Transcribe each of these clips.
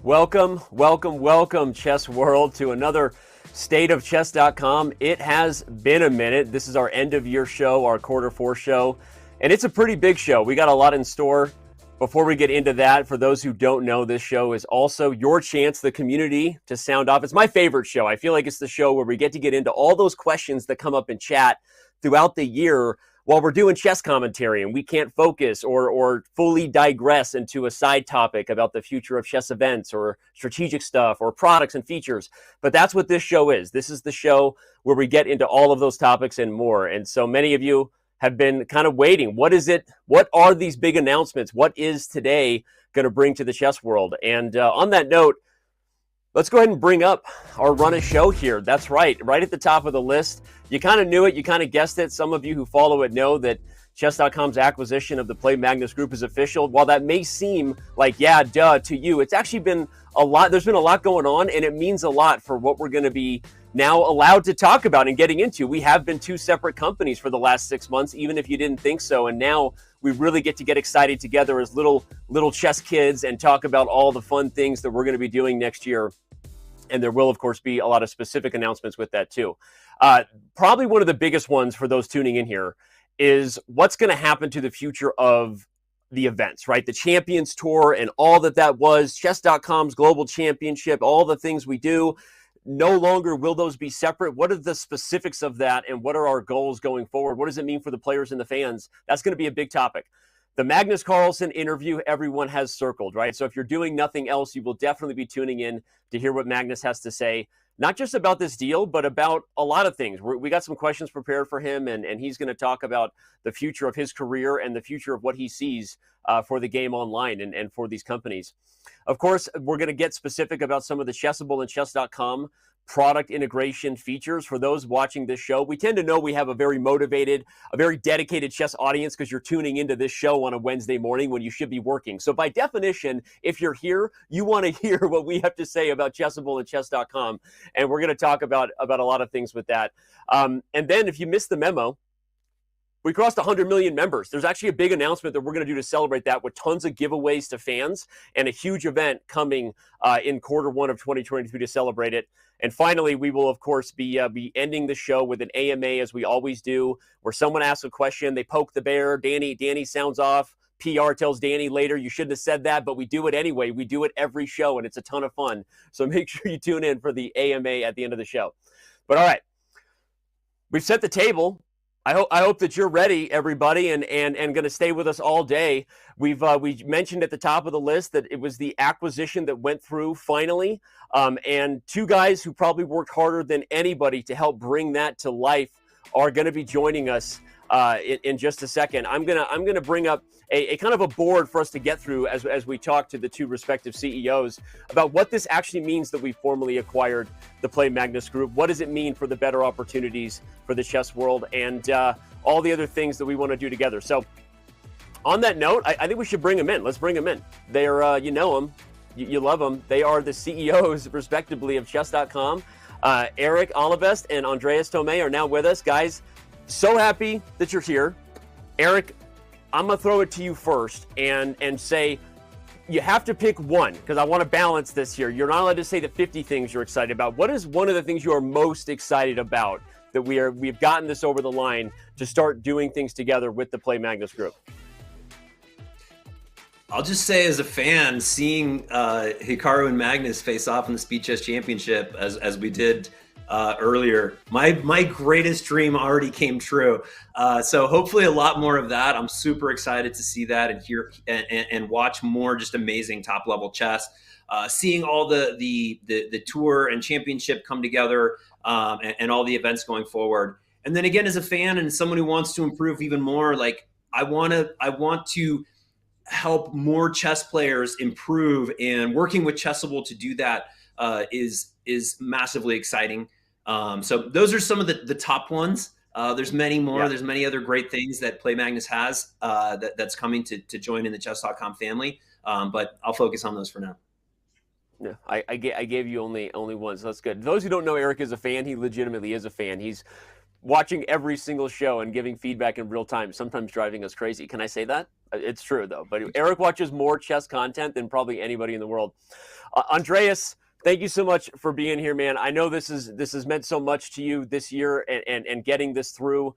Welcome, chess world, to another State of Chess.com. It has been a minute. This is our end of year show, our quarter four show, and it's a pretty big show. We got a lot in store. Before we get into that, for those who don't know, this show is also your chance, the community, to sound off. It's my favorite show. I feel like it's the show where we get to get into all those questions that come up in chat throughout the year while we're doing chess commentary and we can't focus or fully digress into a side topic about the future of chess events or strategic stuff or products and features. But that's what this show is. This is the show where we get into all of those topics and more. And so many of you have been kind of waiting. What is it? What are these big announcements? What is today going to bring to the chess world? And on that note, let's go ahead and bring up our run of show here. That's right at the top of the list. You kind of knew it. You kind of guessed it. Some of you who follow it know that Chess.com's acquisition of the Play Magnus Group is official. While that may seem like, yeah, duh, to you, it's actually been a lot. There's been a lot going on, and it means a lot for what we're going to be now allowed to talk about and getting into. We have been two separate companies for the last 6 months, even if you didn't think so. And now we really get to get excited together as little chess kids and talk about all the fun things that we're going to be doing next year. And there will, of course, be a lot of specific announcements with that, too. Probably one of the biggest ones for those tuning in here is what's going to happen to the future of the events, right? The Champions Tour and all that was, Chess.com's Global Championship, all the things we do. No longer will those be separate. What are the specifics of that, and what are our goals going forward? What does it mean for the players and the fans? That's going to be a big topic. The Magnus Carlsen interview, everyone has circled, right? So if you're doing nothing else, you will definitely be tuning in to hear what Magnus has to say, not just about this deal, but about a lot of things. We got some questions prepared for him, and he's going to talk about the future of his career and the future of what he sees for the game online and for these companies. Of course, we're going to get specific about some of the Chessable and Chess.com product integration features. For those watching this show, we tend to know we have a very motivated, a very dedicated chess audience because you're tuning into this show on a Wednesday morning when you should be working. So by definition, if you're here, you want to hear what we have to say about Chessable and Chess.com. And we're going to talk about a lot of things with that. And then if you missed the memo, we crossed 100 million members. There's actually a big announcement that we're going to do to celebrate that, with tons of giveaways to fans and a huge event coming in quarter one of 2023 to celebrate it. And finally, we will, of course, be ending the show with an AMA, as we always do, where someone asks a question, they poke the bear, Danny sounds off, PR tells Danny later, you shouldn't have said that, but we do it anyway. We do it every show, and it's a ton of fun. So make sure you tune in for the AMA at the end of the show. But all right, we've set the table. I hope that you're ready, everybody, and going to stay with us all day. We mentioned at the top of the list that it was the acquisition that went through finally, and two guys who probably worked harder than anybody to help bring that to life are going to be joining us in just a second. I'm gonna bring up a kind of a board for us to get through as we talk to the two respective CEOs about what this actually means that we formally acquired the Play Magnus Group. What does it mean for the better opportunities for the chess world, and all the other things that we want to do together. So on that note, I think we should bring them in. Let's bring them in. They're, you know them, you love them. They are the CEOs, respectively, of Chess.com. Eric Olivest and Andreas Tomei are now with us. Guys, so happy that you're here. Eric, I'm going to throw it to you first and say you have to pick one, because I want to balance this here. You're not allowed to say the 50 things you're excited about. What is one of the things you are most excited about that we've gotten this over the line to start doing things together with the Play Magnus Group? I'll just say, as a fan, seeing Hikaru and Magnus face off in the Speed Chess Championship as we did earlier, my greatest dream already came true. So hopefully a lot more of that. I'm super excited to see that and hear and watch more just amazing top level chess. Seeing all the tour and championship come together, and all the events going forward. And then again, as a fan and someone who wants to improve even more, like I want to help more chess players improve, and working with Chessable to do that is massively exciting. So those are some of the top ones. There's many more. Yeah. There's many other great things that Play Magnus has that's coming to join in the Chess.com family. But I'll focus on those for now. Yeah, I gave you only one, so that's good. Those who don't know Eric is a fan, he legitimately is a fan. He's watching every single show and giving feedback in real time, sometimes driving us crazy. Can I say that? It's true, though. But Eric watches more chess content than probably anybody in the world. Andreas, thank you so much for being here, man. I know this has meant so much to you this year and getting this through.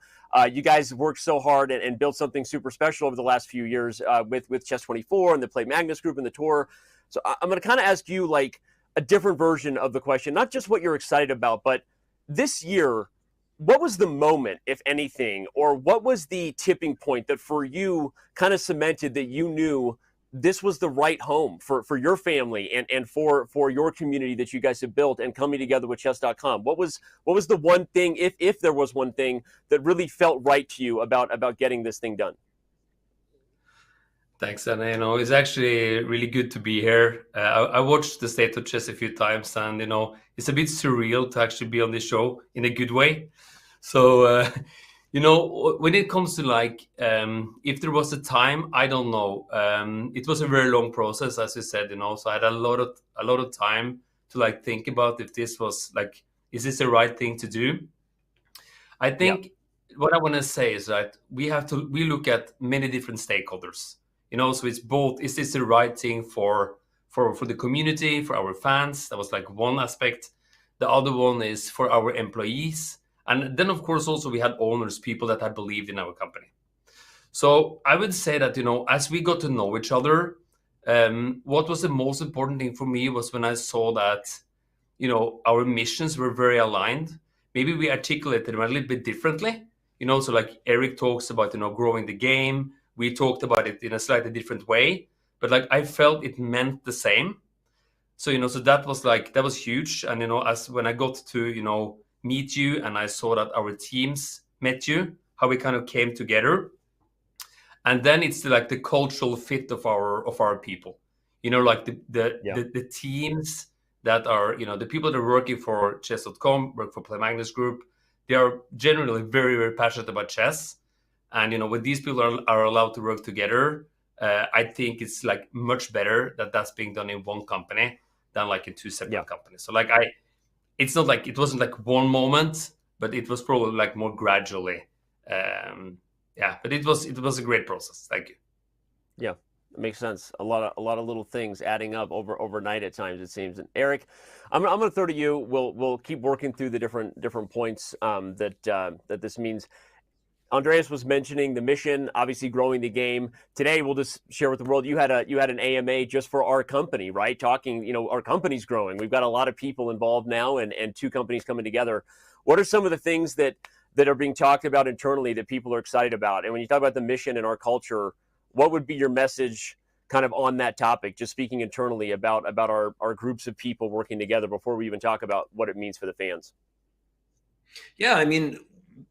You guys worked so hard and built something super special over the last few years with Chess 24 and the Play Magnus Group and the tour. So I'm going to kind of ask you like a different version of the question, not just what you're excited about, but this year, what was the moment, if anything, or what was the tipping point that for you kind of cemented that you knew this was the right home for your family and for your community that you guys have built and coming together with Chess.com? What was the one thing, if there was one thing, that really felt right to you about getting this thing done? Thanks, and it's actually really good to be here. I watched the State of Chess a few times, and it's a bit surreal to actually be on this show in a good way. So, when it comes to like, if there was a time, I don't know. It was a very long process, as you said. So I had a lot of time to like think about if this was like, is this the right thing to do? I think what I want to say is that we look at many different stakeholders. So it's both, is this the right thing for the community, for our fans? That was like one aspect. The other one is for our employees. And then, of course, also we had owners, people that had believed in our company. So I would say that, as we got to know each other, what was the most important thing for me was when I saw that, our missions were very aligned. Maybe we articulated them a little bit differently, so like Eric talks about, growing the game. We talked about it in a slightly different way, but like I felt it meant the same. So, so that was huge. And, as when I got to, meet you and I saw that our teams met you, how we kind of came together. And then it's like the cultural fit of our people, like the teams that are, the people that are working for chess.com, work for Play Magnus Group, they are generally very, very passionate about chess. And, when these people are allowed to work together, I think it's like much better that that's being done in one company than like in two separate companies. So like it's not like, it wasn't like one moment, but it was probably like more gradually. But it was a great process. Thank you. Yeah, it makes sense. A lot of little things adding up overnight at times, it seems. And Eric, I'm going to throw to you. We'll keep working through the different points that this means. Andreas was mentioning the mission, obviously growing the game. Today, we'll just share with the world, you had an AMA just for our company, right? Talking, our company's growing. We've got a lot of people involved now and two companies coming together. What are some of the things that are being talked about internally that people are excited about? And when you talk about the mission and our culture, what would be your message kind of on that topic, just speaking internally about our groups of people working together before we even talk about what it means for the fans? Yeah, I mean,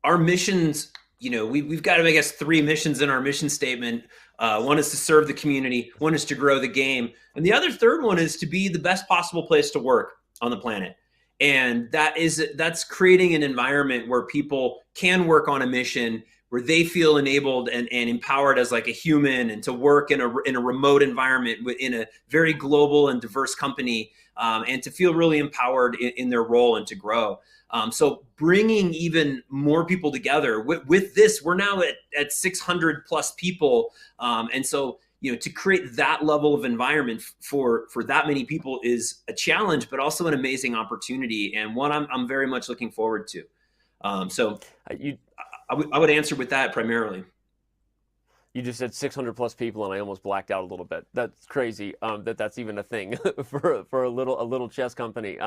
our missions, we've got, I guess, 3 missions in our mission statement. One is to serve the community, one is to grow the game, and the other third one is to be the best possible place to work on the planet. And that's creating an environment where people can work on a mission, where they feel enabled and empowered as like a human, and to work in a remote environment in a very global and diverse company, and to feel really empowered in their role and to grow. So bringing even more people together with this, we're now at 600 plus people. And so, to create that level of environment for that many people is a challenge, but also an amazing opportunity, and one I'm very much looking forward to. I would answer with that primarily. You just said 600 plus people, and I almost blacked out a little bit. That's crazy. That's even a thing for a little chess company.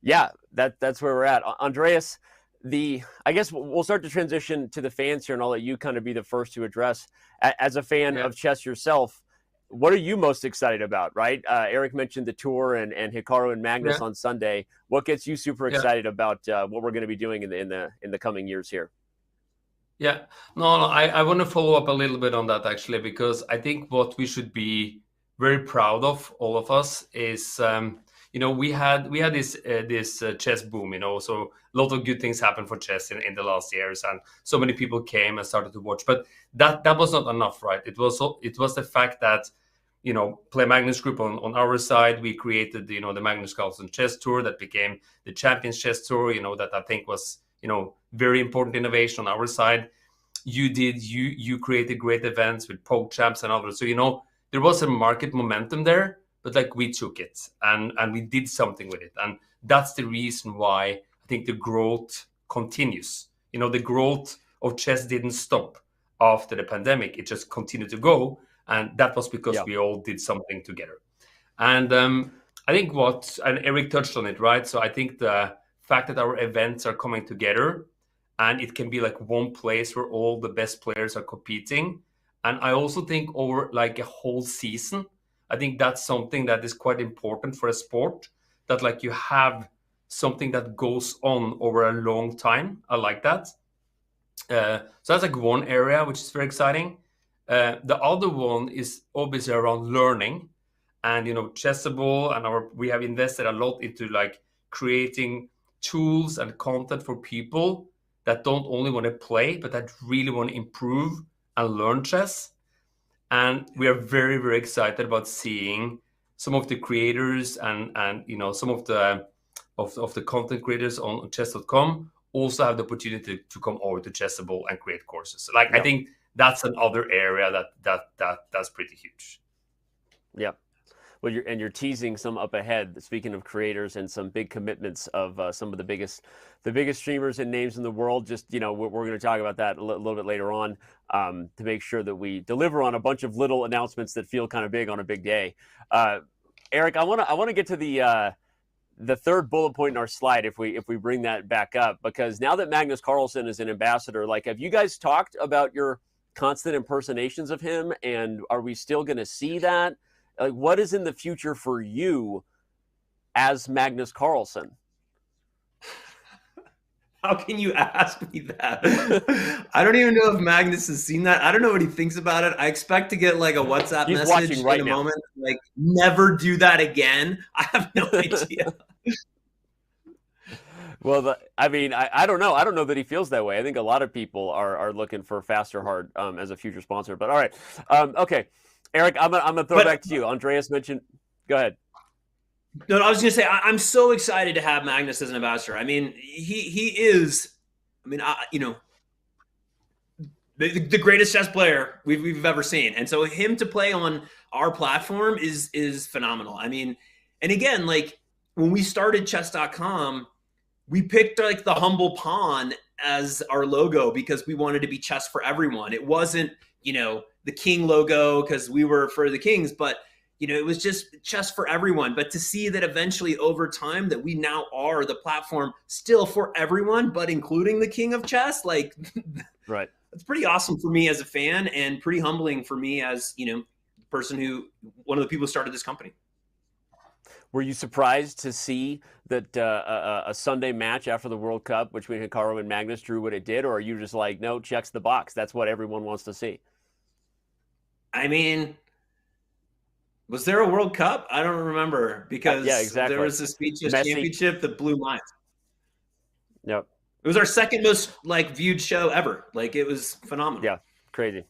Yeah, that's where we're at. Andreas, I guess we'll start to transition to the fans here, and I'll let you kind of be the first to address. As a fan of chess yourself, what are you most excited about? Right, Eric mentioned the tour and Hikaru and Magnus on Sunday. What gets you super excited about what we're going to be doing in the coming years here? Yeah, no, I want to follow up a little bit on that actually, because I think what we should be very proud of, all of us, is we had this chess boom, so a lot of good things happened for chess in the last years, and so many people came and started to watch. But that was not enough, right? It was the fact that Play Magnus Group on our side, we created the Magnus Carlsen Chess Tour that became the Champions Chess Tour. That I think was very important innovation on our side. You created great events with PogChamps and others. So there was a market momentum there, but like we took it and we did something with it, and that's the reason why I think the growth continues. The growth of chess didn't stop after the pandemic; it just continued to go, and that was because we all did something together. And I think and Eric touched on it, right? So I think the fact that our events are coming together, and it can be like one place where all the best players are competing. And I also think over like a whole season, I think that's something that is quite important for a sport, that like you have something that goes on over a long time. I like that. So that's like one area which is very exciting. The other one is obviously around learning, and Chessable and we have invested a lot into like creating tools and content for people that don't only want to play, but that really want to improve and learn chess. And we are very, very excited about seeing some of the creators and some of the content creators on chess.com also have the opportunity to come over to Chessable and create courses. I think that's another area that's pretty huge. Yeah. Well, you're teasing some up ahead. Speaking of creators and some big commitments of some of the biggest streamers and names in the world. Just we're going to talk about that a little bit later on, to make sure that we deliver on a bunch of little announcements that feel kind of big on a big day. Eric, I want to get to the third bullet point in our slide, if we bring that back up, because now that Magnus Carlsen is an ambassador, have you guys talked about your constant impersonations of him, and are we still going to see that? What is in the future for you as Magnus Carlsen? How can you ask me that? I don't even know if Magnus has seen that. I don't know what he thinks about it. I expect to get like a WhatsApp message in a moment, like, never do that again. I have no idea. Well, I don't know. I don't know that he feels that way. I think a lot of people are looking for Faster Heart as a future sponsor. But all right, okay. Eric, I'm gonna throw it back to you. Andreas mentioned. Go ahead. No, I was going to say I'm so excited to have Magnus as an ambassador. I mean, he is. I mean, the greatest chess player we've ever seen, and so him to play on our platform is phenomenal. I mean, and again, like when we started Chess.com, we picked like the humble pawn as our logo because we wanted to be chess for everyone. It wasn't the king logo because we were for the kings, but it was just chess for everyone. But to see that eventually over time that we now are the platform still for everyone, but including the king of chess, like, right. It's pretty awesome for me as a fan, and pretty humbling for me as, one of the people who started this company. were you surprised to see that a Sunday match after the World Cup between Hikaru and Magnus drew what it did, or are you just like, no, checks the box? That's what everyone wants to see. I mean, was there a World Cup? I don't remember, because yeah, exactly. there was a speed chess championship that blew minds. Yep. It was our second most viewed show ever. Like, it was phenomenal. Yeah, crazy.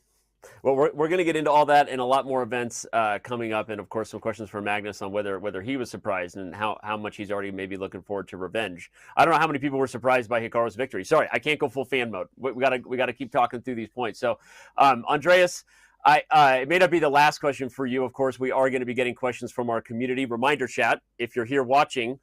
Well, we're going to get into all that and a lot more events coming up, and of course some questions for Magnus on whether he was surprised and how much he's already maybe looking forward to revenge. I don't know how many people were surprised by Hikaru's victory. Sorry, I can't go full fan mode. We got to keep talking through these points. So, Andreas, it may not be the last question for you. Of course, we are going to be getting questions from our community. Reminder chat: if you're here watching,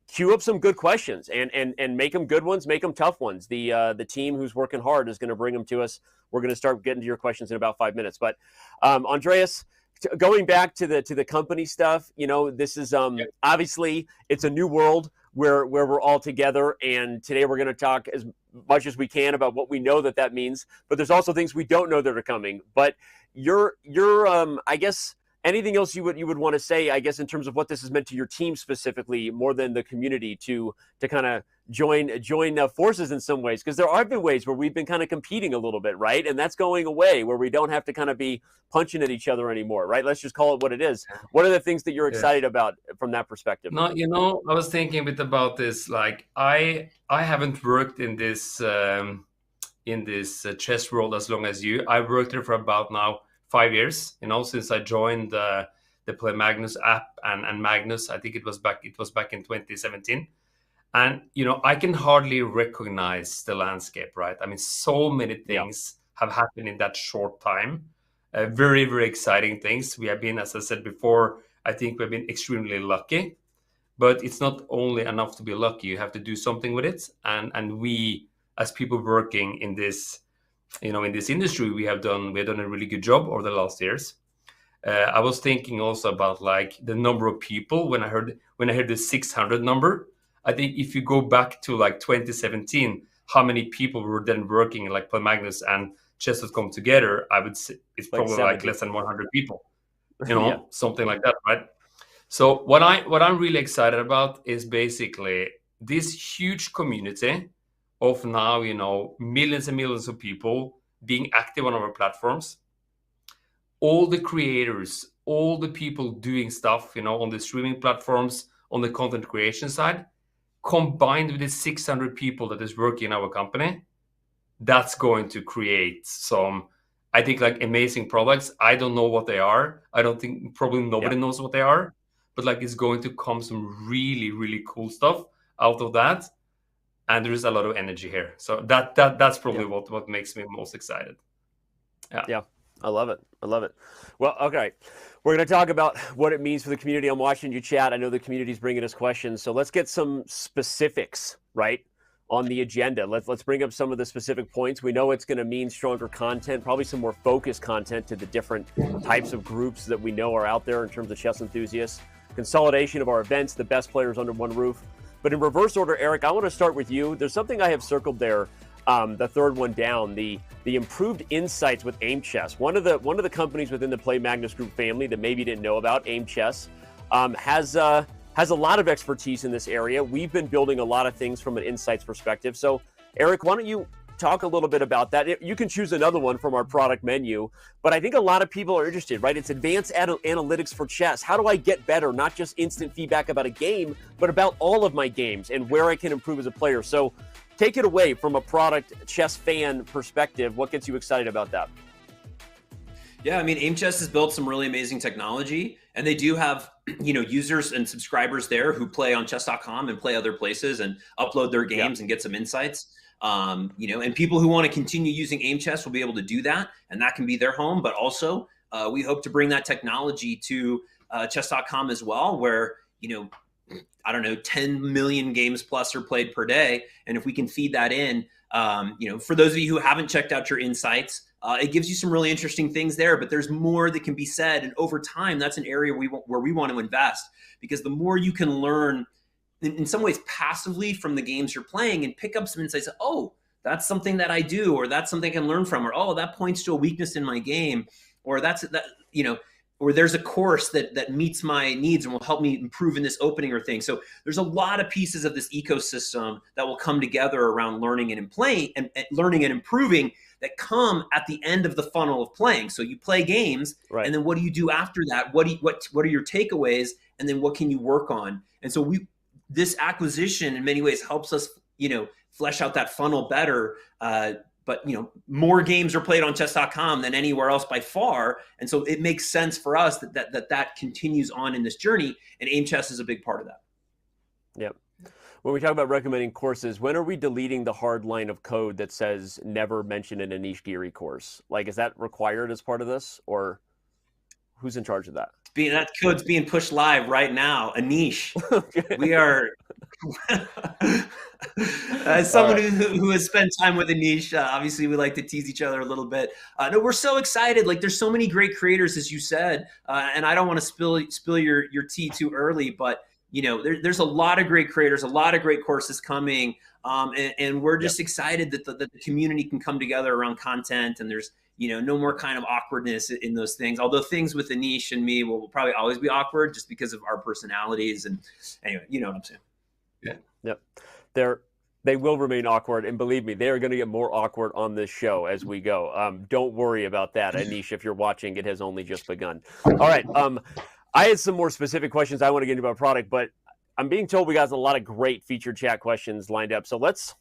queue up some good questions and make them good ones, make them tough ones. The team who's working hard is going to bring them to us. We're going to start getting to your questions in about 5 minutes. But Andreas, going back to the company stuff, this is obviously it's a new world where we're all together, and today we're going to talk as much as we can about what we know that means. But there's also things we don't know that are coming. But you're I guess. Anything else you would want to say, I guess, in terms of what this has meant to your team specifically, more than the community, to kind of join forces in some ways? Because there have been ways where we've been kind of competing a little bit, right? And that's going away, where we don't have to kind of be punching at each other anymore, right? Let's just call it what it is. What are the things that you're excited about from that perspective? No, I was thinking a bit about this. Like, I haven't worked in this chess world as long as you. I've worked there for about now 5 years, since I joined the Play Magnus app and Magnus. I think it was back in 2017. And, I can hardly recognize the landscape, right? I mean, so many things have happened in that short time. Very, very exciting things. We have been, as I said before, I think we've been extremely lucky. But it's not only enough to be lucky. You have to do something with it. And we, as people working in this in this industry, we have done a really good job over the last years. I was thinking also about the number of people when I heard the 600 number. I think if you go back to 2017, how many people were then working in Play Magnus and Chesscom together? I would say it's probably less than 100 people, something like that, right? So what I'm really excited about is basically this huge community of now, millions and millions of people being active on our platforms. All the creators, all the people doing stuff, on the streaming platforms, on the content creation side, combined with the 600 people that is working in our company, that's going to create some, I think, amazing products. I don't know what they are. I don't think probably nobody knows what they are, but it's going to come some really, really cool stuff out of that. And there is a lot of energy here. So that's probably what makes me most excited. Yeah, I love it. Well, okay. We're going to talk about what it means for the community. I'm watching you chat. I know the community's bringing us questions. So let's get some specifics, right, on the agenda. Let's bring up some of the specific points. We know it's going to mean stronger content, probably some more focused content to the different types of groups that we know are out there in terms of chess enthusiasts. Consolidation of our events, the best players under one roof. But in reverse order, Eric, I want to start with you. There's something I have circled there, the third one down, the improved insights with Aim Chess. One of the companies within the Play Magnus Group family that maybe you didn't know about, Aim Chess, has a lot of expertise in this area. We've been building a lot of things from an insights perspective. So, Eric, why don't you talk a little bit about that? You can choose another one from our product menu, but I think a lot of people are interested, right? It's advanced analytics for chess. How do I get better? Not just instant feedback about a game, but about all of my games and where I can improve as a player. So take it away from a product chess fan perspective. What gets you excited about that? Yeah, I mean, Aim Chess has built some really amazing technology, and they do have, users and subscribers there who play on chess.com and play other places and upload their games and get some insights. And people who want to continue using Aim Chess will be able to do that, and that can be their home. But also, we hope to bring that technology to chess.com as well, where, 10 million games plus are played per day. And if we can feed that in, for those of you who haven't checked out your insights, it gives you some really interesting things there, but there's more that can be said. And over time, that's an area where we want to invest, because the more you can learn in some ways passively from the games you're playing and pick up some insights, oh, that's something that I do, or that's something I can learn from, or, oh, that points to a weakness in my game, or or there's a course that meets my needs and will help me improve in this opening or thing. So there's a lot of pieces of this ecosystem that will come together around learning and playing and learning and improving that come at the end of the funnel of playing. So you play games, Right. and then what do you do after that? What are your takeaways, and then what can you work on? And so this acquisition in many ways helps us, flesh out that funnel better. But more games are played on chess.com than anywhere else by far, and so it makes sense for us that continues on in this journey, and Aim Chess is a big part of that. Yep. When we talk about recommending courses, when are we deleting the hard line of code that says never mention an Anish Giri course? Like, is that required as part of this, or who's in charge of that? That code's being pushed live right now. Anish, Okay. we are. As someone who has spent time with Anish, obviously we like to tease each other a little bit. No, we're so excited. Like, there's so many great creators, as you said, and I don't want to spill your tea too early, but there's a lot of great creators, a lot of great courses coming, and we're just excited that the community can come together around content, and there's no more kind of awkwardness in those things. Although things with Anish and me will probably always be awkward just because of our personalities. And anyway, you know what I'm saying. Yeah. Yep. They will remain awkward, and believe me, they are going to get more awkward on this show as we go. Don't worry about that, Anish. If you're watching, it has only just begun. All right. I had some more specific questions I want to get into about product, but I'm being told we got a lot of great featured chat questions lined up. So let's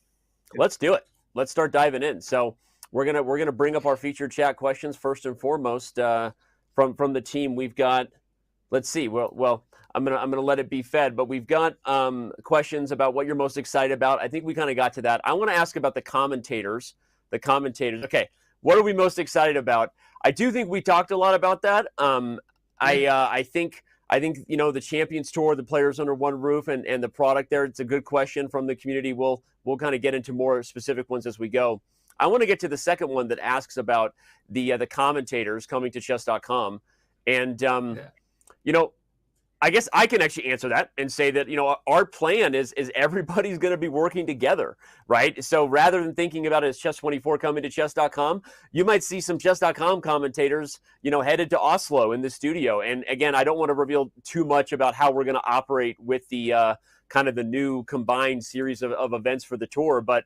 do it. Let's start diving in. So we're gonna bring up our featured chat questions first and foremost from the team. We've got, let's see. Well. I'm gonna let it be fed, but we've got questions about what you're most excited about. I think we kind of got to that. I want to ask about the commentators. Okay, what are we most excited about? I do think we talked a lot about that. I think the Champions Tour, the players under one roof, and the product there. It's a good question from the community. We'll kind of get into more specific ones as we go. I want to get to the second one that asks about the commentators coming to chess.com, and I guess I can actually answer that and say that, our plan is everybody's going to be working together, right? So rather than thinking about it as Chess24 coming to chess.com, you might see some chess.com commentators, headed to Oslo in the studio. And again, I don't want to reveal too much about how we're going to operate with the kind of the new combined series of events for the tour, but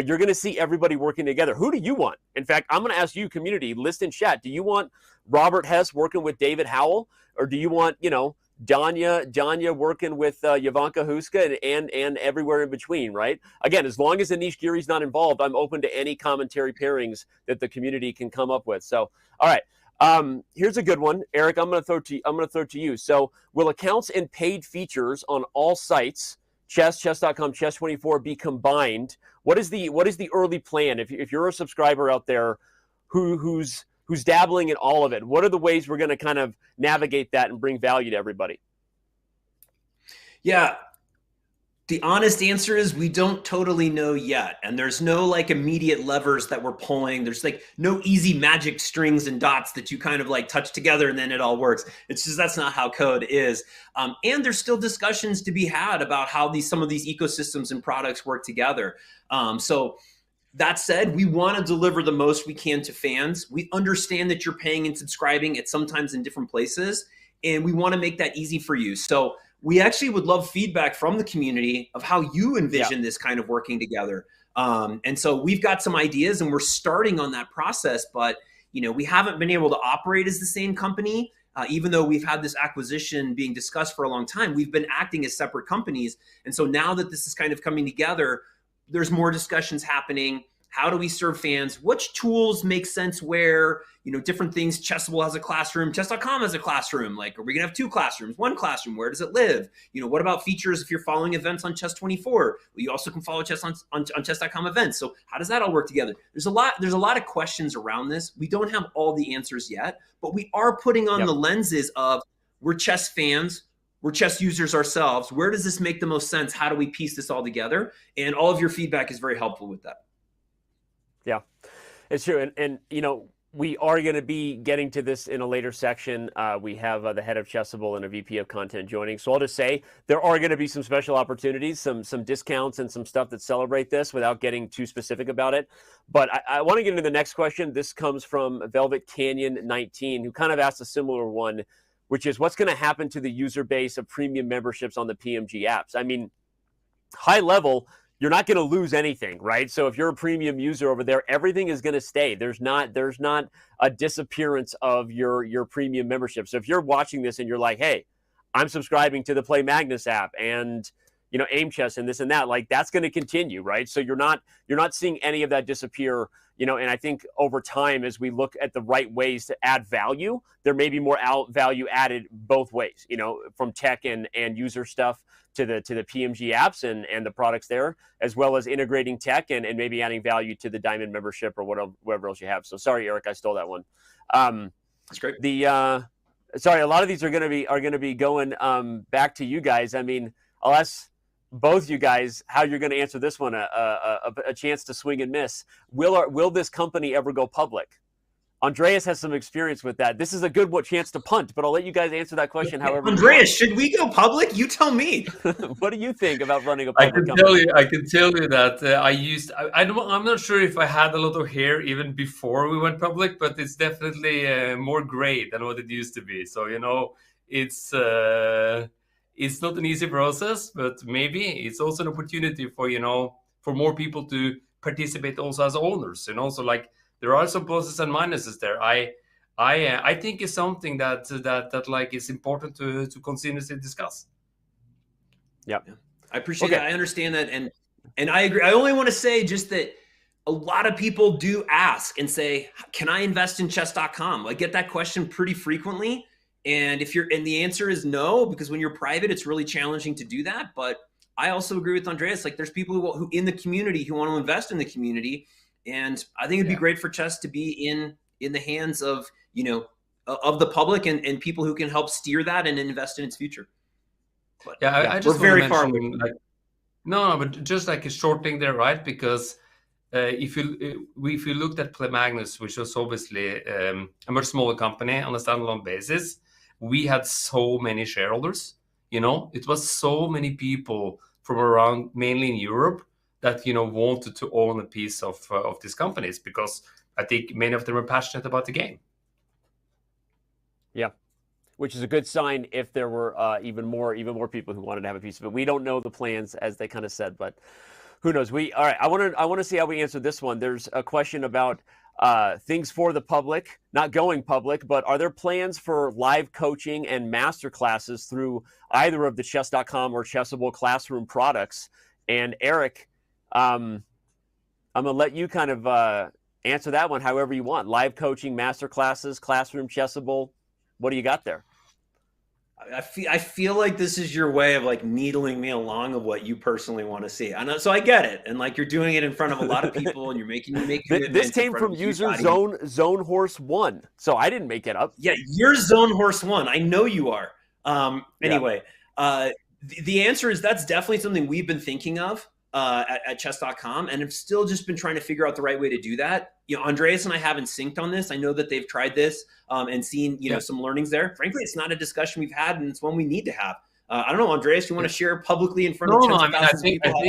you're going to see everybody working together. Who do you want? In fact, I'm going to ask you, community, list in chat. Do you want Robert Hess working with David Howell? Or do you want, Danya working with Jovanka Huska and everywhere in between, right? Again, as long as Anish Giri's not involved, I'm open to any commentary pairings that the community can come up with. So, all right. Here's a good one. Eric, I'm going to throw it to you. So, will accounts and paid features on all sites, chess.com, chess24, be combined? What is the early plan? If you're a subscriber out there who's dabbling in all of it, what are the ways we're going to kind of navigate that and bring value to everybody? Yeah, the honest answer is we don't totally know yet. And there's no immediate levers that we're pulling. There's no easy magic strings and dots that you kind of touch together and then it all works. It's just, that's not how code is. And there's still discussions to be had about how some of these ecosystems and products work together. So that said, we want to deliver the most we can to fans. We understand that you're paying and subscribing at sometimes in different places, and we want to make that easy for you. So we actually would love feedback from the community of how you envision this kind of working together. And so we've got some ideas, and we're starting on that process, but we haven't been able to operate as the same company. Even though we've had this acquisition being discussed for a long time, we've been acting as separate companies. And so now that this is kind of coming together, there's more discussions happening. How do we serve fans? Which tools make sense where, different things. Chessable has a classroom. Chess.com has a classroom. Are we going to have two classrooms, one classroom? Where does it live? What about features if you're following events on Chess24? Well, you also can follow chess on chess.com events. So how does that all work together? There's a lot of questions around this. We don't have all the answers yet, but we are putting on the lenses of, we're chess fans. We're chess users ourselves. Where does this make the most sense? How do we piece this all together? And all of your feedback is very helpful with that. Yeah, it's true. And we are going to be getting to this in a later section. We have the head of Chessable and a VP of content joining. So I'll just say there are going to be some special opportunities, some discounts and some stuff that celebrate this without getting too specific about it. But I want to get into the next question. This comes from Velvet Canyon 19, who kind of asked a similar one, which is what's going to happen to the user base of premium memberships on the PMG apps? I mean, high level, you're not going to lose anything, right? So if you're a premium user over there, everything is going to stay. There's not a disappearance of your premium membership. So if you're watching this and you're like, hey, I'm subscribing to the Play Magnus app and Aim Chess and this and that, like that's going to continue, right? So you're not seeing any of that disappear, and I think over time, as we look at the right ways to add value, there may be more value added both ways, from tech and user stuff to the PMG apps and the products there, as well as integrating tech and maybe adding value to the Diamond membership or whatever else you have. So sorry, Eric, I stole that one. That's great. Sorry, a lot of these are going to be going back to you guys. I mean, I'll ask both you guys how you're going to answer this one. A chance to swing and miss. Will this company ever go public? Andreas has some experience with that. This is a good chance to punt, but I'll let you guys answer that question. However, Andreas, should we go public? You tell me. What do you think about running a public company? I can tell you that I'm not sure if I had a lot of hair even before we went public, but it's definitely more gray than what it used to be. So it's not an easy process, but maybe it's also an opportunity for more people to participate also as owners. So like there are some pluses and minuses there. I think it's something that like is important to continuously discuss. Yeah, I appreciate that. I understand that, and I agree. I only want to say just that a lot of people do ask and say, "Can I invest in Chess.com?" I get that question pretty frequently, and the answer is no, because when you're private, it's really challenging to do that. But I also agree with Andreas. Like, there's people who in the community who want to invest in the community. And I think it'd be great for chess to be in the hands of, of the public and people who can help steer that and invest in its future. But, I just we're very far away. But just like a short thing there, right? Because if you looked at Play Magnus, which was obviously a much smaller company on a standalone basis, we had so many shareholders. It was so many people from around, mainly in Europe, that wanted to own a piece of these companies, because I think many of them are passionate about the game. Yeah, which is a good sign if there were even more people who wanted to have a piece of it. We don't know the plans, as they kind of said, but who knows? All right. I want to see how we answer this one. There's a question about things for the public, not going public, but are there plans for live coaching and master classes through either of the Chess.com or Chessable classroom products? And Eric, I'm going to let you kind of answer that one however you want. Live coaching, master classes, classroom, Chessable. What do you got there? I feel like this is your way of like needling me along of what you personally want to see. I know, so I get it, and like you're doing it in front of a lot of people, and you're making this came from user Zone Horse 1, so I didn't make it up. Yeah, you're Zone Horse 1. I know you are. Anyway, the answer is that's definitely something we've been thinking of. At chess.com, and have still just been trying to figure out the right way to do that. Andreas and I haven't synced on this. I know that they've tried this and seen, some learness there. Frankly, it's not a discussion we've had, and it's one we need to have. I don't know, Andreas, you want to share publicly in front of tens of thousands of people?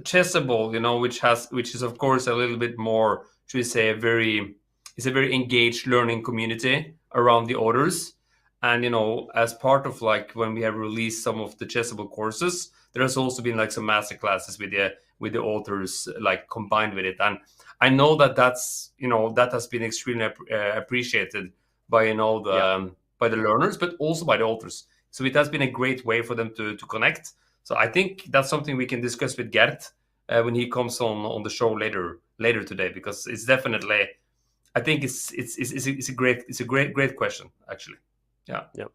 Chessable, which is of course a little bit more, should we say, it's a very engaged learning community around the authors. And, as part of like when we have released some of the Chessable courses, there has also been like some master classes with the authors like combined with it. And I know that that has been extremely appreciated by, by the learners, but also by the authors. So it has been a great way for them to connect. So I think that's something we can discuss with Gert when he comes on the show later today, because it's definitely, I think it's a great question, actually. Yeah. Yep.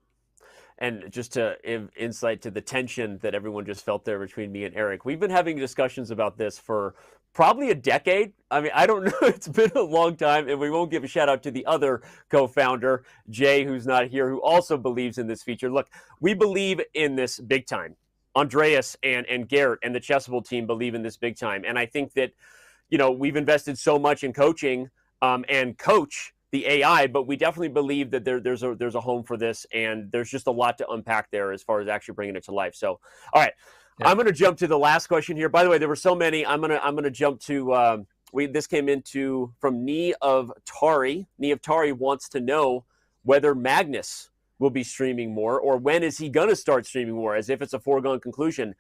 And just to insight to the tension that everyone just felt there between me and Eric, we've been having discussions about this for probably a decade. I mean, I don't know. It's been a long time, and we won't give a shout out to the other co-founder, Jay, who's not here, who also believes in this feature. Look, we believe in this big time. Andreas and Garrett and the Chessable team believe in this big time. And I think that, we've invested so much in coaching and coach the AI, but we definitely believe that there's a home for this, and there's just a lot to unpack there as far as actually bringing it to life. So, all right, I'm going to jump to the last question here. By the way, there were so many. I'm gonna jump to this came into from Knee of Tari. Knee of Tari wants to know whether Magnus will be streaming more, or when is he going to start streaming more, as if it's a foregone conclusion.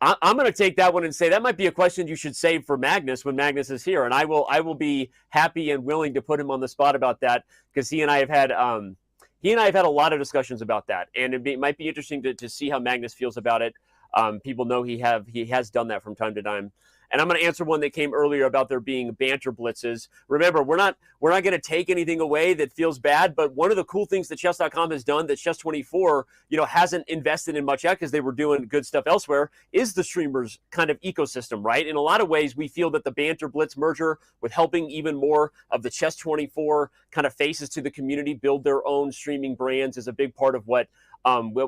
I'm going to take that one and say that might be a question you should save for Magnus when Magnus is here, and I will be happy and willing to put him on the spot about that, because he and I have had a lot of discussions about that, and it might be interesting to see how Magnus feels about it. People know he has done that from time to time. And I'm going to answer one that came earlier about there being banter blitzes. Remember, we're not going to take anything away that feels bad, but one of the cool things that Chess.com has done that Chess24, hasn't invested in much yet, because they were doing good stuff elsewhere, is the streamers kind of ecosystem, right? In a lot of ways, we feel that the banter blitz merger, with helping even more of the Chess24 kind of faces to the community build their own streaming brands, is a big part of what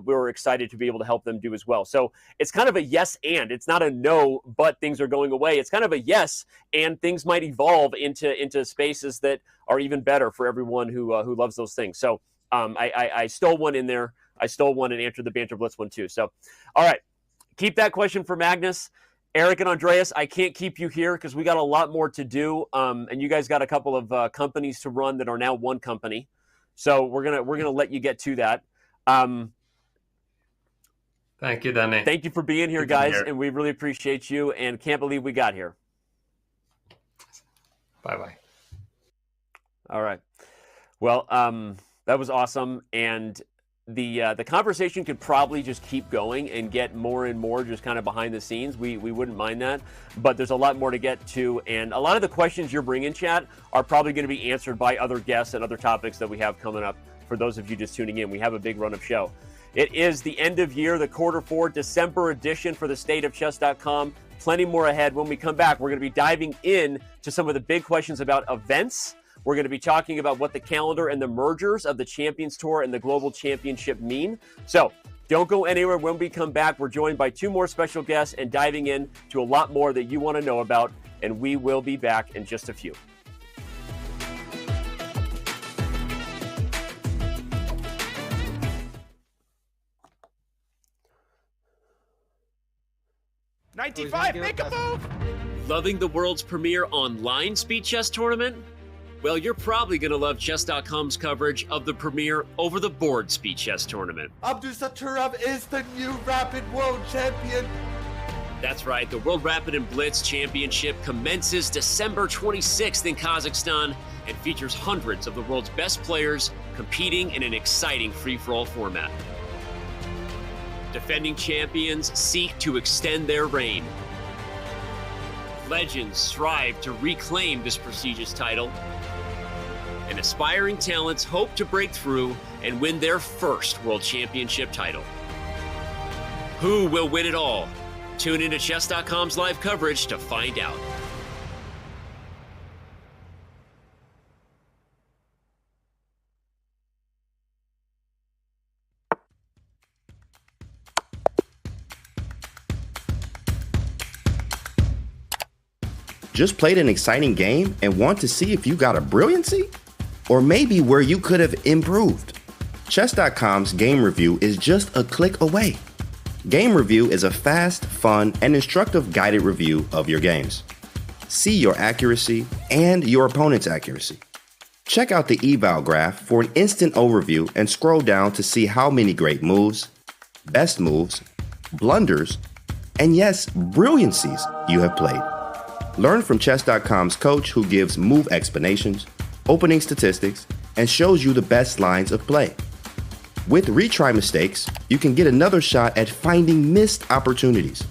we're excited to be able to help them do as well. So it's kind of a yes and. It's not a no, but things are going away. It's kind of a yes, and things might evolve into spaces that are even better for everyone who loves those things. So I stole one in there. I stole one and answered the Banter Blitz one too. So, all right, keep that question for Magnus. Eric and Andreas, I can't keep you here because we got a lot more to do, and you guys got a couple of companies to run that are now one company. So we're gonna let you get to that. Thank you, Danny. Thank you for being here, guys, and we really appreciate you, and can't believe we got here. Bye-bye. All right. Well, that was awesome, and the conversation could probably just keep going and get more and more just kind of behind the scenes. We wouldn't mind that, but there's a lot more to get to, and a lot of the questions you're bringing, chat, are probably going to be answered by other guests and other topics that we have coming up. For those of you just tuning in, we have a big run of show. It is the end of year, the Q4 December edition for the State of Chess.com. Plenty more ahead. When we come back, we're going to be diving in to some of the big questions about events. We're going to be talking about what the calendar and the mergers of the Champions Tour and the Global Championship mean. So don't go anywhere. When we come back, we're joined by two more special guests and diving in to a lot more that you want to know about. And we will be back in just a few. '95, make a move! Loving the world's premier online speed chess tournament? Well, you're probably going to love Chess.com's coverage of the premier over-the-board speed chess tournament. Abdusatturov is the new Rapid World Champion! That's right, the World Rapid and Blitz Championship commences December 26th in Kazakhstan and features hundreds of the world's best players competing in an exciting free-for-all format. Defending champions seek to extend their reign. Legends strive to reclaim this prestigious title. And aspiring talents hope to break through and win their first World Championship title. Who will win it all? Tune into Chess.com's live coverage to find out. Just played an exciting game and want to see if you got a brilliancy? Or maybe where you could have improved? Chess.com's game review is just a click away. Game review is a fast, fun, and instructive guided review of your games. See your accuracy and your opponent's accuracy. Check out the eval graph for an instant overview and scroll down to see how many great moves, best moves, blunders, and yes, brilliancies you have played. Learn from Chess.com's coach who gives move explanations, opening statistics, and shows you the best lines of play. With retry mistakes, you can get another shot at finding missed opportunities.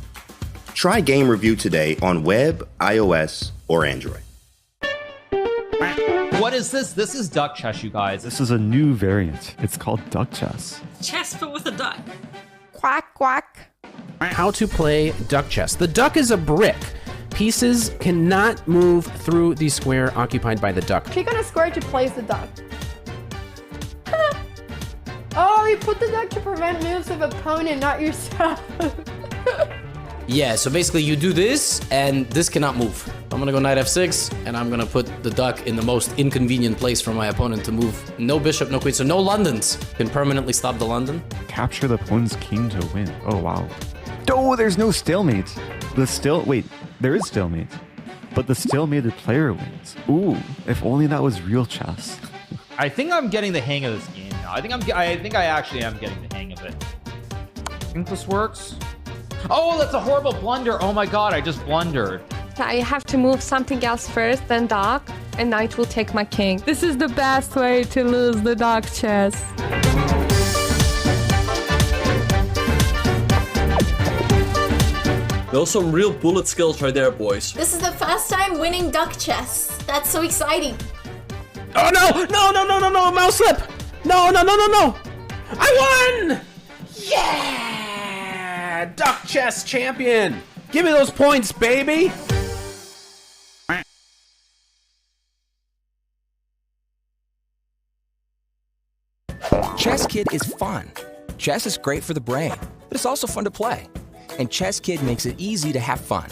Try game review today on web, iOS, or Android. What is this? This is duck chess, you guys. This is a new variant. It's called duck chess. Chess, but with a duck. Quack, quack. How to play duck chess. The duck is a brick. Pieces cannot move through the square occupied by the duck. Click on a square to place the duck. Oh, you put the duck to prevent moves of opponent, not yourself. Yeah, so basically you do this, and this cannot move. I'm gonna go knight f6, and I'm gonna put the duck in the most inconvenient place for my opponent to move. No bishop, no queen, so no Londons. Can permanently stop the London. Capture the opponent's king to win. Oh, wow. Oh, there's no stalemate. Wait, there is stalemate. But the stalemated player wins. Ooh, if only that was real chess. I think I'm getting the hang of this game now. I think I actually am getting the hang of it. I think this works. Oh, that's a horrible blunder. Oh my god, I just blundered. I have to move something else first, then dark, and knight will take my king. This is the best way to lose the dark chess. Those some real bullet skills right there, boys. This is the first time winning duck chess. That's so exciting. Oh no, mouse slip. No. I won! Yeah! Duck chess champion. Give me those points, baby. Chess Kid is fun. Chess is great for the brain, but it's also fun to play. And Chess Kid makes it easy to have fun.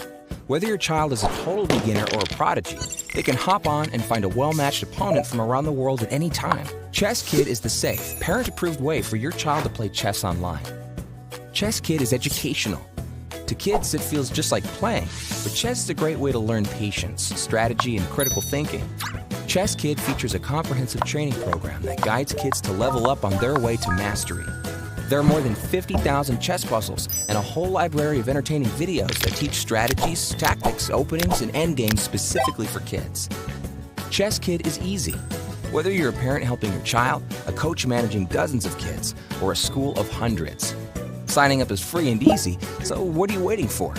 Whether your child is a total beginner or a prodigy, they can hop on and find a well-matched opponent from around the world at any time. Chess Kid is the safe, parent-approved way for your child to play chess online. Chess Kid is educational. To kids, it feels just like playing, but chess is a great way to learn patience, strategy, and critical thinking. Chess Kid features a comprehensive training program that guides kids to level up on their way to mastery. There are more than 50,000 chess puzzles and a whole library of entertaining videos that teach strategies, tactics, openings, and endgames specifically for kids. Chess Kid is easy. Whether you're a parent helping your child, a coach managing dozens of kids, or a school of hundreds. Signing up is free and easy, so what are you waiting for?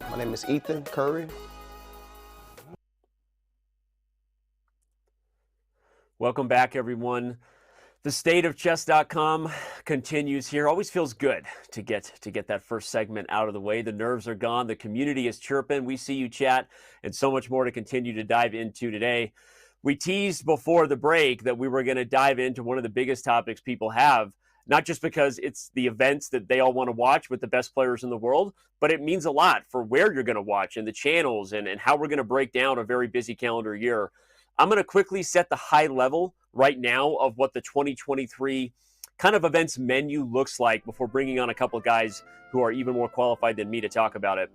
My name is Ethan Curry. Welcome back, everyone. The state of chess.com continues here. Always feels good to get that first segment out of the way. The nerves are gone. The community is chirping. We see you, chat, and so much more to continue to dive into today. We teased before the break that we were going to dive into one of the biggest topics people have, not just because it's the events that they all want to watch with the best players in the world, but it means a lot for where you're going to watch and the channels and how we're going to break down a very busy calendar year. I'm going to quickly set the high level right now of what the 2023 kind of events menu looks like before bringing on a couple of guys who are even more qualified than me to talk about it.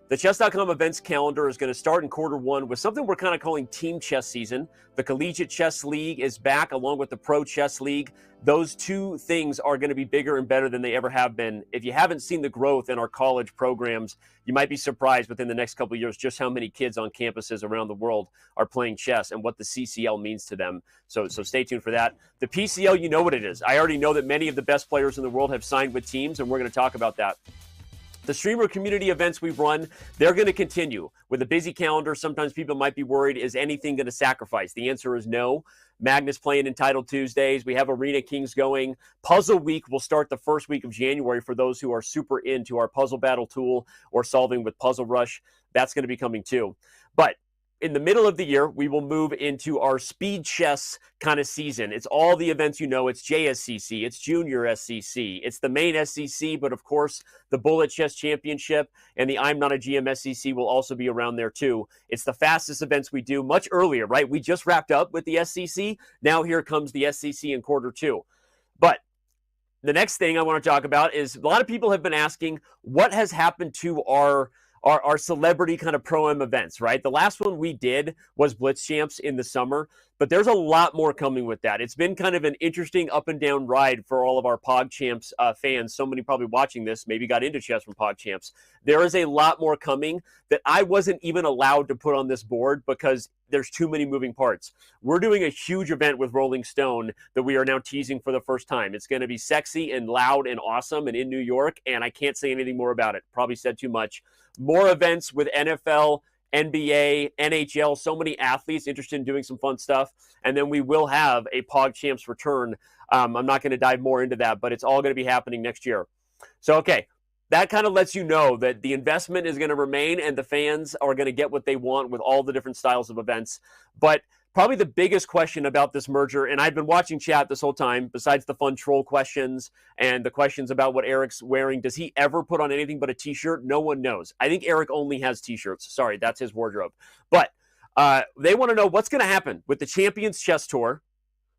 The Chess.com events calendar is going to start in Q1 with something we're kind of calling Team Chess Season. The Collegiate Chess League is back along with the Pro Chess League. Those two things are going to be bigger and better than they ever have been. If you haven't seen the growth in our college programs, you might be surprised within the next couple of years just how many kids on campuses around the world are playing chess and what the CCL means to them. So stay tuned for that. The PCL, you know what it is. I already know that many of the best players in the world have signed with teams, and we're going to talk about that. The streamer community events we've run, they're going to continue. With a busy calendar, sometimes people might be worried, is anything going to sacrifice? The answer is no. Magnus playing Entitled Tuesdays. We have Arena Kings going. Puzzle Week will start the first week of January for those who are super into our puzzle battle tool or solving with Puzzle Rush. That's going to be coming too. But in the middle of the year, we will move into our speed chess kind of season. It's all the events you know. It's JSCC, it's Junior SCC, it's the main SCC, but of course, the Bullet Chess Championship and the I'm Not a GM SCC will also be around there too. It's the fastest events we do much earlier, right? We just wrapped up with the SCC. Now here comes the SCC in Q2. But the next thing I want to talk about is a lot of people have been asking what has happened to our celebrity kind of pro-am events, right? The last one we did was Blitz Champs in the summer, but there's a lot more coming with that. It's been kind of an interesting up and down ride for all of our PogChamps fans. So many probably watching this maybe got into chess from PogChamps. There is a lot more coming that I wasn't even allowed to put on this board because there's too many moving parts. We're doing a huge event with Rolling Stone that we are now teasing for the first time. It's going to be sexy and loud and awesome and in New York, and I can't say anything more about it. Probably said too much. More events with NFL NBA, NHL, so many athletes interested in doing some fun stuff. And then we will have a PogChamps return. I'm not going to dive more into that, but it's all going to be happening next year. So, okay, that kind of lets you know that the investment is going to remain and the fans are going to get what they want with all the different styles of events. But probably the biggest question about this merger, and I've been watching chat this whole time, besides the fun troll questions and the questions about what Eric's wearing, does he ever put on anything but a t-shirt? No one knows. I think Eric only has t-shirts. Sorry, that's his wardrobe. But they want to know what's going to happen with the Champions Chess Tour,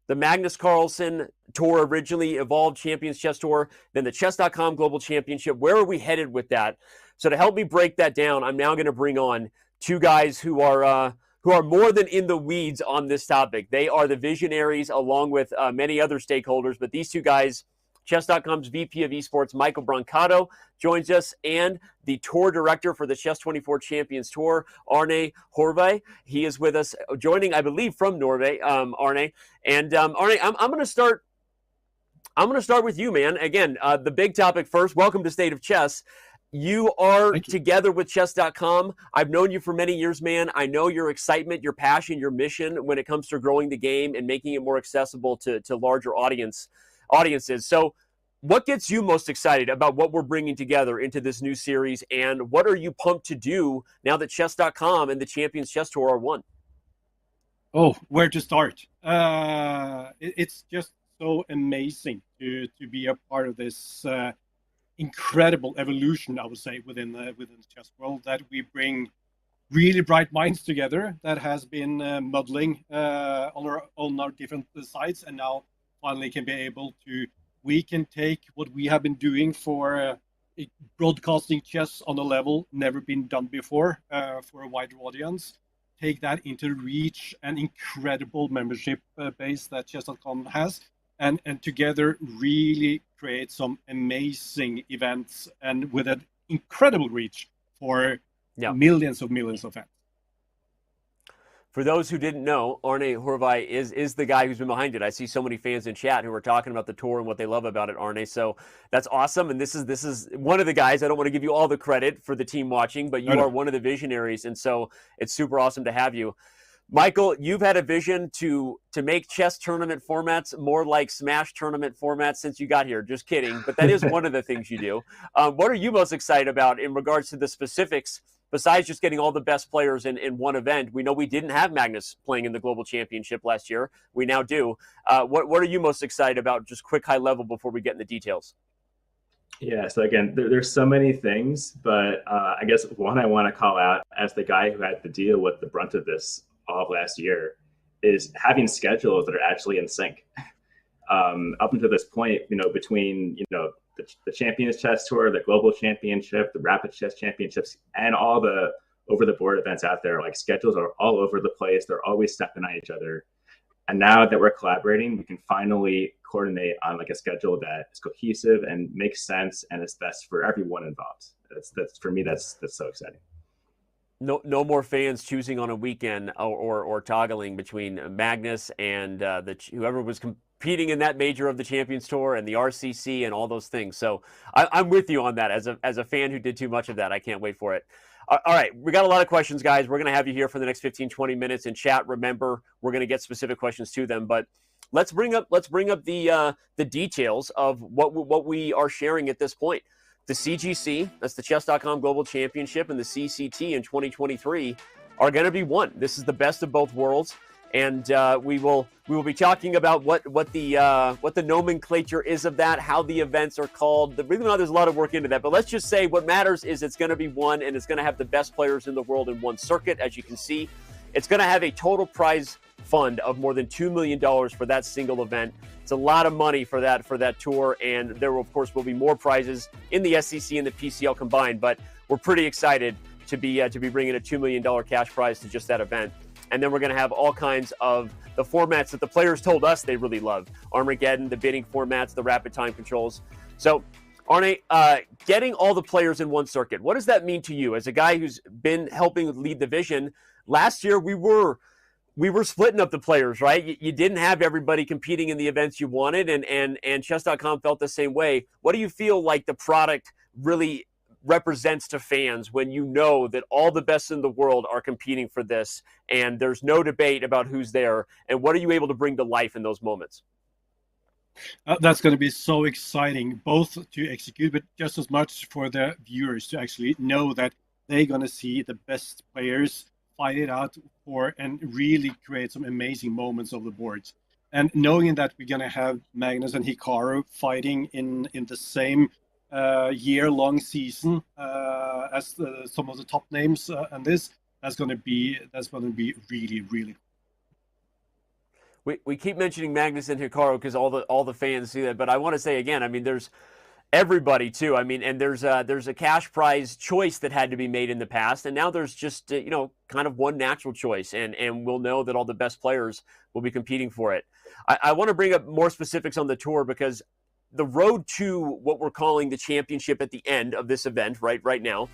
the Magnus Carlsen Tour, originally evolved Champions Chess Tour, then the Chess.com Global Championship. Where are we headed with that? So to help me break that down, I'm now going to bring on two guys who are more than in the weeds on this topic. They are the visionaries along with many other stakeholders, but these two guys, Chess.com's VP of Esports, Michael Brancato, joins us, and the tour director for the Chess24 Champions Tour, Arne Horvei. He is with us, joining, I believe, from Norway, Arne. And Arne, I'm going to start. I'm going to start with you, man. Again, the big topic first. Welcome to State of Chess. You are together with Chess.com. I've known you for many years, man. I know your excitement, your passion, your mission when it comes to growing the game and making it more accessible to larger audiences. So what gets you most excited about what we're bringing together into this new series, and what are you pumped to do now that Chess.com and the Champions Chess Tour are one? Oh, where to start? It's just so amazing to be a part of this incredible evolution, I would say, within the chess world, that we bring really bright minds together that has been muddling on our different sides, and now finally can be able to, we can take what we have been doing for broadcasting chess on a level never been done before for a wider audience, take that into reach an incredible membership base that Chess.com has, and together really create some amazing events and with an incredible reach for millions of fans. For those who didn't know, Arne Horvei is the guy who's been behind it. I see so many fans in chat who are talking about the tour and what they love about it, Arne. So that's awesome. And this is one of the guys. I don't want to give you all the credit for the team watching, but you are one of the visionaries. And so it's super awesome to have you. Michael, you've had a vision to make chess tournament formats more like Smash tournament formats since you got here. Just kidding. But that is one of the things you do. What are you most excited about in regards to the specifics, besides just getting all the best players in one event? We know we didn't have Magnus playing in the Global Championship last year. We now do. What are you most excited about, just quick high level before we get in the details? Yeah, so again, there's so many things, but I guess one I want to call out as the guy who had to deal with the brunt of this all of last year is having schedules that are actually in sync. Up until this point, between, the Champions Chess Tour, the Global Championship, the Rapid Chess Championships, and all the over-the-board events out there, like schedules are all over the place. They're always stepping on each other. And now that we're collaborating, we can finally coordinate on like a schedule that is cohesive and makes sense and is best for everyone involved. That's for me, that's so exciting. No more fans choosing on a weekend or toggling between Magnus and whoever was competing in that major of the Champions Tour and the RCC and all those things. So I'm with you on that. As a fan who did too much of that, I can't wait for it. All right, we got a lot of questions, guys. We're going to have you here for the next 15, 20 minutes in chat. Remember, we're going to get specific questions to them, but let's bring up the details of what we are sharing at this point. The CGC, that's the Chess.com Global Championship, and the CCT in 2023 are going to be one. This is the best of both worlds, and we will be talking about what the nomenclature is of that, how the events are called. There's a lot of work into that, but let's just say what matters is it's going to be one, and it's going to have the best players in the world in one circuit. As you can see, it's going to have a total prize fund of more than $2 million for that single event. It's a lot of money for that tour, and there will, of course, will be more prizes in the SEC and the PCL combined. But we're pretty excited to be bringing a $2 million cash prize to just that event. And then we're going to have all kinds of the formats that the players told us they really love: Armageddon, the bidding formats, the rapid time controls. So, Arne, getting all the players in one circuit, what does that mean to you as a guy who's been helping lead the vision? Last year, we were splitting up the players, right? You didn't have everybody competing in the events you wanted, and Chess.com felt the same way. What do you feel like the product really represents to fans when you know that all the best in the world are competing for this and there's no debate about who's there? And what are you able to bring to life in those moments? That's going to be so exciting, both to execute, but just as much for the viewers to actually know that they're going to see the best players fight it out for and really create some amazing moments of the boards. And knowing that we're going to have Magnus and Hikaru fighting in the same year-long season as some of the top names, and that's going to be really, really cool. We keep mentioning Magnus and Hikaru because all the fans see that, but I want to say again, I mean, there's everybody too. I mean, and there's a cash prize choice that had to be made in the past, and now there's just kind of one natural choice, and we'll know that all the best players will be competing for it. I want to bring up more specifics on the tour because the road to what we're calling the championship at the end of this event, right now,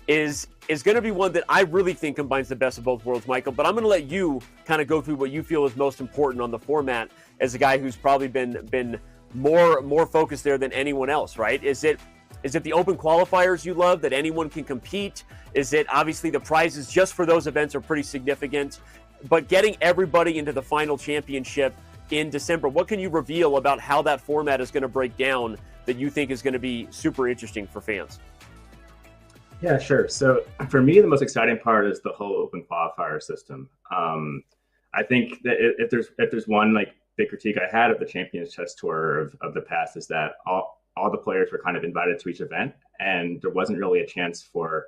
is going to be one that I really think combines the best of both worlds, Michael. But I'm going to let you kind of go through what you feel is most important on the format as a guy who's probably been more focused there than anyone else, right? Is it the open qualifiers you love, that anyone can compete? Is it obviously the prizes just for those events are pretty significant, but getting everybody into the final championship in December? What can you reveal about how that format is going to break down that you think is going to be super interesting for fans? Yeah, sure. So for me, the most exciting part is the whole open qualifier system. I think that if there's one like big critique I had of the Champions Chess Tour of the past is that all the players were kind of invited to each event, and there wasn't really a chance for,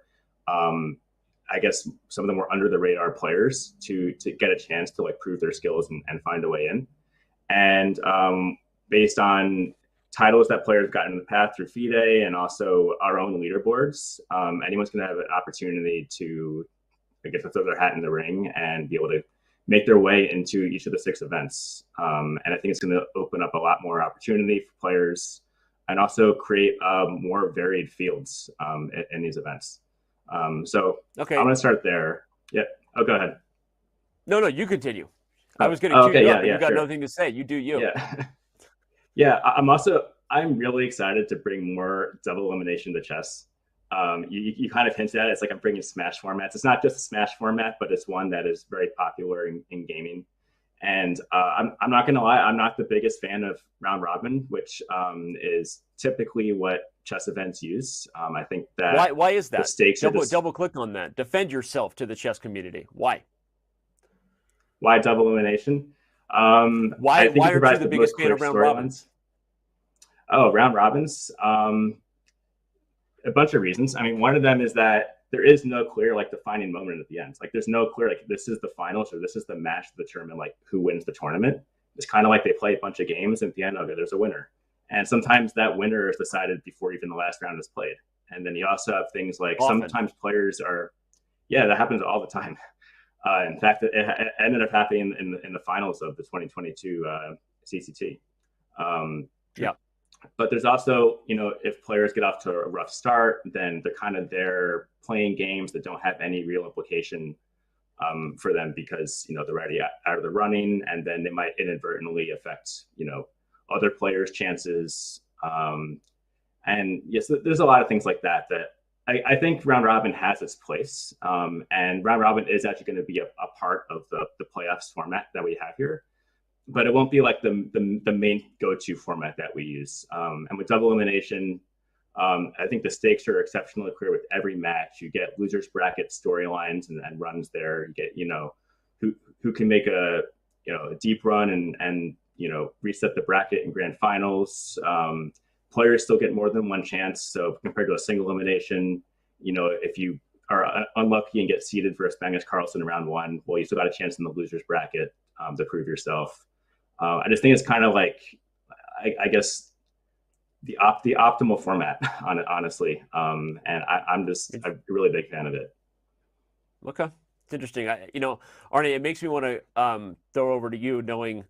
I guess some of them were under the radar players to get a chance to like prove their skills and find a way in. And based on titles that players have gotten in the past through FIDE and also our own leaderboards, anyone's going to have an opportunity to, I guess, throw their hat in the ring and be able to make their way into each of the 6 events. And I think it's going to open up a lot more opportunity for players and also create more varied fields in these events. So okay. I'm going to start there. Yeah. Oh, go ahead. No, you continue. I was going to cue you up, but you got nothing to say. You do you. Yeah. Yeah, I'm really excited to bring more double elimination to chess. You kind of hinted at it. It's like I'm bringing Smash formats. It's not just a Smash format, but it's one that is very popular in gaming. And I'm not going to lie, I'm not the biggest fan of round robin, which is typically what chess events use. I think that why is that? The stakes double click on that. Defend yourself to the chess community. Why double elimination? Why are you the biggest fan of round robins? Oh, round robins. A bunch of reasons. I mean, one of them is that there is no clear like defining moment at the end. Like there's no clear like this is the finals or this is the match to determine like who wins the tournament. It's kind of like they play a bunch of games and at the end, okay, there's a winner. And sometimes that winner is decided before even the last round is played. And then you also have things like sometimes players are, that happens all the time. In fact, it ended up happening in the finals of the 2022 CCT. But there's also, if players get off to a rough start, then they're kind of there playing games that don't have any real implication for them because, they're already out of the running, and then they might inadvertently affect, other players' chances. And yes, there's a lot of things like that I think round robin has its place, and round robin is actually going to be a part of the playoffs format that we have here, but it won't be like the main go-to format that we use. And with double elimination, I think the stakes are exceptionally clear with every match. You get losers bracket storylines and runs there. You get who can make a deep run and reset the bracket in grand finals. Players still get more than one chance. So compared to a single elimination, if you are unlucky and get seeded for a Magnus Carlsen in round 1, well, you still got a chance in the losers bracket to prove yourself. I just think it's kind of like, I guess, the optimal format, honestly. And I'm just a really big fan of it. Okay, it's interesting. Arne, it makes me want to throw over to you, knowing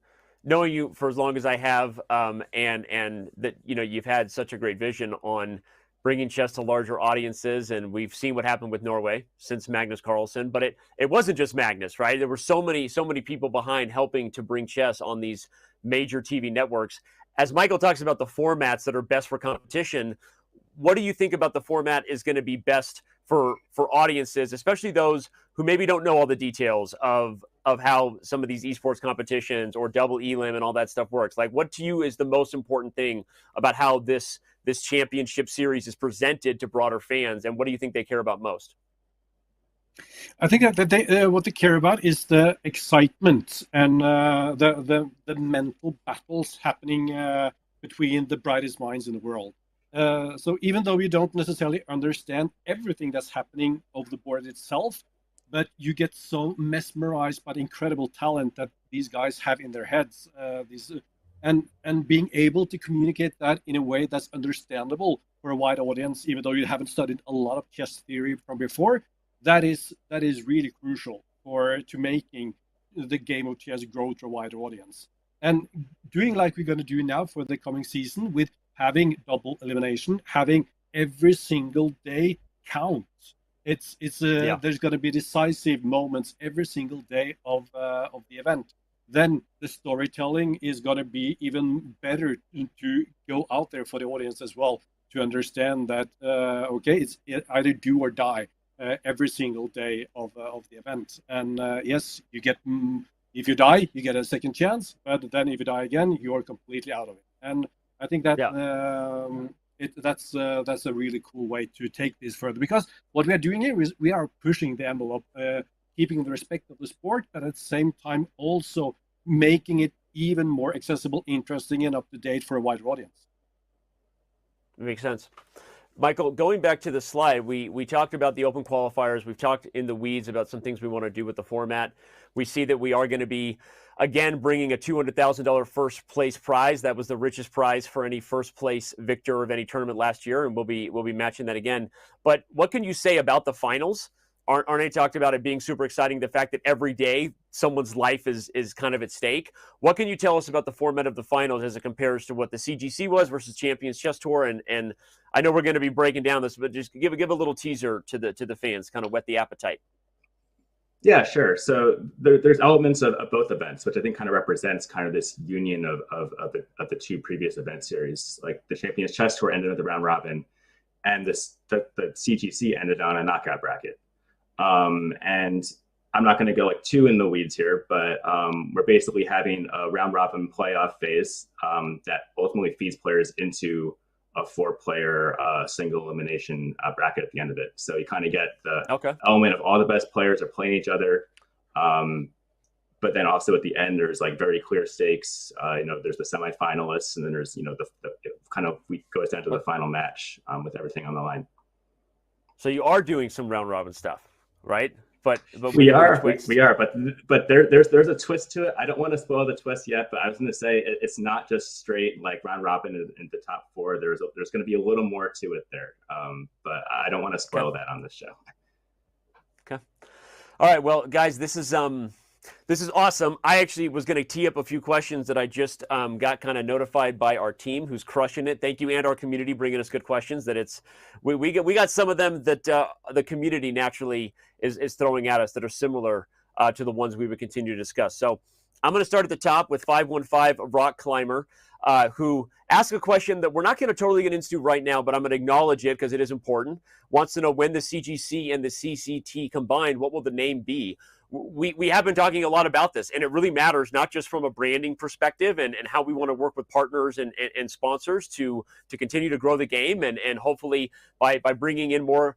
you for as long as I have, and that you've had such a great vision on bringing chess to larger audiences, and we've seen what happened with Norway since Magnus Carlsen. But it wasn't just Magnus, right? There were so many people behind helping to bring chess on these major TV networks. As Michael talks about the formats that are best for competition, what do you think about the format is going to be best for audiences, especially those who maybe don't know all the details of how some of these esports competitions or double elim and all that stuff works? Like, what to you is the most important thing about how this championship series is presented to broader fans, and what do you think they care about most? I think that they, what they care about is the excitement and the mental battles happening between the brightest minds in the world. So even though you don't necessarily understand everything that's happening over the board itself, but you get so mesmerized by the incredible talent that these guys have in their heads, and being able to communicate that in a way that's understandable for a wide audience, even though you haven't studied a lot of chess theory from before. That is really crucial to making the game of chess grow to a wider audience. And doing like we're going to do now for the coming season, with having double elimination, having every single day count. There's going to be decisive moments every single day of the event. Then the storytelling is going to be even better to go out there for the audience as well, to understand that it's either do or die. Every single day of the event. And yes, you get, if you die, you get a second chance, but then if you die again, you're completely out of it. And I think that that's a really cool way to take this further, because what we are doing here is we are pushing the envelope, keeping the respect of the sport, but at the same time also making it even more accessible, interesting, and up to date for a wider audience. Makes sense. Michael, going back to the slide, we talked about the open qualifiers. We've talked in the weeds about some things we want to do with the format. We see that we are going to be, again, bringing a $200,000 first place prize. That was the richest prize for any first place victor of any tournament last year, and we'll be matching that again. But what can you say about the finals? Arne talked about it being super exciting, the fact that every day someone's life is kind of at stake. What can you tell us about the format of the finals as it compares to what the CGC was versus Champions Chess Tour? And I know we're going to be breaking down this, but just give a little teaser to the fans, kind of whet the appetite. Yeah, sure. So there's elements of both events, which I think kind of represents kind of this union of the two previous event series. Like the Champions Chess Tour ended at the round robin, and the CGC ended on a knockout bracket. And I'm not going to go like too in the weeds here, but we're basically having a round robin playoff phase that ultimately feeds players into a 4-player single elimination bracket at the end of it. So you kind of get the element of all the best players are playing each other. But then also at the end, there's like very clear stakes. There's the semifinalists, and then there's, the kind of goes down to the final match with everything on the line. So you are doing some round robin stuff, right? But we are, but there's a twist to it. I don't want to spoil the twist yet, but I was going to say it's not just straight like round robin in the top 4. There's going to be a little more to it there, but I don't want to spoil that on this show. Okay. All right. Well, guys, this is awesome. I actually was going to tee up a few questions that I just got kind of notified by our team, who's crushing it. Thank you, and our community, bringing us good questions. That we got some of them that the community naturally is throwing at us that are similar to the ones we would continue to discuss. So I'm going to start at the top with 515 Rock Climber, who asked a question that we're not going to totally get into right now, but I'm going to acknowledge it because it is important. Wants to know, when the CGC and the CCT combined, what will the name be? We have been talking a lot about this, and it really matters, not just from a branding perspective and how we want to work with partners and sponsors to continue to grow the game, and hopefully by bringing in more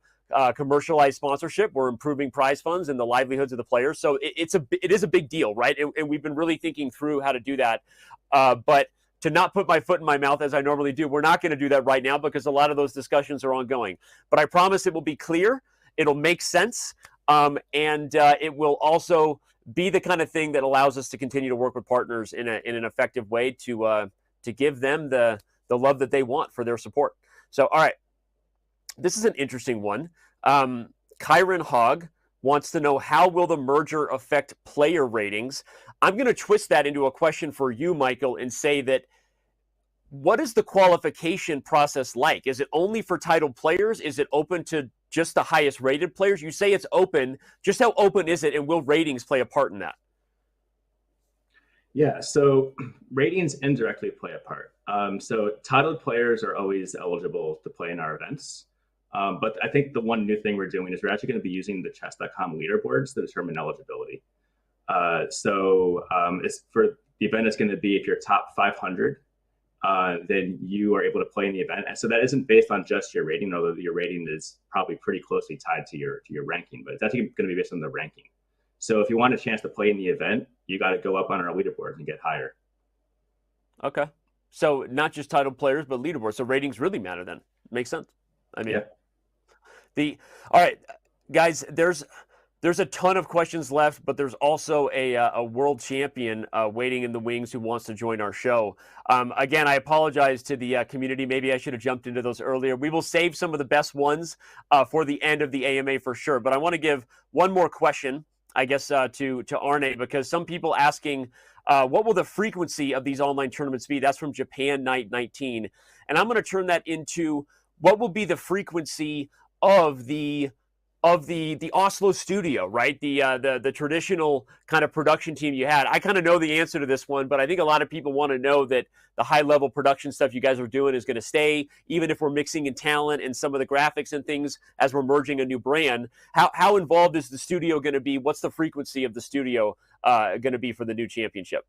commercialized sponsorship, we're improving prize funds and the livelihoods of the players. So it is a big deal, right? And we've been really thinking through how to do that. But to not put my foot in my mouth as I normally do, we're not going to do that right now because a lot of those discussions are ongoing. But I promise it will be clear. It'll make sense. And it will also be the kind of thing that allows us to continue to work with partners in an effective way to give them the love that they want for their support. So, all right, this is an interesting one. Kyron Hogg wants to know, how will the merger affect player ratings? I'm going to twist that into a question for you, Michael, and say that, what is the qualification process like? Is it only for titled players? Is it open to just the highest rated players? You say it's open. Just how open is it, and will ratings play a part in that? Yeah, so ratings indirectly play a part. So titled players are always eligible to play in our events. But I think the one new thing we're doing is we're actually going to be using the chess.com leaderboards to determine eligibility. It's for the event is going to be if you're top 500, then you are able to play in the event. And so that isn't based on just your rating, although your rating is probably pretty closely tied to your ranking, but it's actually going to be based on the ranking. So if you want a chance to play in the event, you got to go up on our leaderboard and get higher. Okay. So not just title players, but leaderboard. So ratings really matter then. Makes sense. I mean, all right, guys, there's a ton of questions left, but there's also a world champion waiting in the wings who wants to join our show. Again, I apologize to the community. Maybe I should have jumped into those earlier. We will save some of the best ones for the end of the AMA for sure. But I want to give one more question, I guess, to Arne, because some people asking, what will the frequency of these online tournaments be? That's from Japan Night 19. And I'm going to turn that into what will be the frequency of the Oslo studio, right? The traditional kind of production team you had. I kind of know the answer to this one, but I think a lot of people want to know that the high level production stuff you guys are doing is going to stay, even if we're mixing in talent and some of the graphics and things as we're merging a new brand. How involved is the studio going to be? What's the frequency of the studio going to be for the new championship?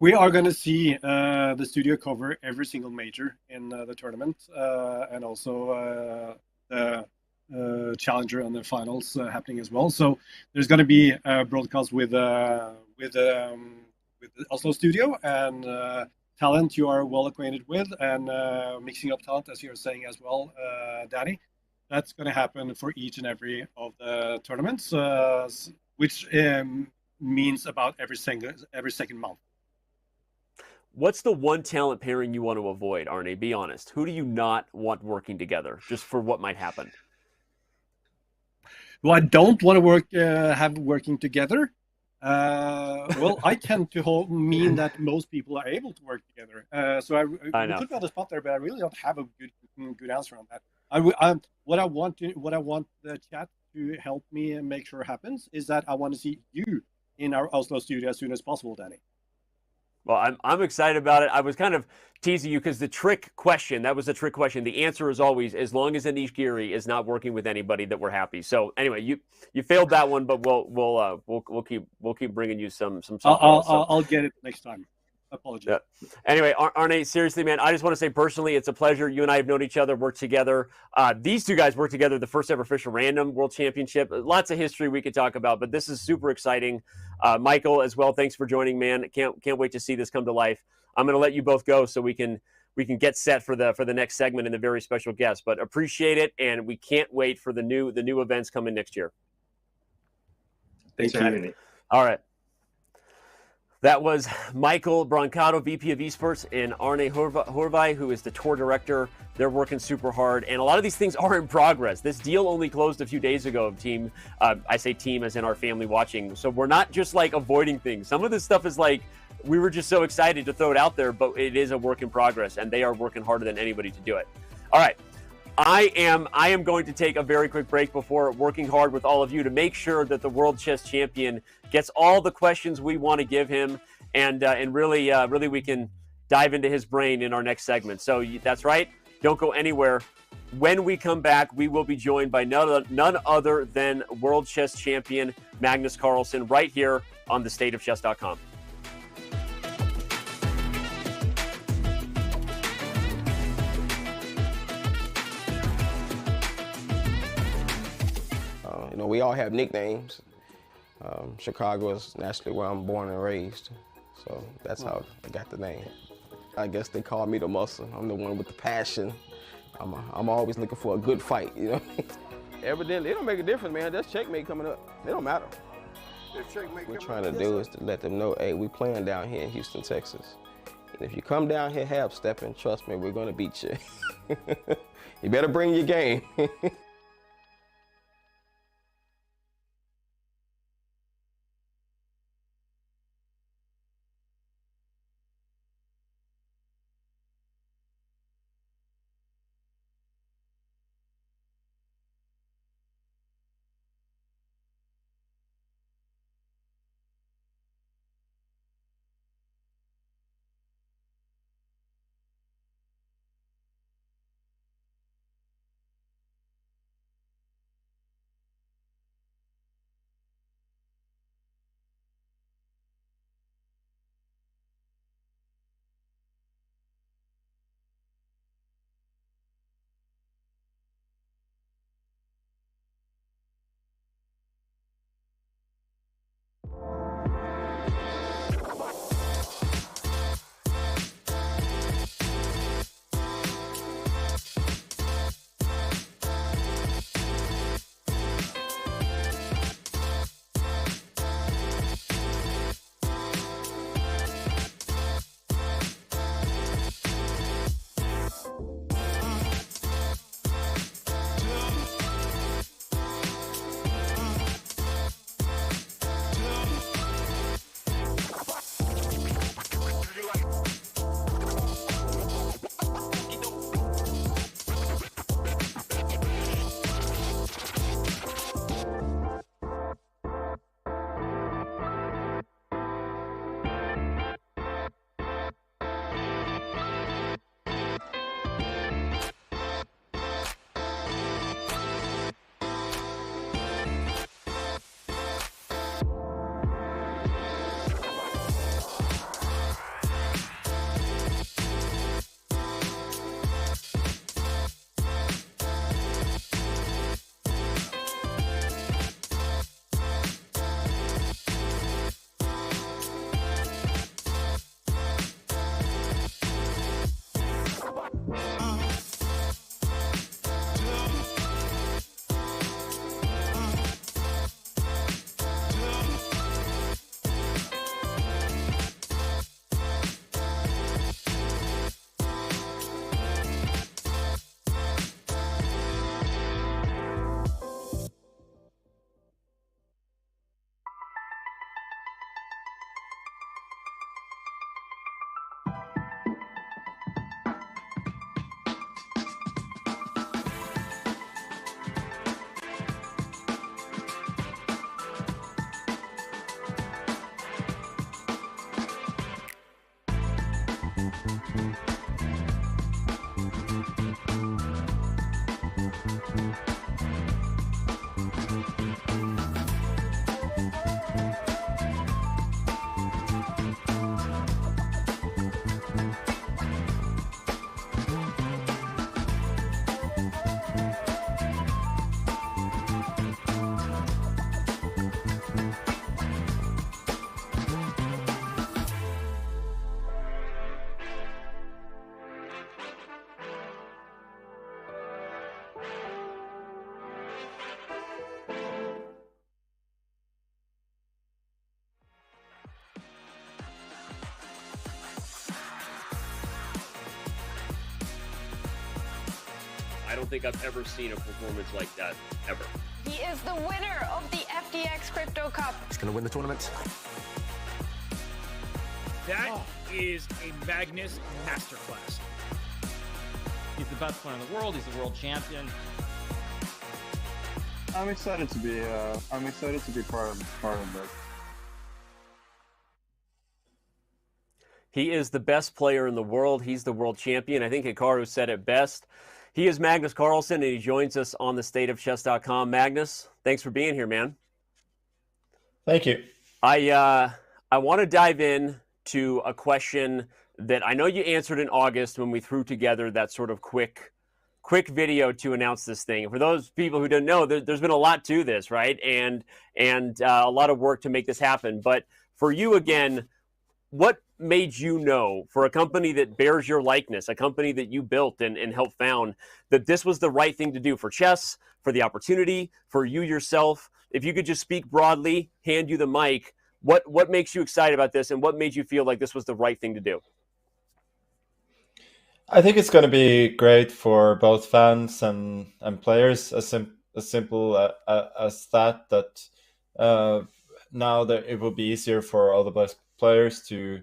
We are going to see the studio cover every single major in the tournament, and also the challenger and the finals happening as well. So there's going to be a broadcast with the Oslo studio and talent you are well acquainted with, and mixing up talent, as you're saying as well, Danny. That's going to happen for each and every of the tournaments, which means about every second month. What's the one talent pairing you want to avoid, Arne? Be honest. Who do you not want working together, just for what might happen? Well, I don't want to have working together. Well, I tend to mean that most people are able to work together. So I know. Put me on the spot there, but I really don't have a good answer on that. What I want the chat to help me and make sure happens is that I want to see you in our Oslo studio as soon as possible, Danny. Well, I'm excited about it. I was kind of teasing you because the trick question, that was the trick question. The answer is always, as long as Anish Giri is not working with anybody, that we're happy. So anyway, you failed that one, but we'll keep bringing you some softballs. I'll get it next time. Apologies. Yeah. Anyway, Arne, seriously, man, I just want to say personally, it's a pleasure. You and I have known each other, worked together. These two guys worked together the first ever official random world championship. Lots of history we could talk about, but this is super exciting. Michael, as well, thanks for joining, man. Can't wait to see this come to life. I'm going to let you both go so we can get set for the next segment and the very special guest. But appreciate it, and we can't wait for the new events coming next year. Thanks for having me. All right. That was Michael Brancato, VP of Esports, and Arne Horvai, who is the tour director. They're working super hard, and a lot of these things are in progress. This deal only closed a few days ago, team. I say team as in our family watching. So we're not just like avoiding things. Some of this stuff is like, we were just so excited to throw it out there, but it is a work in progress, and they are working harder than anybody to do it. All right. I am going to take a very quick break before working hard with all of you to make sure that the World Chess Champion gets all the questions we want to give him, and really we can dive into his brain in our next segment. So that's right. Don't go anywhere. When we come back, we will be joined by none other than World Chess Champion Magnus Carlsen right here on thestateofchess.com. We all have nicknames. Chicago is naturally where I'm born and raised, so that's how I got the name. I guess they call me the muscle. I'm the one with the passion. I'm always looking for a good fight, you know. Evidently, it don't make a difference, man. That's checkmate coming up. It don't matter. What we're trying to do is to let them know, hey, we playing down here in Houston, Texas. And if you come down here half-stepping, trust me, we're gonna beat you. You better bring your game. I don't think I've ever seen a performance like that, ever. He is the winner of the FTX Crypto Cup. He's going to win the tournament. That is a Magnus masterclass. He's the best player in the world. He's the world champion. I'm excited to be. I'm excited to be part of this. He is the best player in the world. He's the world champion. I think Hikaru said it best. He is Magnus Carlsen, and he joins us on the stateofchess.com. Magnus, thanks for being here, man. Thank you. I want to dive in to a question that I know you answered in August when we threw together that sort of quick video to announce this thing. For those people who don't know, there's been a lot to this, right? And a lot of work to make this happen. But for you, again, what made you know, for a company that bears your likeness, a company that you built and helped found, that this was the right thing to do for chess, for the opportunity, for you yourself? If you could just speak broadly, hand you the mic, what makes you excited about this, and what made you feel like this was the right thing to do? I think it's going to be great for both fans and players. As simple as that. Now that it will be easier for all the best players to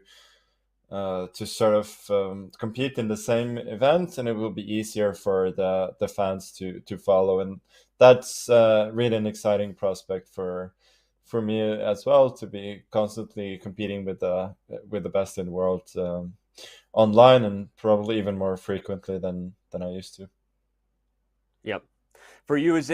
sort of compete in the same event, and it will be easier for the fans to follow, and that's really an exciting prospect for me as well, to be constantly competing with the best in the world online, and probably even more frequently than I used to. Yep. For you, does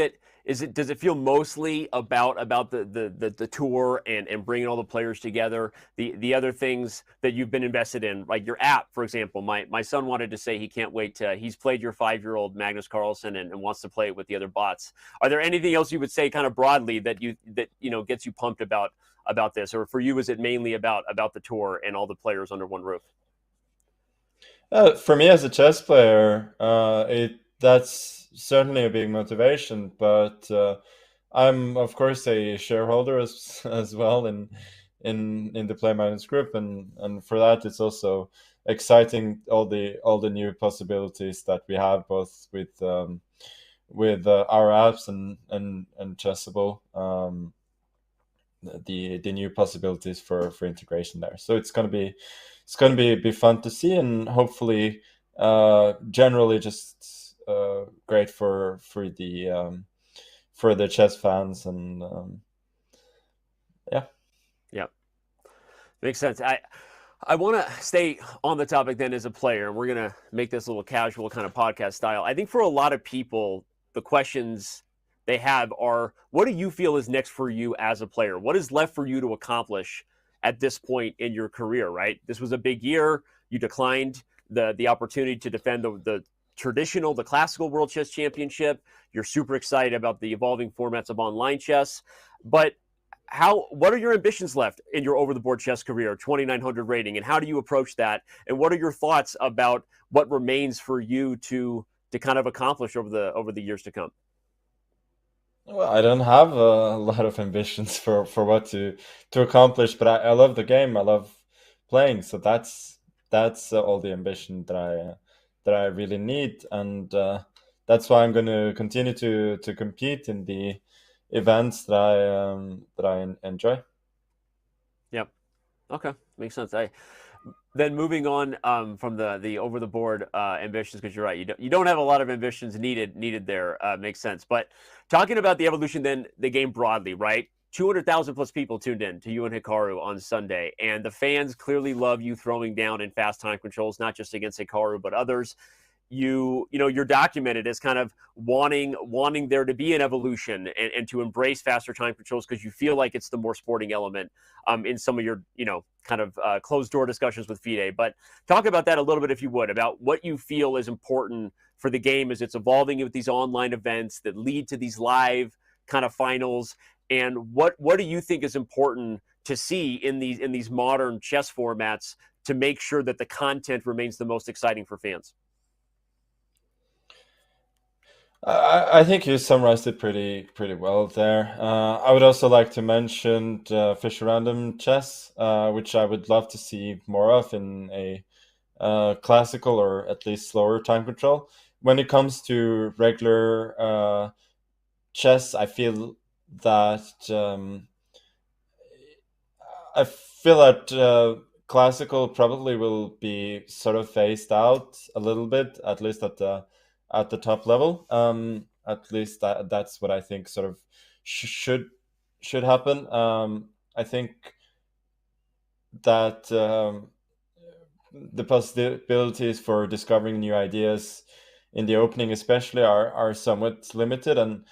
it feel mostly about the tour and bringing all the players together, the other things that you've been invested in, like your app, for example? My son wanted to say he can't wait to, he's played your 5-year-old Magnus Carlsen and wants to play it with the other bots. Are there anything else you would say kind of broadly that gets you pumped about this? Or for you, is it mainly about the tour and all the players under one roof? For me as a chess player, that's certainly a big motivation, but I'm of course a shareholder as well in the Play Magnus group, and for that it's also exciting, all the new possibilities that we have, both with our apps and Chessable, the new possibilities for integration there. So it's going to be fun to see, and hopefully generally just great for the chess fans, and yeah, makes sense. I want to stay on the topic then as a player, and we're going to make this a little casual kind of podcast style. I think for a lot of people, the questions they have are, what do you feel is next for you as a player? What is left for you to accomplish at this point in your career, right? This was a big year. You declined the opportunity to defend the classical World Chess Championship. You're super excited about the evolving formats of online chess. But what are your ambitions left in your over-the-board chess career, 2,900 rating, and how do you approach that? And what are your thoughts about what remains for you to kind of accomplish over the years to come? Well, I don't have a lot of ambitions for what to accomplish, but I love the game. I love playing, so that's all the ambition that I really need, and that's why I'm going to continue to compete in the events that I enjoy. Yep. Okay, makes sense. Then moving on from the over the board ambitions, because you're right, you don't have a lot of ambitions needed there. Makes sense. But talking about the evolution, then the game broadly, right? 200,000 plus people tuned in to you and Hikaru on Sunday, and the fans clearly love you throwing down in fast time controls, not just against Hikaru but others. You're documented as kind of wanting there to be an evolution and to embrace faster time controls because you feel like it's the more sporting element in some of your kind of closed door discussions with FIDE. But talk about that a little bit, if you would, about what you feel is important for the game as it's evolving with these online events that lead to these live kind of finals, and what do you think is important to see in these modern chess formats to make sure that the content remains the most exciting for fans? I think you summarized it pretty well there. I would also like to mention Fisher Random Chess, which I would love to see more of in a classical or at least slower time control. When it comes to regular chess, I feel that classical probably will be sort of phased out a little bit, at least at the top level. At least that's what I think sort of should happen. I think that the possibilities for discovering new ideas in the opening especially are somewhat limited, and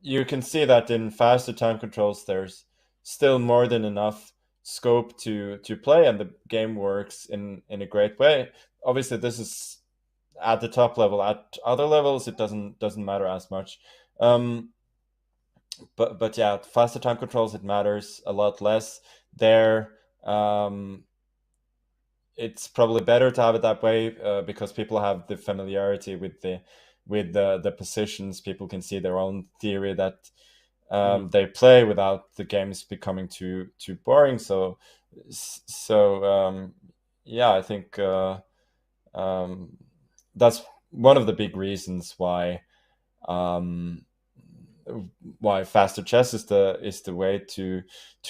you can see that in faster time controls there's still more than enough scope to play, and the game works in a great way. Obviously this is at the top level. At other levels it doesn't matter as much, but yeah, faster time controls, it matters a lot less there. It's probably better to have it that way because people have the familiarity with the positions. People can see their own theory that they play without the games becoming too boring. So yeah, I think that's one of the big reasons why faster chess is the way to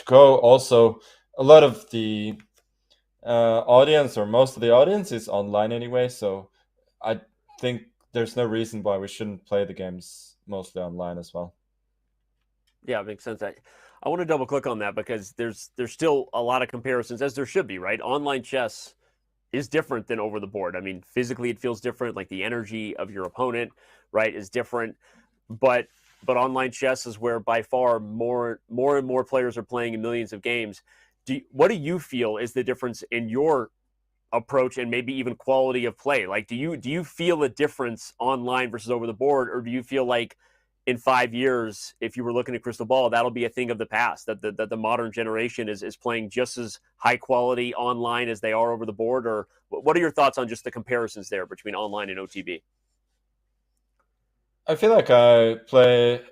go. Also, a lot of the audience, or most of the audience, is online anyway, so I think there's no reason why we shouldn't play the games mostly online as well. Yeah, it makes sense. I want to double click on that because there's still a lot of comparisons, as there should be, right? Online chess is different than over the board. I mean, physically it feels different, like the energy of your opponent, right, is different. But online chess is where by far more and more players are playing in millions of games. What do you feel is the difference in your approach and maybe even quality of play? Like, do you feel a difference online versus over the board, or do you feel like in 5 years, if you were looking at crystal ball, that'll be a thing of the past, that the modern generation is playing just as high quality online as they are over the board? Or what are your thoughts on just the comparisons there between online and OTB? I feel like I play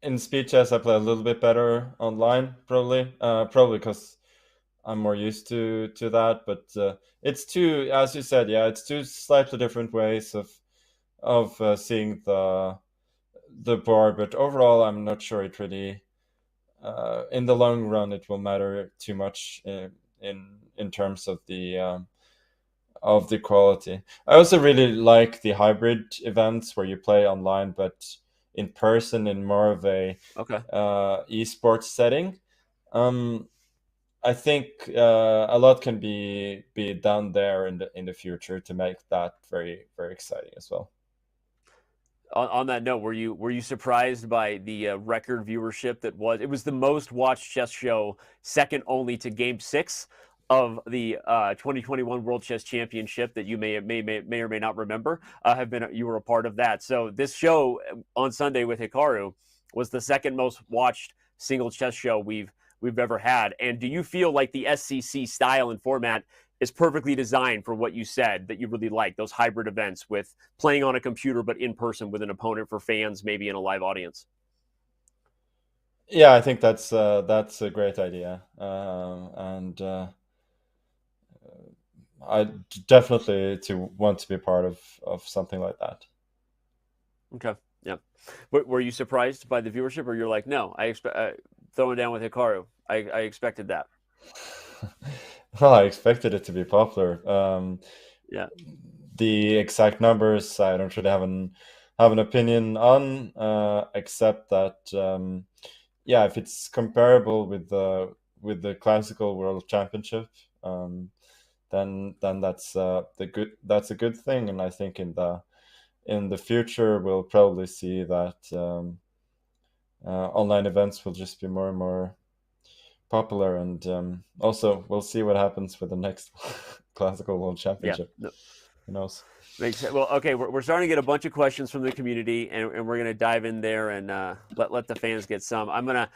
in speed chess. I play a little bit better online, probably because I'm more used to that. But it's two, as you said, yeah, it's two slightly different ways of seeing the board. But overall, I'm not sure it really, in the long run, it will matter too much in terms of the quality. I also really like the hybrid events where you play online but in person in more of a esports setting. I think a lot can be done there in the future to make that very, very exciting as well. On that note, were you surprised by the record viewership that was? It was the most watched chess show, second only to Game 6 of the 2021 World Chess Championship that you may or may not remember. You were a part of that. So this show on Sunday with Hikaru was the second most watched single chess show we've ever had. And do you feel like the SCC style and format is perfectly designed for what you said that you really like, those hybrid events with playing on a computer but in person with an opponent for fans, maybe in a live audience? Yeah, I think that's a great idea, and I definitely want to be part of something like that. Okay, yeah. Were you surprised by the viewership, or you're like, no, I expect throwing down with Hikaru, I expected that? Well, I expected it to be popular. Yeah. The exact numbers I don't really have an opinion on, except that yeah, if it's comparable with the classical world championship, then that's that's a good thing. And I think in the future we'll probably see that online events will just be more and more popular, and also we'll see what happens with the next classical world championship. Yeah. Who knows? Makes sense. Well, okay, we're starting to get a bunch of questions from the community, and we're going to dive in there and let the fans get some. I want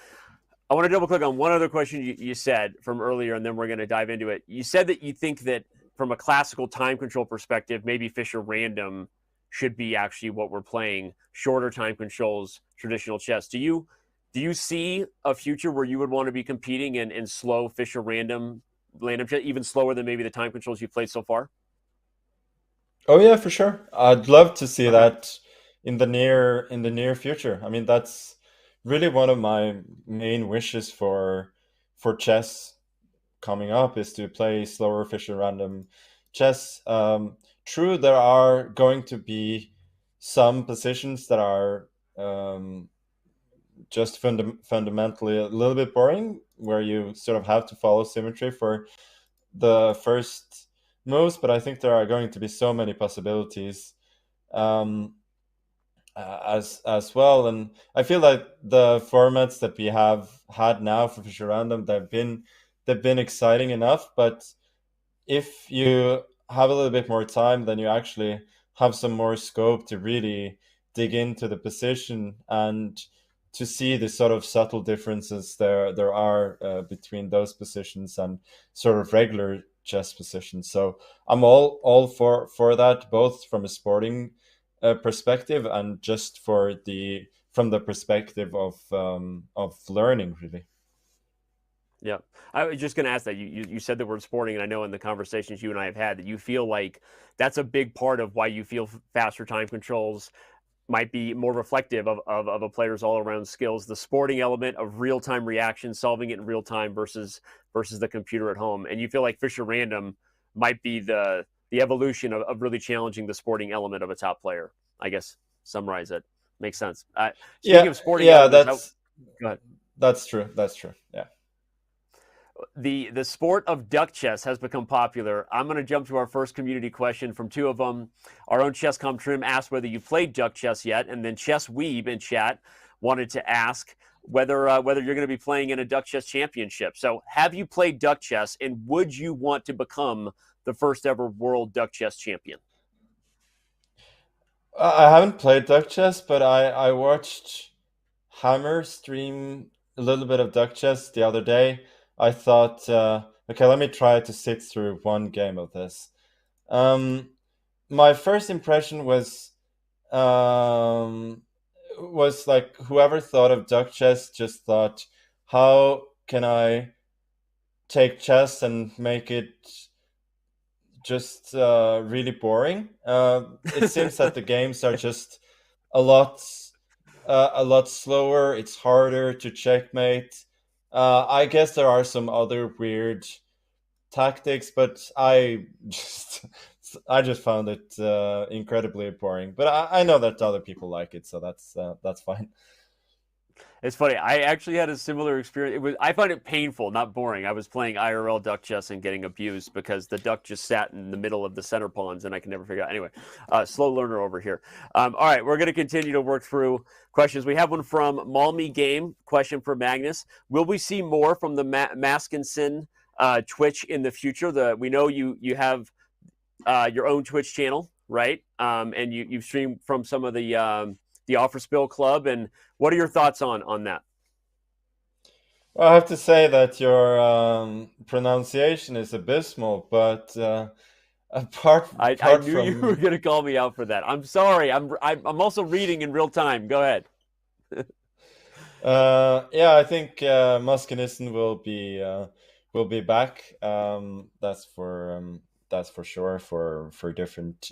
to double click on one other question you said from earlier, and then we're going to dive into it. You said that you think that from a classical time control perspective, maybe Fischer Random should be actually what we're playing, shorter time controls, traditional chess. Do you see a future where you would want to be competing in slow Fischer Random chess, even slower than maybe the time controls you've played so far? Oh yeah, for sure. I'd love to see that in the near future. I mean, that's really one of my main wishes for chess coming up, is to play slower Fischer random chess. True, there are going to be some positions that are just fundamentally a little bit boring, where you sort of have to follow symmetry for the first moves, but I think there are going to be so many possibilities as well. And I feel like the formats that we have had now for Fischer Random, they've been exciting enough, but if you have a little bit more time, then you actually have some more scope to really dig into the position and to see the sort of subtle differences there are between those positions and sort of regular chess positions. So I'm all for that, both from a sporting perspective and just from the perspective of learning, really. Yeah, I was just going to ask that. You said the word sporting, and I know in the conversations you and I have had that you feel like that's a big part of why you feel faster time controls might be more reflective of a player's all-around skills, the sporting element of real-time reaction, solving it in real time versus the computer at home. And you feel like Fischer Random might be the evolution of really challenging the sporting element of a top player. I guess summarize it. Makes sense. Speaking of sporting elements, go ahead. That's true. That's true. Yeah. The sport of duck chess has become popular. I'm going to jump to our first community question from two of them. Our own Chesscom Trim asked whether you played duck chess yet, and then Chess Weeb in chat wanted to ask whether you're going to be playing in a duck chess championship. So, have you played duck chess, and would you want to become the first ever world duck chess champion? I haven't played duck chess, but I watched Hammer stream a little bit of duck chess the other day. I thought, okay, let me try to sit through one game of this. My first impression was like, whoever thought of duck chess just thought, how can I take chess and make it just really boring? It seems that the games are just a lot slower. It's harder to checkmate. I guess there are some other weird tactics, but I just found it incredibly boring. But I know that other people like it, so that's fine. It's funny. I actually had a similar experience. I found it painful, not boring. I was playing IRL duck chess and getting abused because the duck just sat in the middle of the center pawns, and I can never figure out. Anyway, slow learner over here. All right, we're going to continue to work through questions. We have one from Malmy Game. Question for Magnus: will we see more from the Maskinson Twitch in the future? We know you have your own Twitch channel, right? And you've streamed from some of the Offer Spill Club. And what are your thoughts on that? Well, I have to say that your pronunciation is abysmal, but apart I knew from... you were going to call me out for that. I'm sorry. I'm also reading in real time. Go ahead. Yeah, I think Maskinissen will be back. That's for sure for different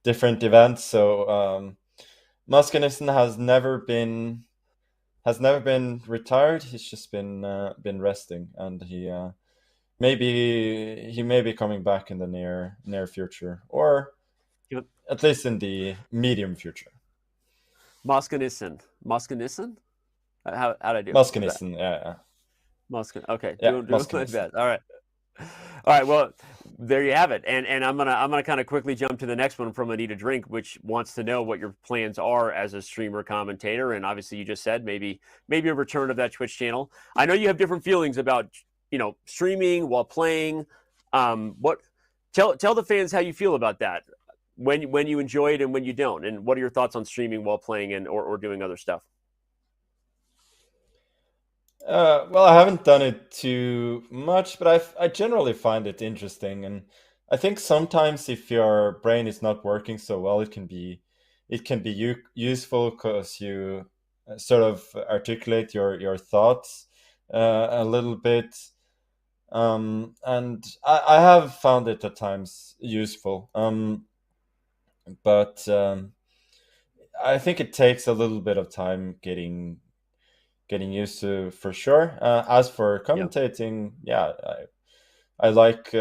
events. So Maskinissen has never been retired. He's just been resting, and he may be coming back in the near future, or at least in the medium future. Maskinissen. How'd I do? Muskinisten, yeah. Muskin. Okay, Yeah, doing my Muskinisten. best. All right. All right, well, there you have it, and I'm gonna kind of quickly jump to the next one from Anita Drink, which wants to know what your plans are as a streamer commentator, and obviously you just said maybe a return of that Twitch channel. I know you have different feelings about streaming while playing. What tell the fans how you feel about that when you enjoy it and when you don't, and what are your thoughts on streaming while playing and or doing other stuff? Well, I haven't done it too much, but I generally find it interesting, and I think sometimes if your brain is not working so well, it can be useful because you sort of articulate your thoughts a little bit, and I have found it at times useful, but I think it takes a little bit of time getting used to, for sure. As for commentating, yeah, I like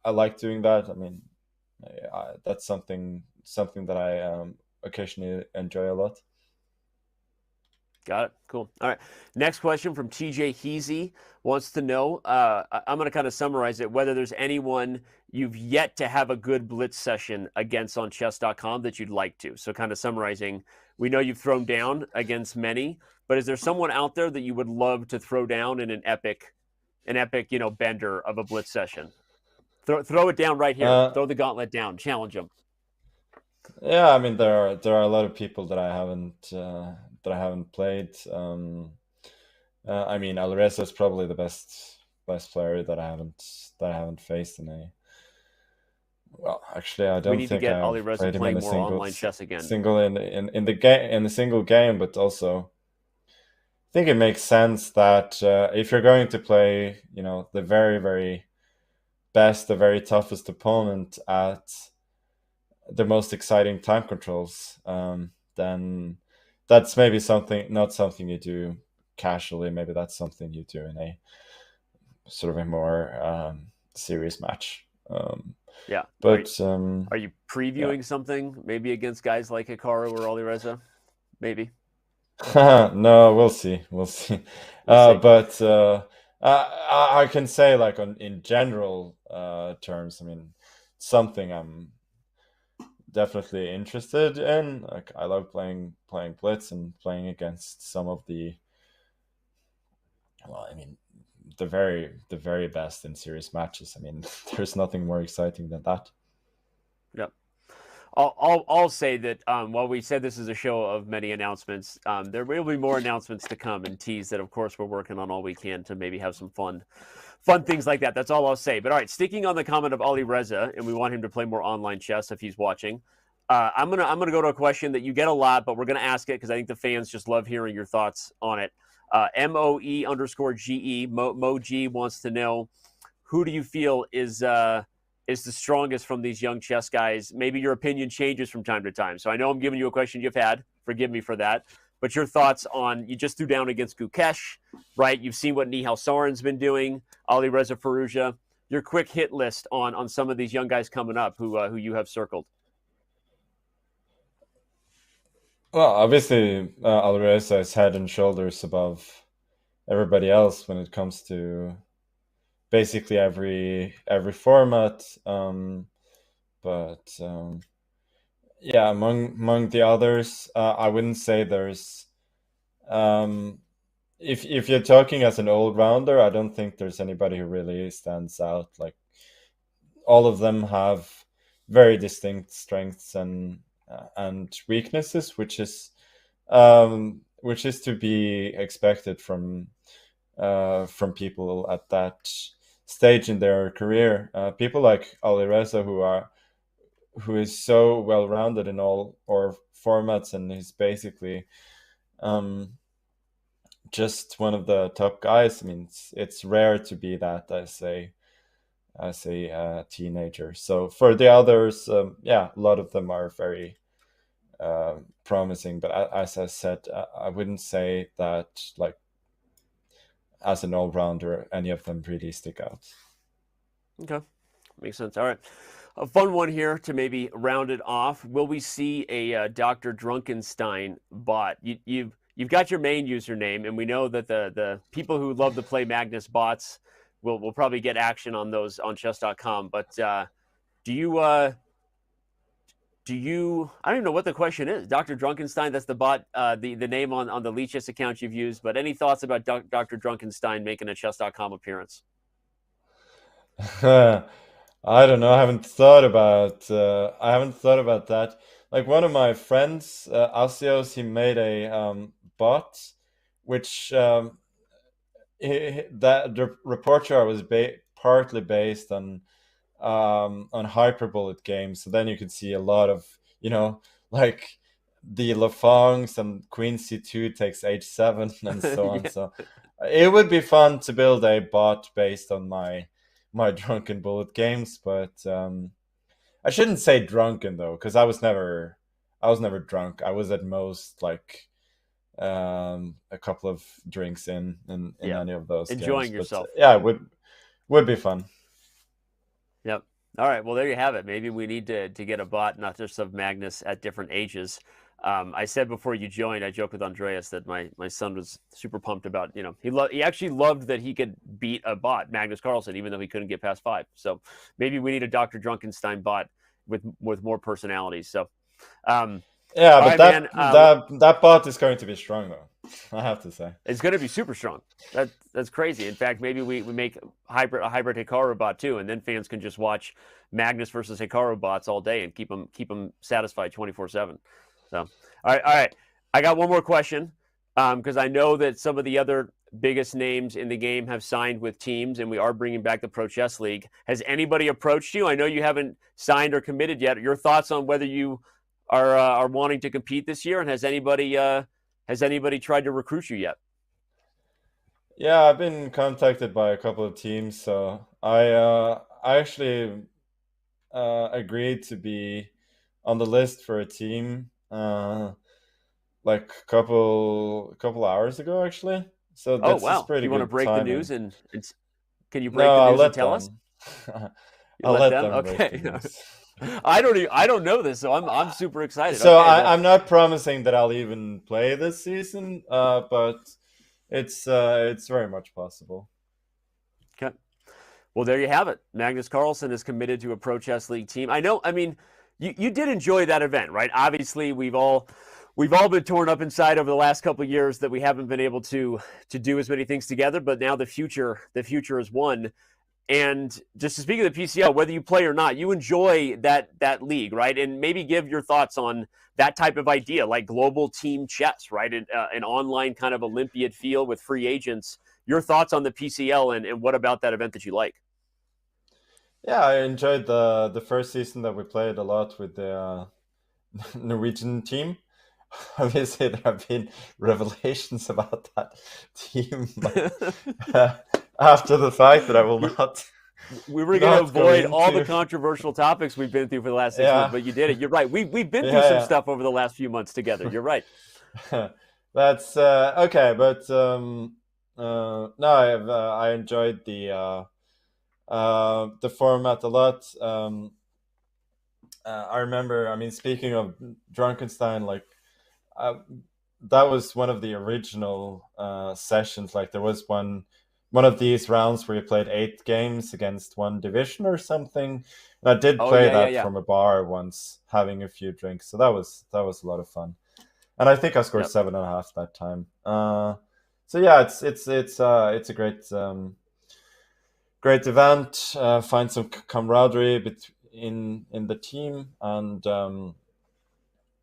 I like doing that. I mean, that's something that I occasionally enjoy a lot. Got it. Cool. All right. Next question from TJ Heasy wants to know. I'm going to kind of summarize it. Whether there's anyone you've yet to have a good blitz session against on chess.com that you'd like to. So kind of summarizing, we know you've thrown down against many, but is there someone out there that you would love to throw down in an epic, bender of a blitz session? Throw it down right here. Throw the gauntlet down. Challenge them. Yeah, I mean there are a lot of people that I haven't played. I mean, Alireza is probably the best player that I haven't faced in a. Well, actually, I don't think I've played him in a single in the game in a single game. But also, I think it makes sense that if you're going to play, the very, very best, the very toughest opponent at the most exciting time controls, then that's maybe not something you do casually. Maybe that's something you do in a sort of a more serious match. Yeah, but are you previewing something maybe against guys like Hikaru or Alireza? Maybe. No, we'll see. But I can say, like, in general terms, I mean, something I'm definitely interested in. Like, I love playing blitz and playing against some of the, well, I mean, the very best in serious matches. I mean, there's nothing more exciting than that. Yep. I'll say that while we said this is a show of many announcements, there will be more announcements to come, and tease that, of course, we're working on all we can to maybe have some fun things like that. That's all I'll say. But all right, sticking on the comment of Alireza, and we want him to play more online chess if he's watching. I'm gonna go to a question that you get a lot, but we're gonna ask it because I think the fans just love hearing your thoughts on it. MOE_GE Mo-G wants to know, who do you feel is the strongest from these young chess guys? Maybe your opinion changes from time to time. So I know I'm giving you a question you've had. Forgive me for that. But your thoughts on, you just threw down against Gukesh, right? You've seen what Nihal Sarin's been doing, Alireza Firouzja. Your quick hit list on some of these young guys coming up who you have circled. Well, obviously, Alireza is head and shoulders above everybody else when it comes to basically every format. But yeah, among the others, I wouldn't say there's. If you're talking as an all-rounder, I don't think there's anybody who really stands out. Like, all of them have very distinct strengths and weaknesses, which is to be expected from people at that stage in their career. People like Alireza, who is so well rounded in all formats, and he's basically just one of the top guys. I mean, it's rare to be that as a teenager. So for the others, yeah, a lot of them are very promising, but as I said, I wouldn't say that, like, as an all-rounder, any of them really stick out. Okay, makes sense. All right, a fun one here to maybe round it off. Will we see a Dr. Drunkenstein bot? you've got your main username, and we know that the people who love to play Magnus bots will probably get action on those on chess.com. But do you I don't even know what the question is. Dr. Drunkenstein, that's the bot, the name on the Leechess account you've used. But any thoughts about Dr. Drunkenstein making a chess.com appearance? I don't know. I haven't thought about that. Like one of my friends, Asios, he made a bot, which that the report chart was partly based on hyperbullet games. So then you could see a lot of, like the Lafongs and Queen C2 takes H7 and so on. Yeah. So it would be fun to build a bot based on my drunken bullet games, but I shouldn't say drunken though, because I was never drunk. I was at most like a couple of drinks in any of those enjoying games. yourself. But, yeah, it would be fun. Yep. All right. Well, there you have it. Maybe we need to get a bot, not just of Magnus at different ages. I said before you joined, I joked with Andreas that my son was super pumped about, he actually loved that he could beat a bot, Magnus Carlsen, even though he couldn't get past 5. So maybe we need a Dr. Drunkenstein bot with more personalities. So, yeah, but right, that bot is going to be strong though. I have to say it's going to be super strong. That's crazy. In fact, maybe we make a hybrid Hikaru bot too, and then fans can just watch Magnus versus Hikaru bots all day and keep them satisfied 24/7. So, all right. I got one more question because I know that some of the other biggest names in the game have signed with teams, and we are bringing back the Pro Chess League. Has anybody approached you? I know you haven't signed or committed yet. Your thoughts on whether you are wanting to compete this year, and has anybody tried to recruit you yet? Yeah, I've been contacted by a couple of teams, so I actually agreed to be on the list for a team like a couple hours ago actually. So that's wow. just pretty You good want to break timing. the news and can you break No, the I'll news let and tell them. us? I'll let them Okay. break the news. I don't know this, so I'm super excited. So okay, I'm not promising that I'll even play this season, but it's very much possible. Okay. Well, there you have it. Magnus Carlsen is committed to a Pro Chess League team. I know. I mean, you did enjoy that event, right? Obviously, we've all been torn up inside over the last couple of years that we haven't been able to do as many things together. But now the future is one. And just to speak of the PCL, whether you play or not, you enjoy that league, right? And maybe give your thoughts on that type of idea, like global team chess, right? An online kind of Olympiad feel with free agents. Your thoughts on the PCL and what about that event that you like? Yeah, I enjoyed the first season that we played a lot with the Norwegian team. Obviously, there have been revelations about that team after the fact that I will not. We were going to avoid all the controversial topics we've been through for the last 6 months, but you did it. You're right. We've been through some stuff over the last few months together. You're right. That's okay, but no, I enjoyed the format a lot. I remember. I mean, speaking of Drunkenstein, like that was one of the original sessions. Like there was one of these rounds where you played 8 games against one division or something. And I did play that from a bar once, having a few drinks. So that was a lot of fun. And I think I scored 7.5 that time. So yeah, it's a great event. Find some camaraderie in the team, and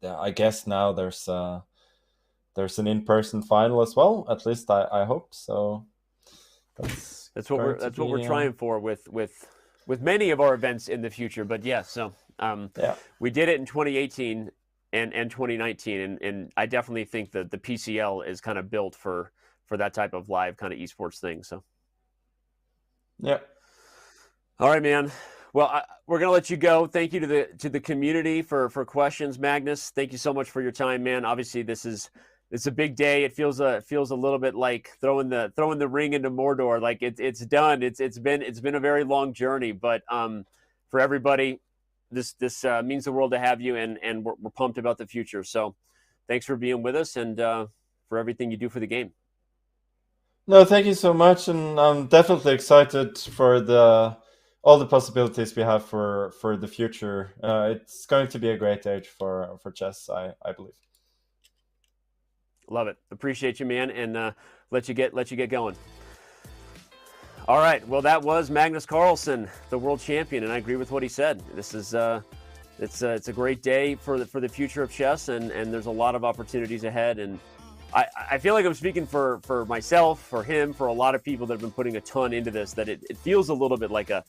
I guess now there's an in-person final as well. At least I hope so. That's what we're trying for with many of our events in the future. But yeah, so we did it in 2018 and 2019, and I definitely think that the PCL is kind of built for that type of live kind of esports thing. So yeah. All right, man. Well, we're gonna let you go. Thank you to the community for questions, Magnus. Thank you so much for your time, man. Obviously, it's a big day. It feels a little bit like throwing the ring into Mordor. Like it's done. It's been a very long journey, but for everybody, this means the world to have you, and we're pumped about the future. So, thanks for being with us, and everything you do for the game. No, thank you so much, and I'm definitely excited for all the possibilities we have for the future. It's going to be a great age for chess, I believe. Love it. Appreciate you, man, and let you get going. All right. Well, that was Magnus Carlsen, the world champion, and I agree with what he said. This is it's a great day for the future of chess, and there's a lot of opportunities ahead. And I feel like I'm speaking for myself, for him, for a lot of people that have been putting a ton into this, that it feels a little bit like a,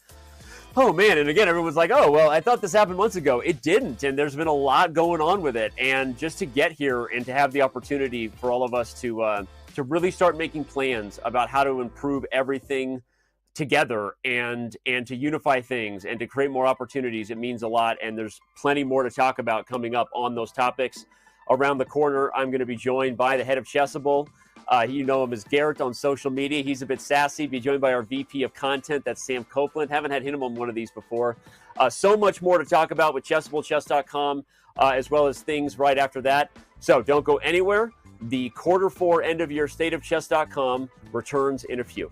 oh man, and again, everyone's like, oh, well, I thought this happened months ago. It didn't, and there's been a lot going on with it. And just to get here and to have the opportunity for all of us to really start making plans about how to improve everything together and to unify things and to create more opportunities, it means a lot. And there's plenty more to talk about coming up on those topics. Around the corner, I'm going to be joined by the head of Chessable. You know him as Garrett on social media. He's a bit sassy. Be joined by our VP of content, that's Sam Copeland. Haven't had him on one of these before. So much more to talk about with Chessable, chess.com, as well as things right after that. So don't go anywhere. The Q4 end of year State of Chess.com returns in a few.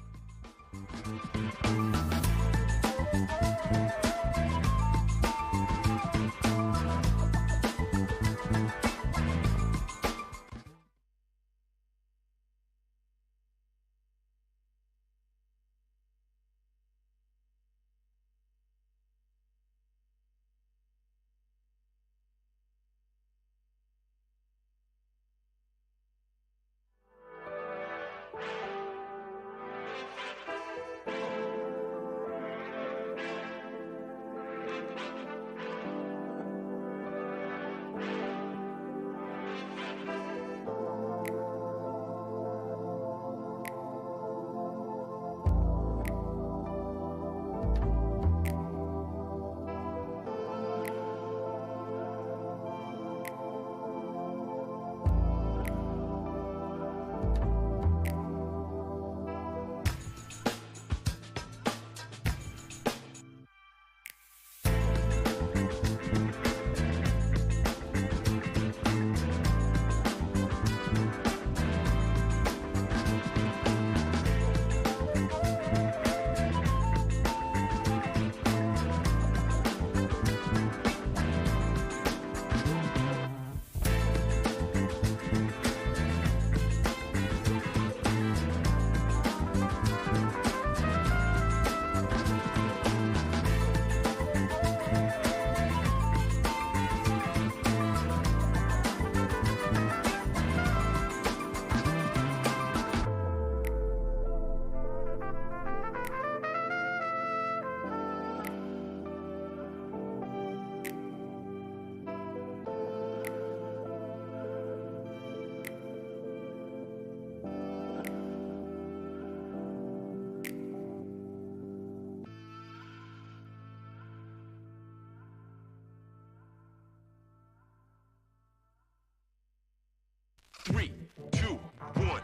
Three, two, one.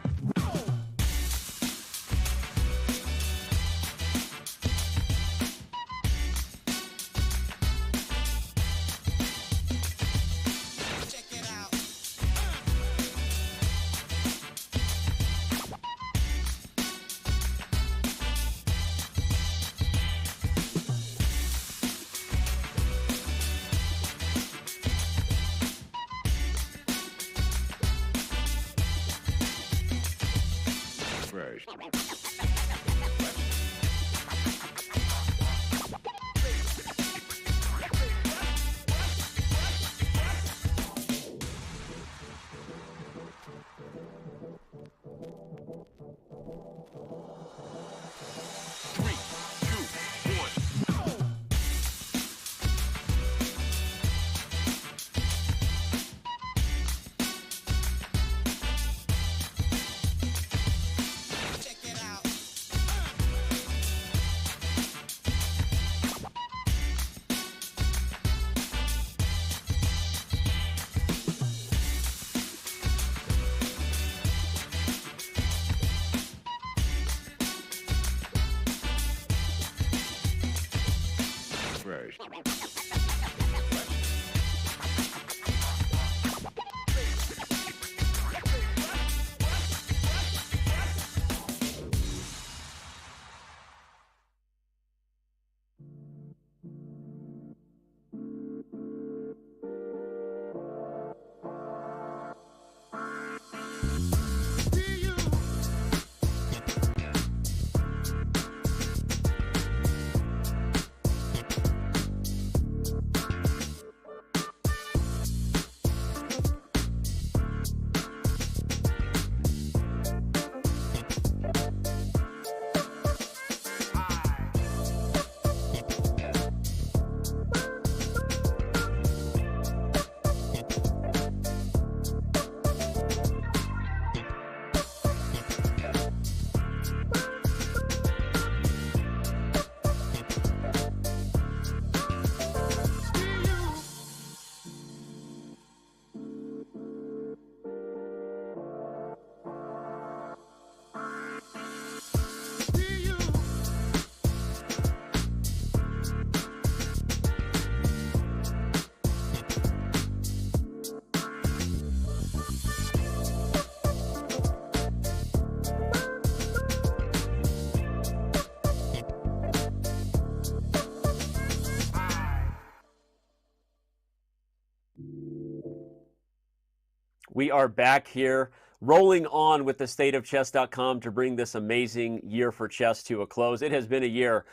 We are back here, rolling on with the state of chess.com to bring this amazing year for chess to a close. It has been a year.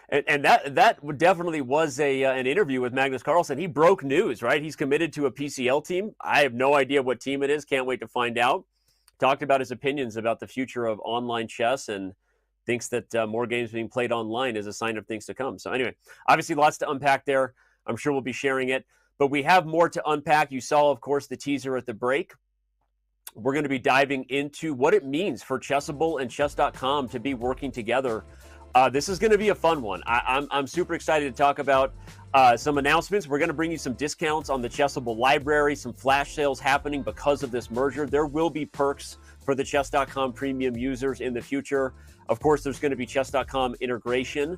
And that definitely was an interview with Magnus Carlsen. He broke news, right? He's committed to a PCL team. I have no idea what team it is. Can't wait to find out. Talked about his opinions about the future of online chess and thinks that more games being played online is a sign of things to come. So anyway, obviously lots to unpack there. I'm sure we'll be sharing it. But we have more to unpack. You saw, of course, the teaser at the break. We're going to be diving into what it means for Chessable and Chess.com to be working together. This is going to be a fun one. I'm super excited to talk about some announcements. We're going to bring you some discounts on the Chessable library, some flash sales happening because of this merger. There will be perks for the Chess.com premium users in the future. Of course, there's going to be Chess.com integration,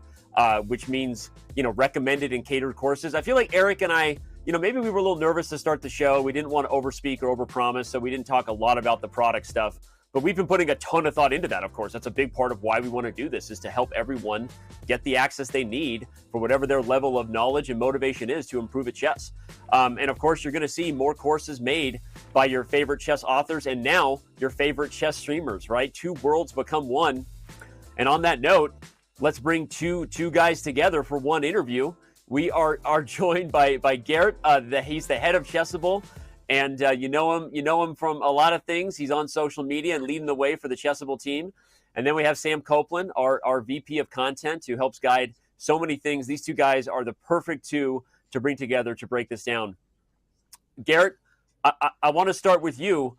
which means, recommended and catered courses. I feel like Eric and I, maybe we were a little nervous to start the show. We didn't want to overspeak or overpromise, so we didn't talk a lot about the product stuff. But we've been putting a ton of thought into that, of course. That's a big part of why we want to do this, is to help everyone get the access they need for whatever their level of knowledge and motivation is to improve at chess. And of course, you're going to see more courses made by your favorite chess authors and now your favorite chess streamers, right? Two worlds become one. And on that note, let's bring two guys together for one interview. We are joined by Garrett. He's the head of Chessable. And you know him from a lot of things. He's on social media and leading the way for the Chessable team. And then we have Sam Copeland, our VP of content, who helps guide so many things. These two guys are the perfect two to bring together to break this down. Garrett, I want to start with you.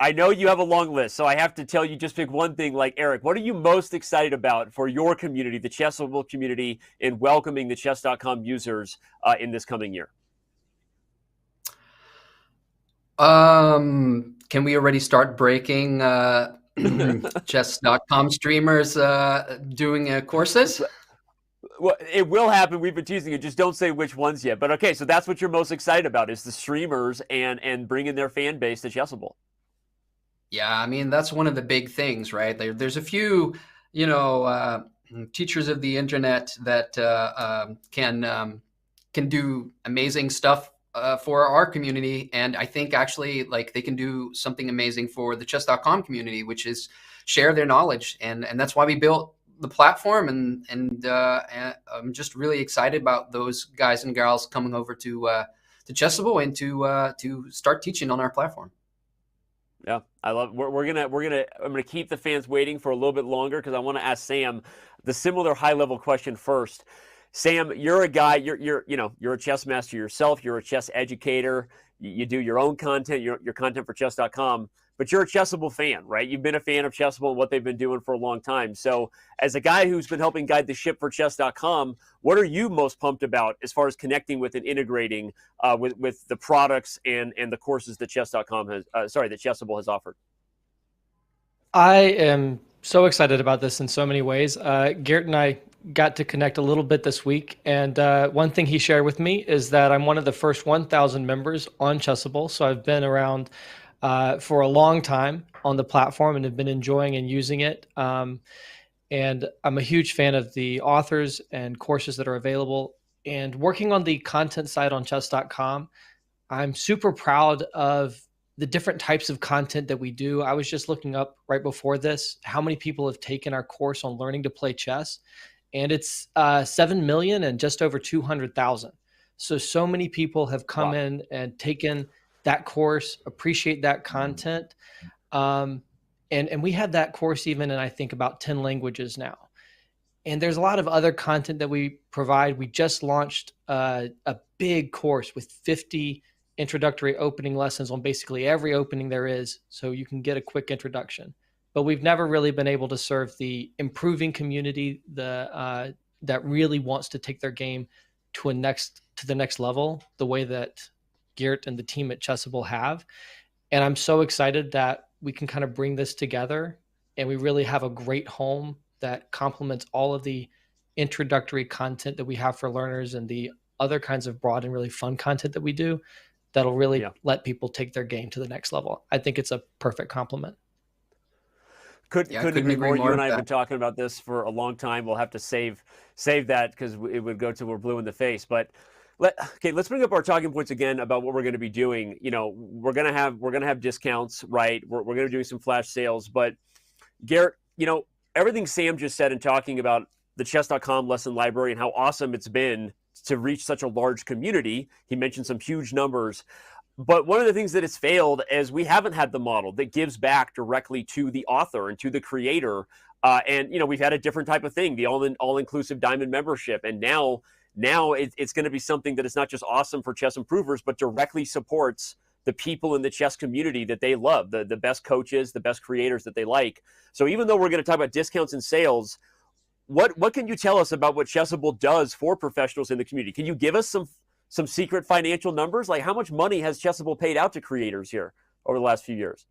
I know you have a long list, so I have to tell you, just pick one thing. Like Eric, what are you most excited about for your community, the Chessable community, in welcoming the Chess.com users in this coming year? Can we already start breaking chess.com streamers doing courses? Well, it will happen. We've been teasing it. Just don't say which ones yet. But okay, so that's what you're most excited about, is the streamers and bringing their fan base to Chessable. Yeah, I mean, that's one of the big things, right? There's a few, teachers of the internet that can do amazing stuff for our community. And I think actually they can do something amazing for the chess.com community, which is share their knowledge. And that's why we built the platform. And I'm just really excited about those guys and gals coming over to Chessable and to start teaching on our platform. Yeah, I love. I'm gonna keep the fans waiting for a little bit longer because I want to ask Sam the similar high level question first. Sam, you're a guy. You're a chess master yourself. You're a chess educator. You do your own content. Your content for chess.com. But you're a Chessable fan, right? You've been a fan of Chessable and what they've been doing for a long time. So, as a guy who's been helping guide the ship for chess.com, what are you most pumped about as far as connecting with and integrating with the products and the courses that chess.com has, that Chessable has offered? I am so excited about this in so many ways. Garrett and I got to connect a little bit this week, and one thing he shared with me is that I'm one of the first 1,000 members on Chessable. So I've been around for a long time on the platform and have been enjoying and using it. And I'm a huge fan of the authors and courses that are available. And working on the content side on chess.com, I'm super proud of the different types of content that we do. I was just looking up right before this how many people have taken our course on learning to play chess. And it's 7 million and just over 200,000. So many people have come in and taken that course, appreciate that content. And we have that course even in, I think, about 10 languages now. And there's a lot of other content that we provide. We just launched a big course with 50 introductory opening lessons on basically every opening there is, so you can get a quick introduction. But we've never really been able to serve the improving community that really wants to take their game to the next level, the way that Garrett and the team at Chessable have. And I'm so excited that we can kind of bring this together, and we really have a great home that complements all of the introductory content that we have for learners and the other kinds of broad and really fun content that we do that'll really let people take their game to the next level. I think it's a perfect complement. Couldn't agree more. You and I have been talking about this for a long time. We'll have to save that because it would go till we're blue in the face. But Okay, let's bring up our talking points again about what we're going to be doing. You know, we're gonna have discounts, right? We're going to be doing some flash sales, but Garrett, you know, everything Sam just said in talking about the chess.com lesson library and how awesome it's been to reach such a large community. He mentioned some huge numbers. But one of the things that has failed is we haven't had the model that gives back directly to the author and to the creator. And, you know, we've had a different type of thing, the all-inclusive diamond membership. And now it's going to be something that is not just awesome for chess improvers, but directly supports the people in the chess community that they love, the best coaches, the best creators that they like. So even though we're going to talk about discounts and sales, what can you tell us about what Chessable does for professionals in the community? Can you give us some secret financial numbers? Like, how much money has Chessable paid out to creators here over the last few years?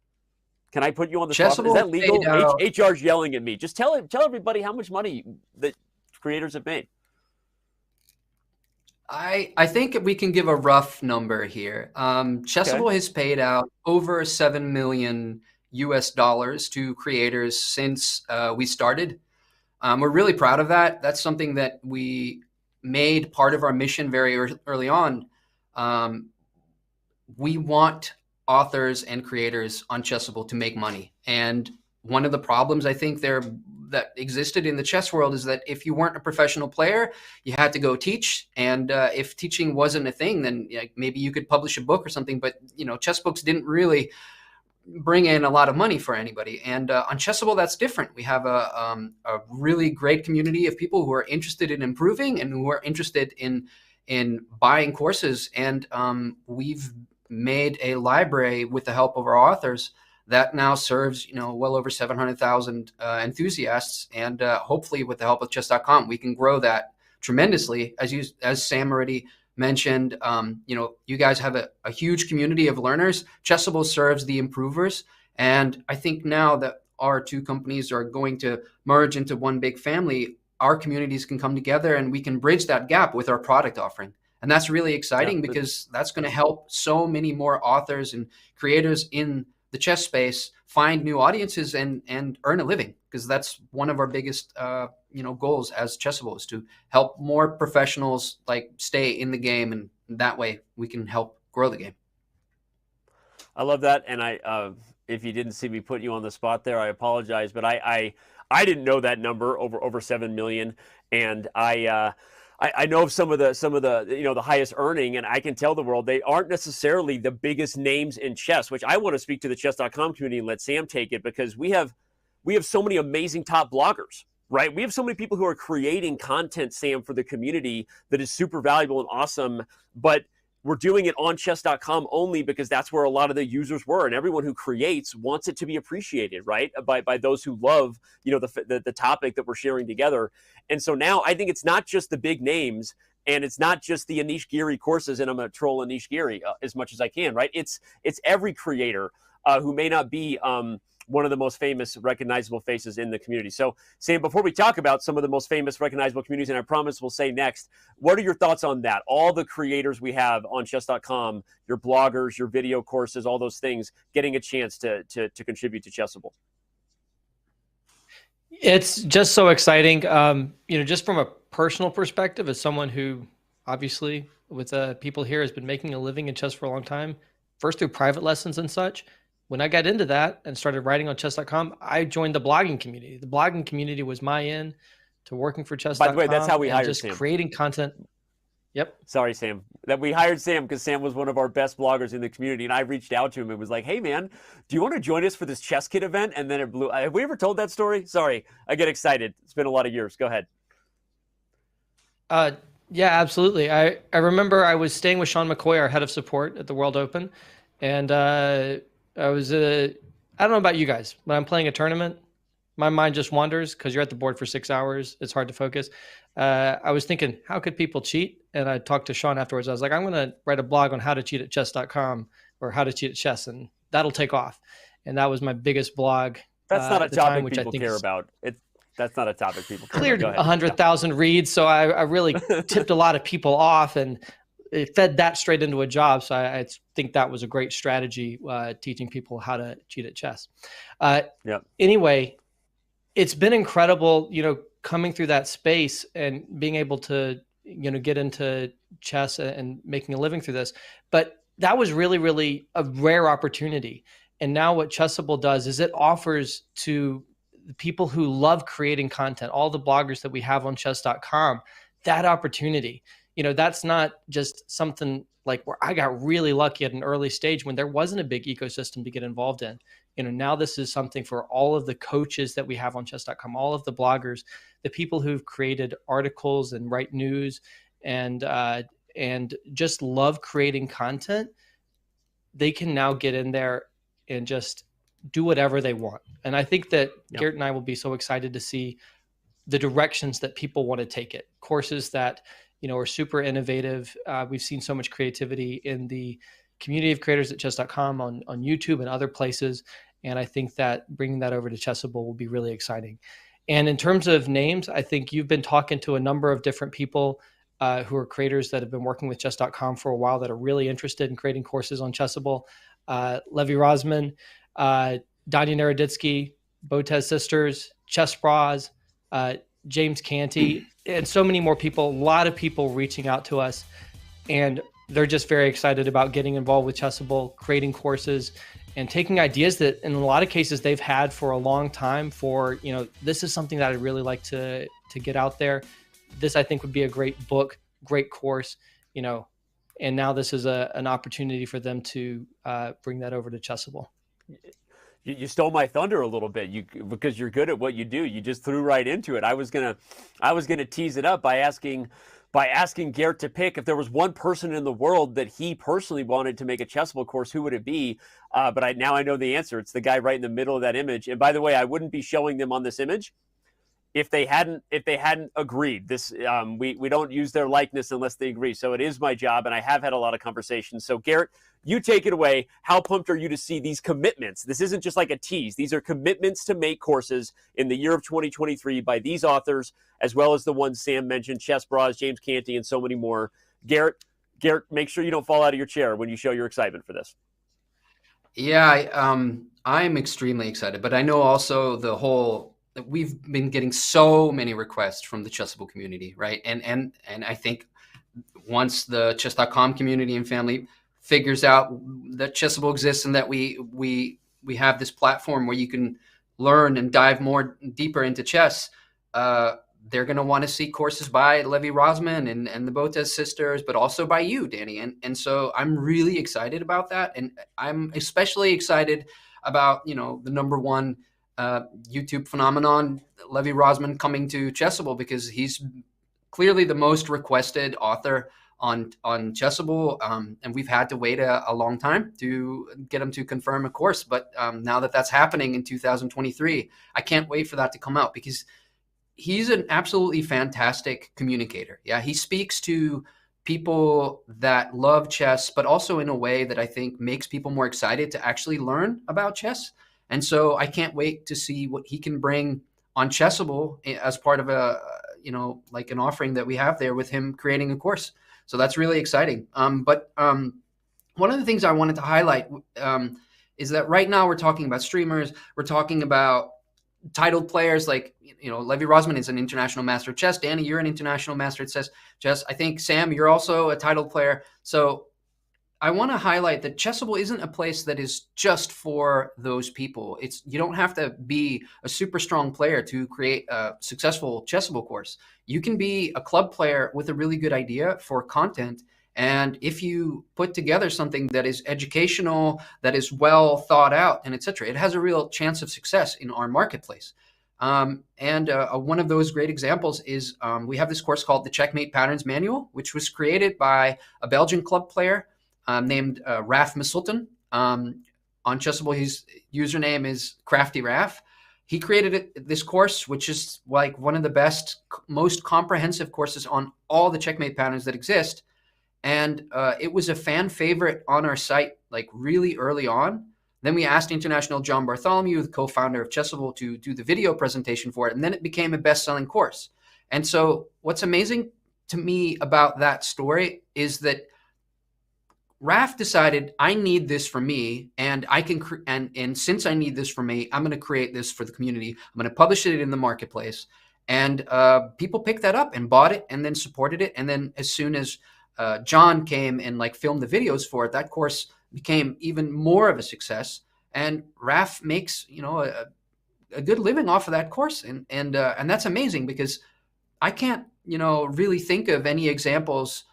Can I put you on the spot? Is that legal? HR's yelling at me. Just tell everybody how much money that creators have made. I think we can give a rough number here. Chessable has paid out over $7 million to creators since we started. We're really proud of that. That's something that we made part of our mission very early on. We want authors and creators on Chessable to make money. And one of the problems I think that existed in the chess world is that if you weren't a professional player, you had to go teach. And if teaching wasn't a thing, then maybe you could publish a book or something. But, you know, chess books didn't really bring in a lot of money for anybody. And on Chessable, that's different. We have a really great community of people who are interested in improving and who are interested in buying courses. And we've made a library with the help of our authors that now serves, you know, well over 700,000 enthusiasts. And hopefully with the help of chess.com, we can grow that tremendously. As Sam already mentioned, you know, you guys have a huge community of learners. Chessable serves the improvers. And I think now that our two companies are going to merge into one big family, our communities can come together and we can bridge that gap with our product offering. And that's really exciting because that's going to help so many more authors and creators in the chess space find new audiences and earn a living, because that's one of our biggest goals as Chessable, is to help more professionals stay in the game, and that way we can help grow the game. I love that, and if you didn't see me put you on the spot there, I apologize, but I didn't know that number over 7 million, and I know of some of the the highest earning, and I can tell the world they aren't necessarily the biggest names in chess, which I want to speak to the chess.com community and let Sam take it, because we have so many amazing top bloggers, right? We have so many people who are creating content, Sam, for the community that is super valuable and awesome, but we're doing it on chess.com only because that's where a lot of the users were, and everyone who creates wants it to be appreciated, right? By those who love, the topic that we're sharing together. And so now I think it's not just the big names, and it's not just the Anish Giri courses, and I'm going to troll Anish Giri as much as I can, right? It's every creator who may not be one of the most famous, recognizable faces in the community. So, Sam, before we talk about some of the most famous, recognizable communities, and I promise we'll say next, what are your thoughts on that? All the creators we have on chess.com, your bloggers, your video courses, all those things, getting a chance to contribute to Chessable. It's just so exciting. Just from a personal perspective, as someone who obviously with people here has been making a living in chess for a long time, first through private lessons and such. When I got into that and started writing on chess.com, I joined the blogging community. The blogging community was my in to working for chess.com. By the way, that's how we hired just Sam. Creating content. Yep. Sorry, Sam. That we hired Sam because Sam was one of our best bloggers in the community, and I reached out to him and was like, "Hey, man, do you want to join us for this Chess Kid event?" And then it blew. Have we ever told that story? Sorry, I get excited. It's been a lot of years. Go ahead. Yeah, absolutely. I remember I was staying with Sean McCoy, our head of support at the World Open, and I was, I don't know about you guys, but I'm playing a tournament. My mind just wanders because you're at the board for 6 hours. It's hard to focus. I was thinking, how could people cheat? And I talked to Sean afterwards. I was like, I'm going to write a blog on how to cheat at chess.com or how to cheat at chess, and that'll take off. And that was my biggest blog. That's not a topic which people I think care about. That's not a topic people care cleared about. 100,000 reads. So I really tipped a lot of people off, and it fed that straight into a job. So I think that was a great strategy, teaching people how to cheat at chess. Anyway, it's been incredible, coming through that space and being able to get into chess and making a living through this. But that was really, really a rare opportunity. And now what Chessable does is it offers to the people who love creating content, all the bloggers that we have on chess.com, that opportunity. That's not just something like where I got really lucky at an early stage when there wasn't a big ecosystem to get involved in. Now this is something for all of the coaches that we have on chess.com, all of the bloggers, the people who've created articles and write news and just love creating content. They can now get in there and just do whatever they want. And I think that Garrett and I will be so excited to see the directions that people want to take it. Courses that, are super innovative. We've seen so much creativity in the community of creators at chess.com on YouTube and other places. And I think that bringing that over to Chessable will be really exciting. And in terms of names, I think you've been talking to a number of different people who are creators that have been working with chess.com for a while that are really interested in creating courses on Chessable. Levi Rosman, Danya Naroditsky, Botez Sisters, Chess Bras, James Canty, and so many more people, a lot of people reaching out to us. And they're just very excited about getting involved with Chessable, creating courses, and taking ideas that in a lot of cases they've had for a long time for, this is something that I'd really like to get out there. This, I think, would be a great book, great course, and now this is an opportunity for them to bring that over to Chessable. You stole my thunder a little bit, because you're good at what you do. You just threw right into it. I was gonna tease it up by asking Garrett to pick if there was one person in the world that he personally wanted to make a Chessable course, who would it be? But now I know the answer. It's the guy right in the middle of that image. And by the way, I wouldn't be showing them on this image if they hadn't agreed. This we don't use their likeness unless they agree. So it is my job, and I have had a lot of conversations. So Garrett, you take it away. How pumped are you to see these commitments? This isn't just like a tease. These are commitments to make courses in the year of 2023 by these authors, as well as the ones Sam mentioned, Chess Bras, James Canty, and so many more. Garrett, make sure you don't fall out of your chair when you show your excitement for this. Yeah, I'm extremely excited, but I know also that we've been getting so many requests from the Chessable community, right? And I think once the chess.com community and family figures out that Chessable exists and that we have this platform where you can learn and dive more deeper into chess, they're going to want to see courses by Levi Rosman and the Botez sisters, but also by you, Danny. And so I'm really excited about that. And I'm especially excited about, the number one YouTube phenomenon, Levi Rosman, coming to Chessable, because he's clearly the most requested author on Chessable, and we've had to wait a long time to get him to confirm a course. But now that that's happening in 2023, I can't wait for that to come out, because he's an absolutely fantastic communicator. Yeah, he speaks to people that love chess, but also in a way that I think makes people more excited to actually learn about chess. And so I can't wait to see what he can bring on Chessable as part of like an offering that we have there with him creating a course. So that's really exciting. But one of the things I wanted to highlight is that right now we're talking about streamers. We're talking about titled players like, Levi Rosman is an international master of chess. Danny, you're an international master at chess. I think, Sam, you're also a titled player. So I want to highlight that Chessable isn't a place that is just for those people. You don't have to be a super strong player to create a successful Chessable course. You can be a club player with a really good idea for content. And if you put together something that is educational, that is well thought out, and etc., it has a real chance of success in our marketplace. One of those great examples is we have this course called the Checkmate Patterns Manual, which was created by a Belgian club player named Raf Misselton. On Chessable, his username is Crafty Raf. He created this course, which is like one of the best, most comprehensive courses on all the checkmate patterns that exist. And it was a fan favorite on our site, like really early on. Then we asked International John Bartholomew, the co-founder of Chessable, to do the video presentation for it. And then it became a best-selling course. And so what's amazing to me about that story is that Raf decided, I need this for me, and I can, and since I need this for me, I'm going to create this for the community. I'm going to publish it in the marketplace, And people picked that up and bought it and then supported it. And then as soon as John came and like filmed the videos for it, that course became even more of a success. And Raf makes, you know, a good living off of that course. And that's amazing, because I can't, you know, really think of any examples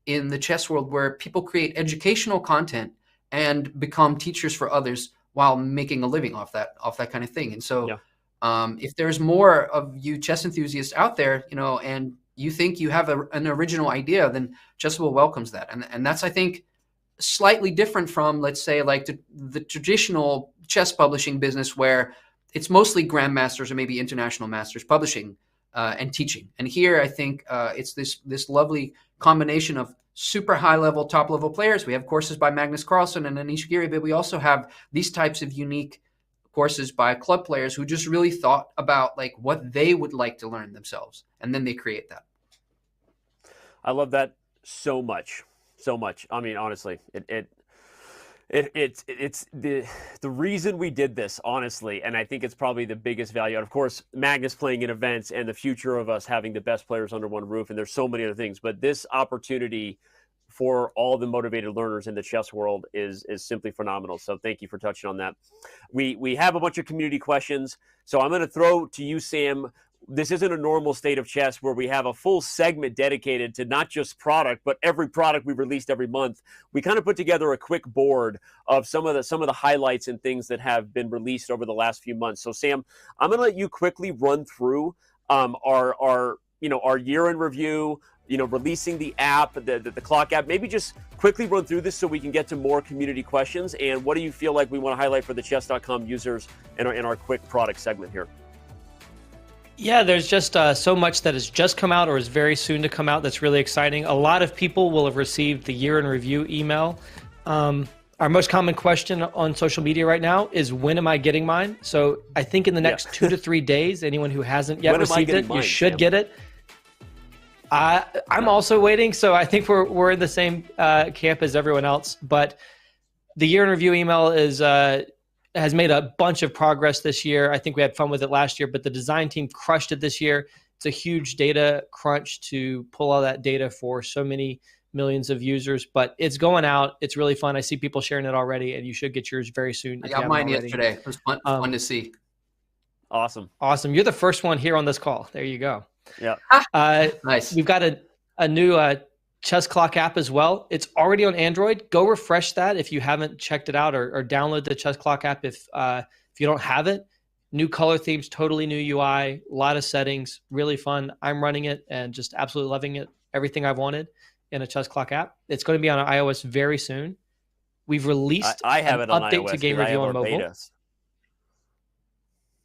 in the chess world where people create educational content and become teachers for others while making a living off that kind of thing. And so if there's more of you chess enthusiasts out there, you know, and you think you have an original idea, then Chessable welcomes that. And that's, I think, slightly different from, let's say, like the traditional chess publishing business, where it's mostly grandmasters or maybe international masters publishing and teaching. And here, I think it's this lovely combination of super high level, top level players. We have courses by Magnus Carlsen and Anish Giri, but we also have these types of unique courses by club players who just really thought about like what they would like to learn themselves, and then they create that. I love that so much. I mean, honestly, it's the reason we did this, honestly, and I think it's probably the biggest value. And of course, Magnus playing in events and the future of us having the best players under one roof, and there's so many other things, but this opportunity for all the motivated learners in the chess world is simply phenomenal. So thank you for touching on that. We have a bunch of community questions, so I'm going to throw to you, Sam. This isn't a normal State of Chess where we have a full segment dedicated to not just product, but every product we've released every month. We kind of put together a quick board of some of the highlights and things that have been released over the last few months. So Sam, I'm going to let you quickly run through our year in review, you know, releasing the app, the clock app. Maybe just quickly run through this so we can get to more community questions. And what do you feel like we want to highlight for the chess.com users in our quick product segment here? Yeah, there's just so much that has just come out or is very soon to come out that's really exciting. A lot of people will have received the year in review email. Our most common question on social media right now is, when am I getting mine? So I think in the next 2 to 3 days, anyone who hasn't yet received it, you should get it. I'm also waiting, so I think we're in the same camp as everyone else. But the year in review email has made a bunch of progress this year. I think we had fun with it last year, but the design team crushed it this year. It's a huge data crunch to pull all that data for so many millions of users, but it's going out. It's really fun. I see people sharing it already, and you should get yours very soon. I got mine yesterday. It was fun to see. Awesome. You're the first one here on this call. There you go. Yeah. Nice. We've got a new Chess Clock app as well. It's already on Android. Go refresh that if you haven't checked it out, or download the Chess Clock app if you don't have it. New color themes, totally new UI, a lot of settings, really fun. I'm running it and just absolutely loving it. Everything I've wanted in a Chess Clock app. It's going to be on iOS very soon. We've released I have an it on update iOS, to Game Review on mobile. Betas.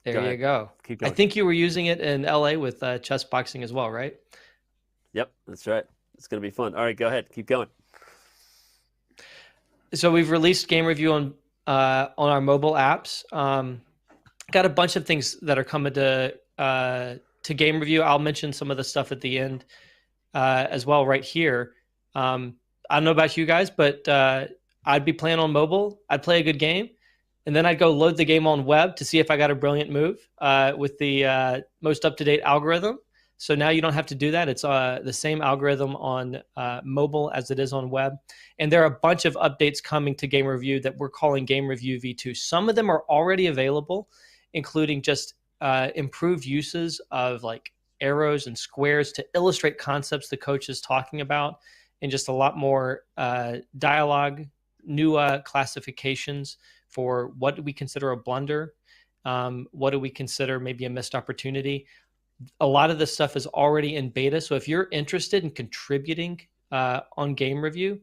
There you go. Keep going. I think you were using it in LA with Chess Boxing as well, right? Yep, that's right. It's going to be fun. All right, go ahead. Keep going. So we've released Game Review on our mobile apps. Got a bunch of things that are coming to Game Review. I'll mention some of the stuff at the end as well right here. I don't know about you guys, but I'd be playing on mobile. I'd play a good game, and then I'd go load the game on web to see if I got a brilliant move with the most up-to-date algorithm. So now you don't have to do that. It's the same algorithm on mobile as it is on web. And there are a bunch of updates coming to Game Review that we're calling Game Review V2. Some of them are already available, including just improved uses of like arrows and squares to illustrate concepts the coach is talking about, and just a lot more dialogue, new classifications for what do we consider a blunder, what do we consider maybe a missed opportunity. A lot of this stuff is already in beta. So if you're interested in contributing on Game Review,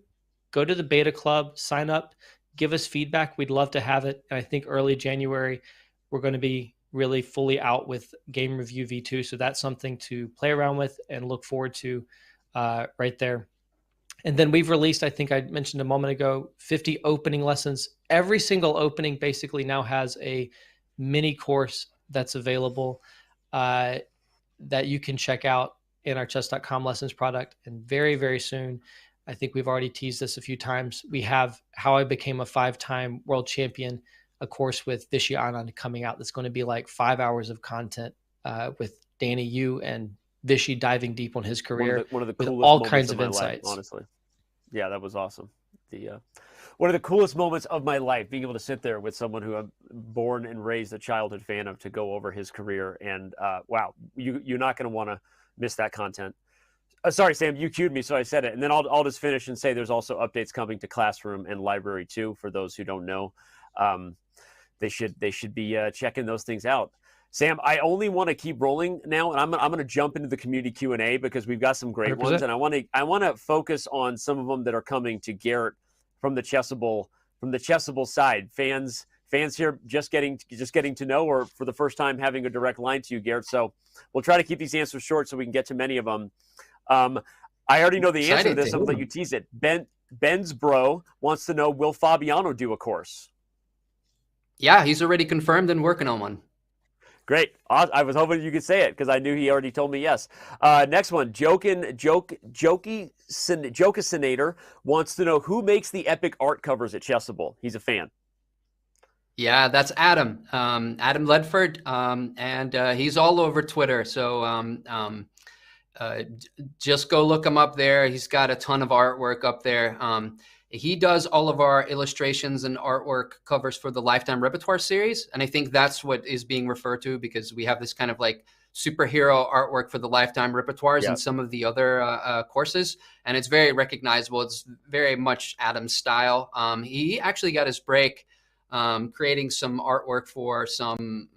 go to the beta club, sign up, give us feedback. We'd love to have it. And I think early January, we're going to be really fully out with Game Review V2. So that's something to play around with and look forward to right there. And then we've released, I think I mentioned a moment ago, 50 opening lessons. Every single opening basically now has a mini course that's available that you can check out in our chess.com lessons product. And very, very soon, I think we've already teased this a few times, we have How I Became a 5-Time World Champion, a course with Vishy Anand coming out that's going to be like 5 hours of content with Danny, you, and Vishy diving deep on his career One of the with coolest all moments kinds of of my life, insights. honestly. Yeah, that was awesome. One of the coolest moments of my life, being able to sit there with someone who I'm born and raised a childhood fan of, to go over his career. And wow, you're not going to want to miss that content. Sorry, Sam, you cued me, so I said it. And then I'll just finish and say there's also updates coming to Classroom and Library too. For those who don't know, they should be checking those things out. Sam, I only want to keep rolling now, and I'm going to jump into the community Q&A because we've got some great 100%. ones, and I want to focus on some of them that are coming to Garrett from the Chessable side. Fans here just getting to know, or for the first time having a direct line to you, Garrett. So we'll try to keep these answers short so we can get to many of them. I already know the answer to this. I'm going to let you tease it. Ben's bro wants to know, will Fabiano do a course? Yeah, he's already confirmed and working on one. Great. I was hoping you could say it because I knew he already told me yes. Next one, Jokey Senator wants to know who makes the epic art covers at Chessable. He's a fan. Yeah, that's Adam. Adam Ledford, and he's all over Twitter. So just go look him up there. He's got a ton of artwork up there. He does all of our illustrations and artwork covers for the Lifetime Repertoire series. And I think that's what is being referred to, because we have this kind of like superhero artwork for the Lifetime Repertoires and some of the other courses. And it's very recognizable. It's very much Adam's style. He actually got his break creating some artwork for some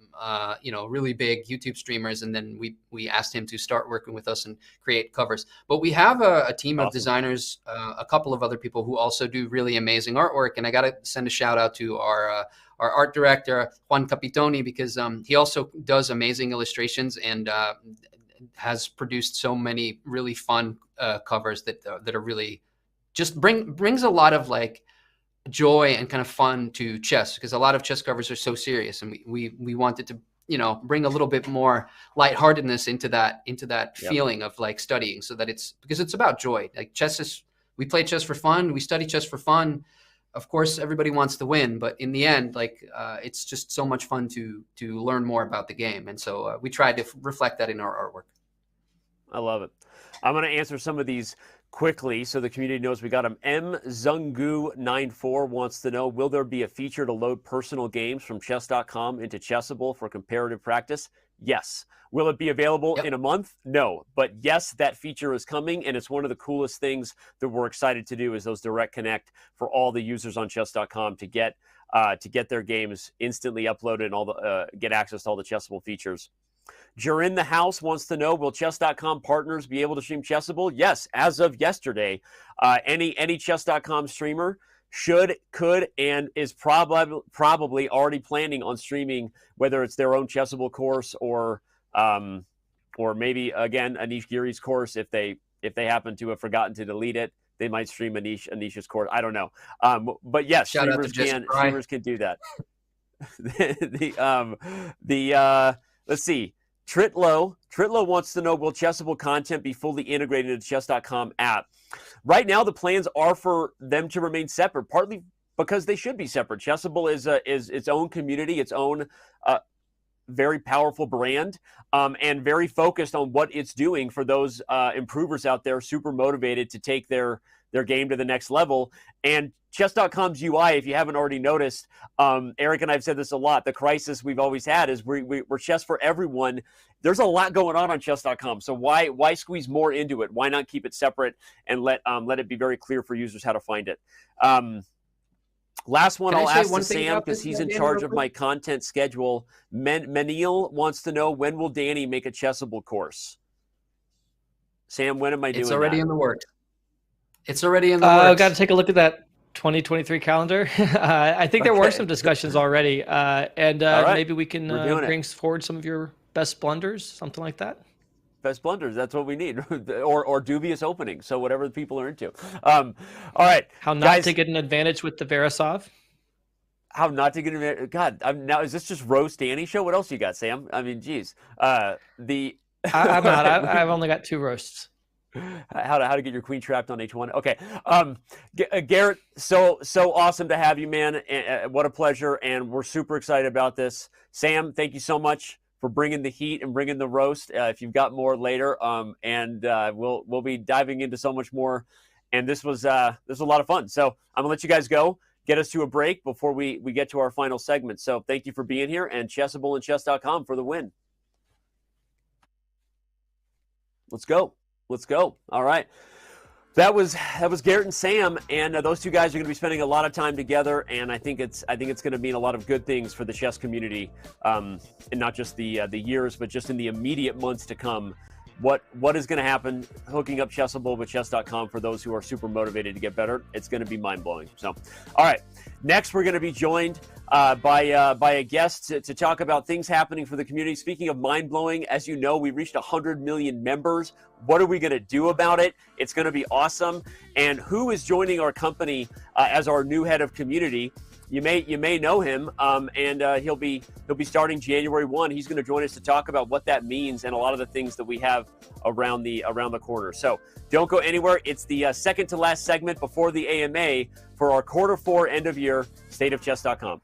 really big YouTube streamers, and then we asked him to start working with us and create covers. But we have a team of designers, a couple of other people who also do really amazing artwork, and I got to send a shout out to our art director Juan Capitoni, because he also does amazing illustrations and has produced so many really fun covers that are really just brings a lot of like joy and kind of fun to chess, because a lot of chess covers are so serious, and we wanted to bring a little bit more lightheartedness into that feeling of like studying, so that because it's about joy. Like we play chess for fun, we study chess for fun. Of course, everybody wants to win, but in the end, like it's just so much fun to learn more about the game, and so we try to reflect that in our artwork. I love it. I'm going to answer some of these quickly so the community knows we got them. M Zungu94 wants to know, will there be a feature to load personal games from chess.com into Chessable for comparative practice? Yes. Will it be available in a month? No. But yes, that feature is coming, and it's one of the coolest things that we're excited to do, is those direct connect for all the users on chess.com to get their games instantly uploaded and all the get access to all the Chessable features. You're in the house wants to know, will chess.com partners be able to stream Chessable? Yes, as of yesterday, any chess.com streamer could, and is probably already planning on streaming, whether it's their own Chessable course or maybe again Anish Giri's course. If they happen to have forgotten to delete it, they might stream Anish's course. I don't know, but yes, streamers can do that. Let's see. Tritlo wants to know, will Chessable content be fully integrated into the chess.com app? Right now, the plans are for them to remain separate, partly because they should be separate. Chessable is its own community, its own very powerful brand, and very focused on what it's doing for those improvers out there, super motivated to take their game to the next level. And chess.com's UI, if you haven't already noticed, Eric and I have said this a lot, the crisis we've always had is we're chess for everyone. There's a lot going on chess.com, so why squeeze more into it? Why not keep it separate and let it be very clear for users how to find it? Last one I'll ask to Sam, because he's in charge of my content schedule. Menil wants to know, when will Danny make a Chessable course? Sam, when am I doing that? It's already in the works. It's already in the works. I've got to take a look at that 2023 calendar. I think there were some discussions already, and maybe we can bring forward some of your best blunders, something like that. Best blunders, that's what we need, or dubious openings. So whatever the people are into. All right, how not to get an advantage with the Verisov. How not to get an advantage? God, now is this just roast Danny show? What else you got, Sam? I mean, geez. I'm not. I've only got 2 roasts. How to get your queen trapped on H1. Okay, Garrett, so awesome to have you, man. What a pleasure, and we're super excited about this. Sam, thank you so much for bringing the heat and bringing the roast. If you've got more later, and we'll be diving into so much more. And this was a lot of fun. So I'm gonna let you guys go. Get us to a break before we get to our final segment. So thank you for being here, and Chessable and Chess.com for the win. Let's go. All right. That was Garrett and Sam, and those two guys are going to be spending a lot of time together, and I think it's going to mean a lot of good things for the chess community, and not just the years, but just in the immediate months to come. What is going to happen hooking up Chessable with Chess.com for those who are super motivated to get better? It's going to be mind-blowing. So, all right. Next, we're going to be joined by a guest to talk about things happening for the community. Speaking of mind-blowing, as you know, we reached 100 million members. What are we going to do about it? It's going to be awesome. And who is joining our company as our new head of community? You may know him, and he'll be starting January 1. He's going to join us to talk about what that means and a lot of the things that we have around the corner. So don't go anywhere. It's the second to last segment before the AMA for our quarter 4 end of year stateofchess.com.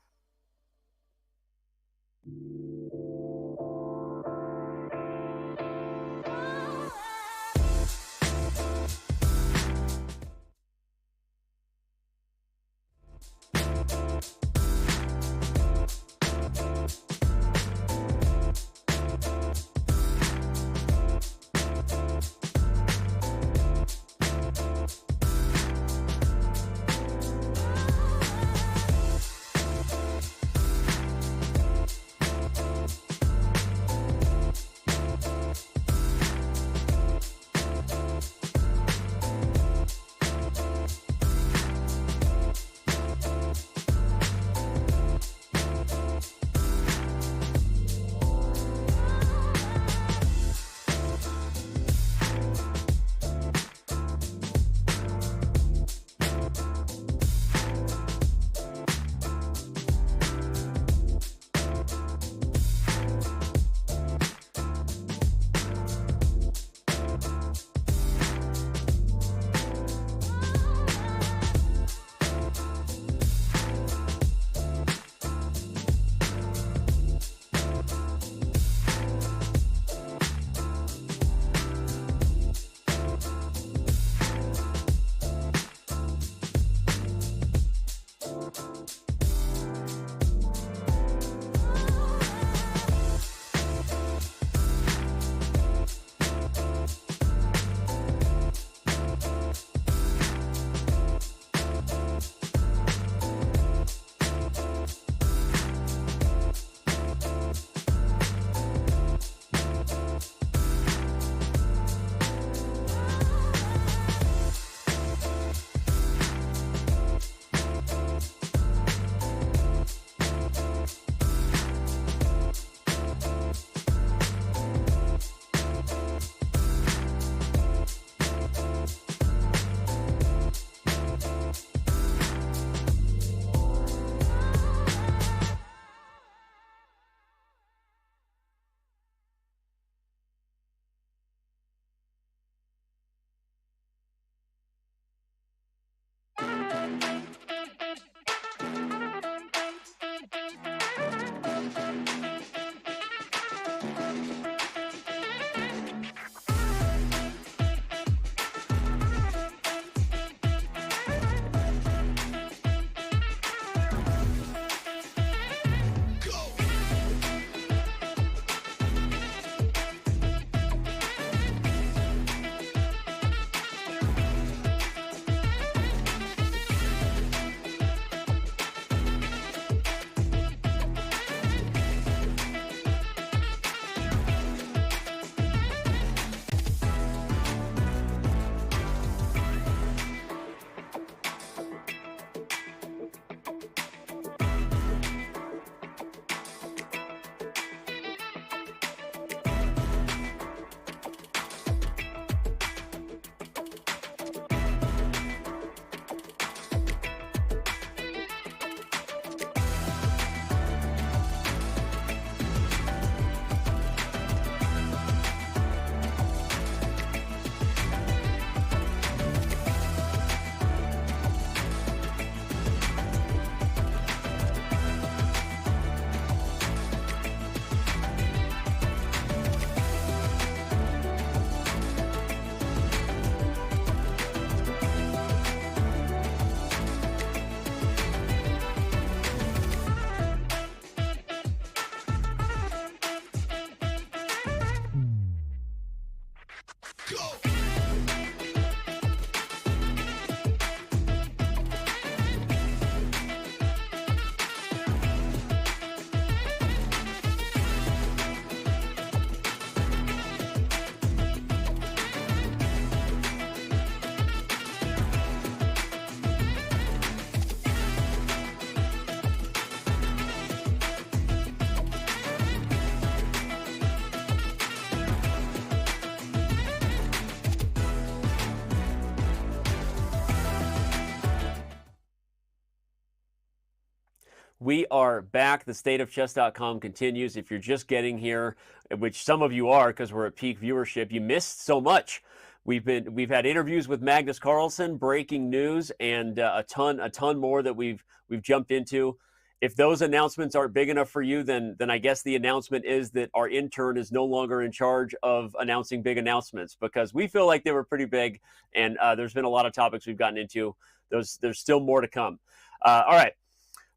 We are back. The state of chess.com continues. If you're just getting here, which some of you are because we're at peak viewership, you missed so much. We've had interviews with Magnus Carlsen, breaking news, and a ton more that we've jumped into. If those announcements aren't big enough for you, then I guess the announcement is that our intern is no longer in charge of announcing big announcements, because we feel like they were pretty big, and there's been a lot of topics we've gotten into. There's still more to come. All right.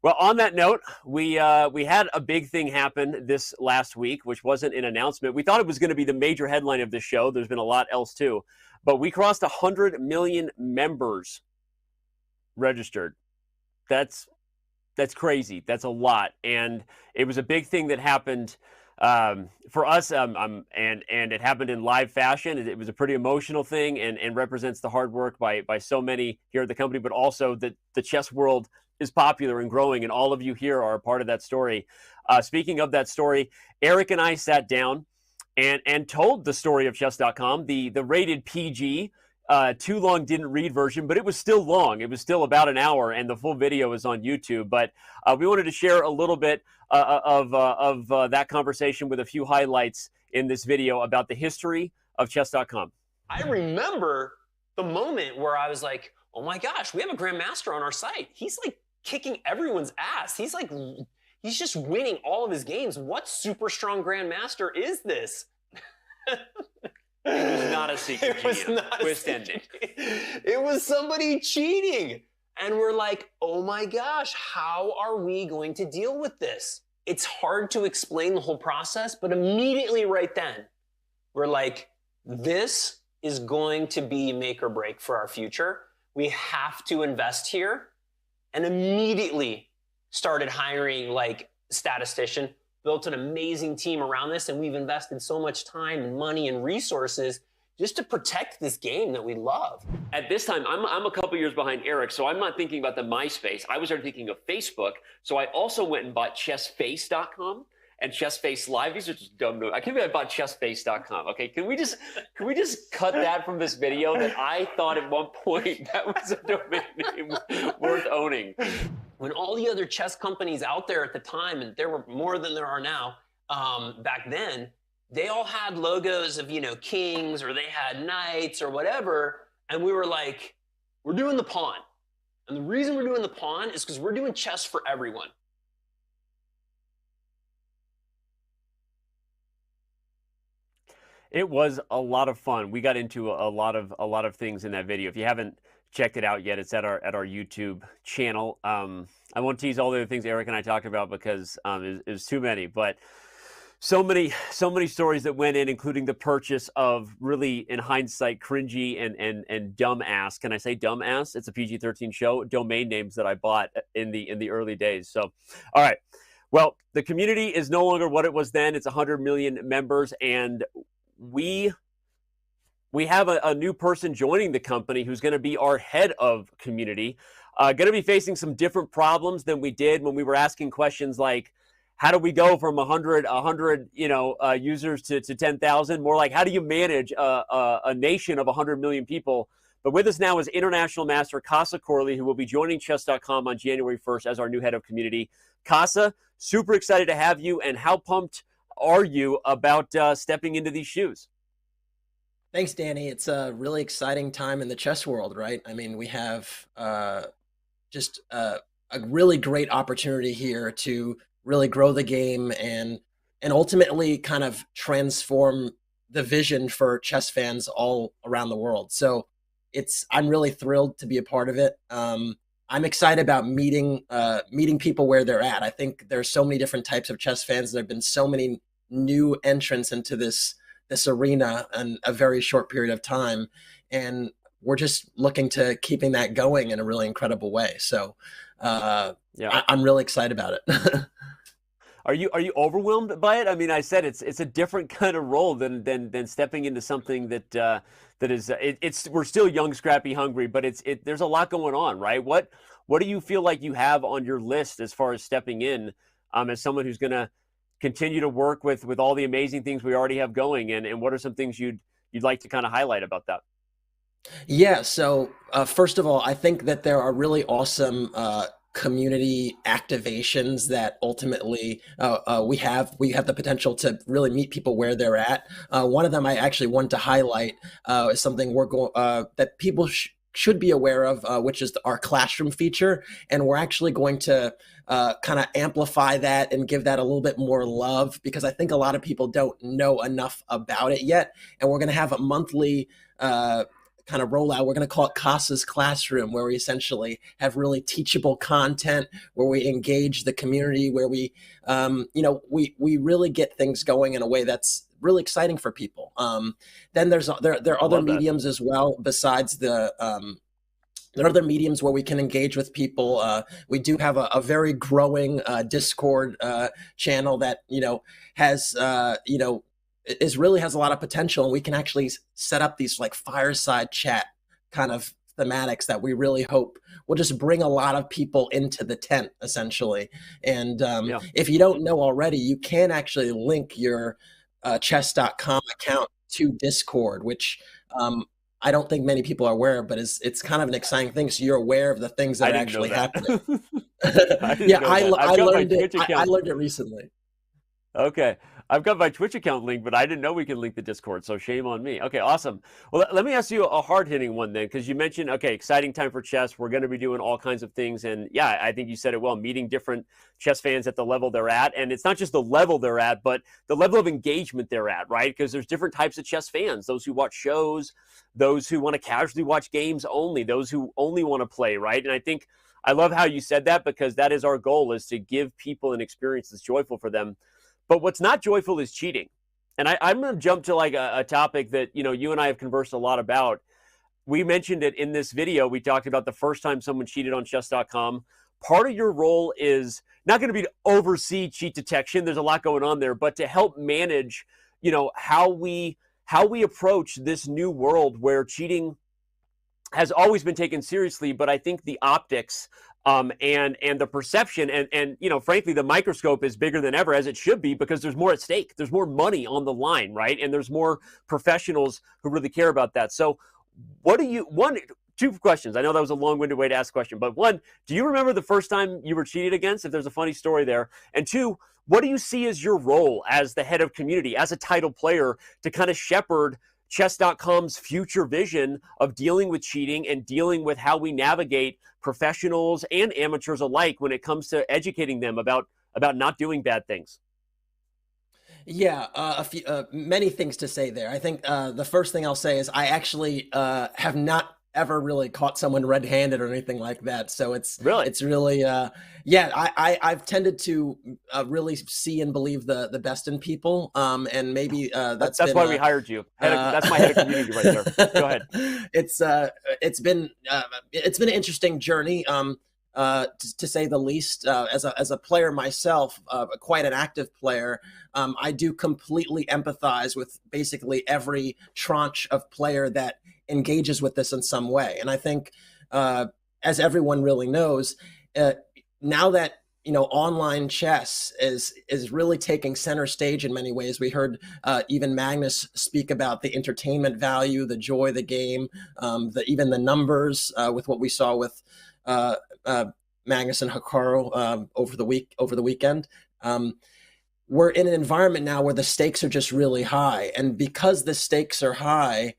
Well, on that note, we had a big thing happen this last week, which wasn't an announcement. We thought it was going to be the major headline of this show. There's been a lot else too, but we crossed 100 million members registered. That's crazy. That's a lot, and it was a big thing that happened for us. And it happened in live fashion. It was a pretty emotional thing, and represents the hard work by so many here at the company, but also that the chess world is popular and growing, and all of you here are a part of that story. Speaking of that story, Eric and I sat down and told the story of chess.com, the rated PG, too long didn't read version, but it was still long. It was still about an hour, and the full video is on YouTube. But we wanted to share a little bit of that conversation with a few highlights in this video about the history of chess.com. I remember the moment where I was like, oh my gosh, we have a grandmaster on our site. He's like kicking everyone's ass. He's just winning all of his games. What super strong grandmaster is this? It was not a secret. It was not twist ending. It was somebody cheating. And we're like, oh my gosh, how are we going to deal with this? It's hard to explain the whole process, but immediately right then, we're like, this is going to be make or break for our future. We have to invest here. And immediately started hiring like statistician, built an amazing team around this, and we've invested so much time and money and resources just to protect this game that we love. At this time, I'm a couple years behind Eric, so I'm not thinking about the MySpace. I was already thinking of Facebook, so I also went and bought chessface.com and Chessface Live. These are just dumb notes. I can't believe I bought chessface.com. Okay, can we just cut that from this video? That I thought at one point that was a domain name worth owning. When all the other chess companies out there at the time, and there were more than there are now, back then, they all had logos of, kings, or they had knights or whatever. And we were like, we're doing the pawn. And the reason we're doing the pawn is because we're doing chess for everyone. It was a lot of fun. We got into a lot of things in that video. If you haven't checked it out yet, it's at our YouTube channel. I won't tease all the other things Eric and I talked about because it was too many. But so many stories that went in, including the purchase of really, in hindsight, cringy and dumbass. Can I say dumbass? It's a PG-13 show. Domain names that I bought in the early days. So, all right. Well, the community is no longer what it was then. It's 100 million members, and we have a new person joining the company who's going to be our head of community. Going to be facing some different problems than we did when we were asking questions like, how do we go from 100 users to 10,000? More like, how do you manage a nation of 100 million people? But with us now is International Master Casa Corley, who will be joining Chess.com on January 1st as our new head of community. Casa, super excited to have you, and how pumped are you about stepping into these shoes? Thanks, Danny. It's a really exciting time in the chess world, right? I mean, we have just a really great opportunity here to really grow the game and ultimately kind of transform the vision for chess fans all around the world. So I'm really thrilled to be a part of it. I'm excited about meeting people where they're at. I think there's so many different types of chess fans. There have been so many new entrants into this this arena in a very short period of time, and we're just looking to keeping that going in a really incredible way. So I'm really excited about it. Are you overwhelmed by it? I mean, I said it's a different kind of role than stepping into something that it's we're still young, scrappy, hungry, but there's a lot going on, right? What do you feel like you have on your list as far as stepping in as someone who's going to continue to work with all the amazing things we already have going, and what are some things you'd like to kind of highlight about that? Yeah. So first of all, I think that there are really awesome community activations that ultimately we have the potential to really meet people where they're at. One of them I actually want to highlight is something we're going that people should be aware of, which is our classroom feature, and we're actually going to kind of amplify that and give that a little bit more love, because I think a lot of people don't know enough about it yet. And we're going to have a monthly kind of rollout. We're going to call it Casa's Classroom, where we essentially have really teachable content, where we engage the community, where we really get things going in a way that's really exciting for people. Then there are other mediums as well besides the there are other mediums where we can engage with people. We do have a very growing Discord channel that has really has a lot of potential, and we can actually set up these like fireside chat kind of thematics that we really hope will just bring a lot of people into the tent, essentially. And if you don't know already, you can actually link your chess.com account to Discord, which I don't think many people are aware of, but it's kind of an exciting thing. So you're aware of the things that are actually happening. I learned it recently. Okay. I've got my Twitch account link, but I didn't know we could link the Discord, so shame on me. Okay, awesome. Well, let me ask you a hard-hitting one then, because you mentioned, okay, exciting time for chess. We're going to be doing all kinds of things, and yeah, I think you said it well, meeting different chess fans at the level they're at, and it's not just the level they're at, but the level of engagement they're at, right? Because there's different types of chess fans, those who watch shows, those who want to casually watch games only, those who only want to play, right? And I think I love how you said that, because that is our goal, is to give people an experience that's joyful for them. But what's not joyful is cheating. And I'm going to jump to like a topic that, you and I have conversed a lot about. We mentioned it in this video. We talked about the first time someone cheated on chess.com. Part of your role is not going to be to oversee cheat detection. There's a lot going on there, but to help manage, how we approach this new world where cheating has always been taken seriously. But I think the optics and the perception and frankly, the microscope is bigger than ever, as it should be, because there's more at stake. There's more money on the line, right? And there's more professionals who really care about that. So two questions. I know that was a long-winded way to ask a question, but one, do you remember the first time you were cheated against, if there's a funny story there? And two, what do you see as your role as the head of community, as a title player, to kind of shepherd chess.com's future vision of dealing with cheating and dealing with how we navigate professionals and amateurs alike when it comes to educating them about not doing bad things? Yeah, many things to say there. I think the first thing I'll say is I actually have not ever really caught someone red-handed or anything like that. So it's really I've tended to really see and believe the best in people, and maybe that's why we hired you. That's my head of community right there. Go ahead. It's been an interesting journey, to say the least. As a player myself, quite an active player, I do completely empathize with basically every tranche of player that engages with this in some way. And I think, as everyone really knows, now that online chess is really taking center stage in many ways. We heard even Magnus speak about the entertainment value, the joy of the game, even the numbers with what we saw with Magnus and Hikaru over the weekend. We're in an environment now where the stakes are just really high, and because the stakes are high,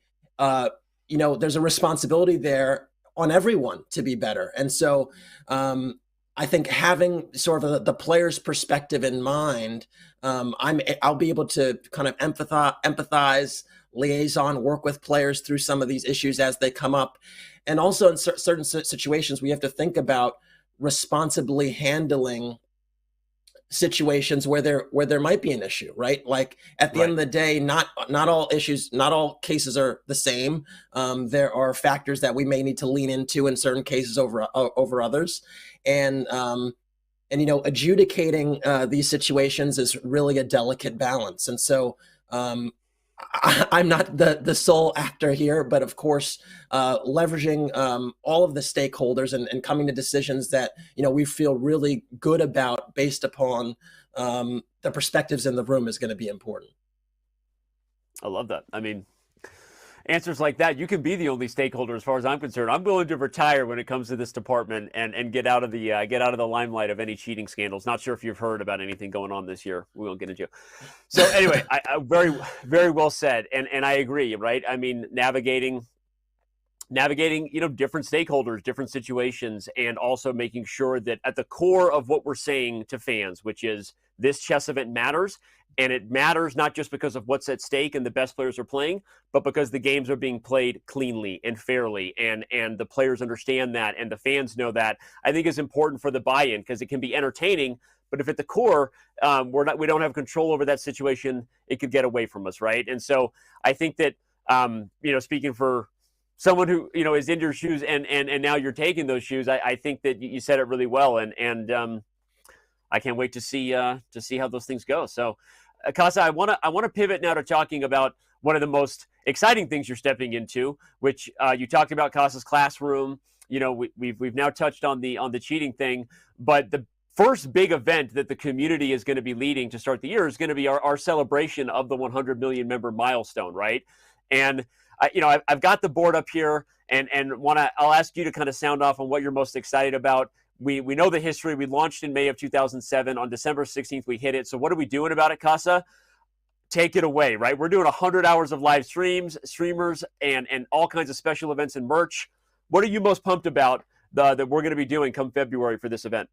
there's a responsibility there on everyone to be better. And so I think having sort of the player's perspective in mind, I'll be able to kind of empathize, liaison, work with players through some of these issues as they come up. And also in certain situations, we have to think about responsibly handling situations where there might be an issue, right? Like at the end of the day, not all issues, not all cases are the same. There are factors that we may need to lean into in certain cases over others, and adjudicating these situations is really a delicate balance. And so I'm not the sole actor here, but of course, leveraging all of the stakeholders and coming to decisions that we feel really good about based upon the perspectives in the room is going to be important. I love that. I mean, answers like that, you can be the only stakeholder as far as I'm concerned. I'm willing to retire when it comes to this department and get out of the limelight of any cheating scandals. Not sure if you've heard about anything going on this year. We won't get into. So anyway, I very, very well said, and I agree. Right? I mean, navigating different stakeholders, different situations, and also making sure that at the core of what we're saying to fans, which is this chess event matters. And it matters not just because of what's at stake and the best players are playing, but because the games are being played cleanly and fairly, and the players understand that, and the fans know that. I think is important for the buy-in, because it can be entertaining, but if at the core we don't have control over that situation, it could get away from us, right? And so I think that speaking for someone who is in your shoes and now you're taking those shoes, I think that you said it really well, and I can't wait to see how those things go. So. Casa, I want to pivot now to talking about one of the most exciting things you're stepping into, which you talked about Casa's classroom. We've now touched on the cheating thing, but the first big event that the community is going to be leading to start the year is going to be our celebration of the 100 million member milestone, right? And I've got the board up here, and I'll ask you to kind of sound off on what you're most excited about. We know the history. We launched in May of 2007. On December 16th, we hit it. So what are we doing about it, Casa? Take it away, right? We're doing 100 hours of live streamers, and all kinds of special events and merch. What are you most pumped about that we're going to be doing come February for this event?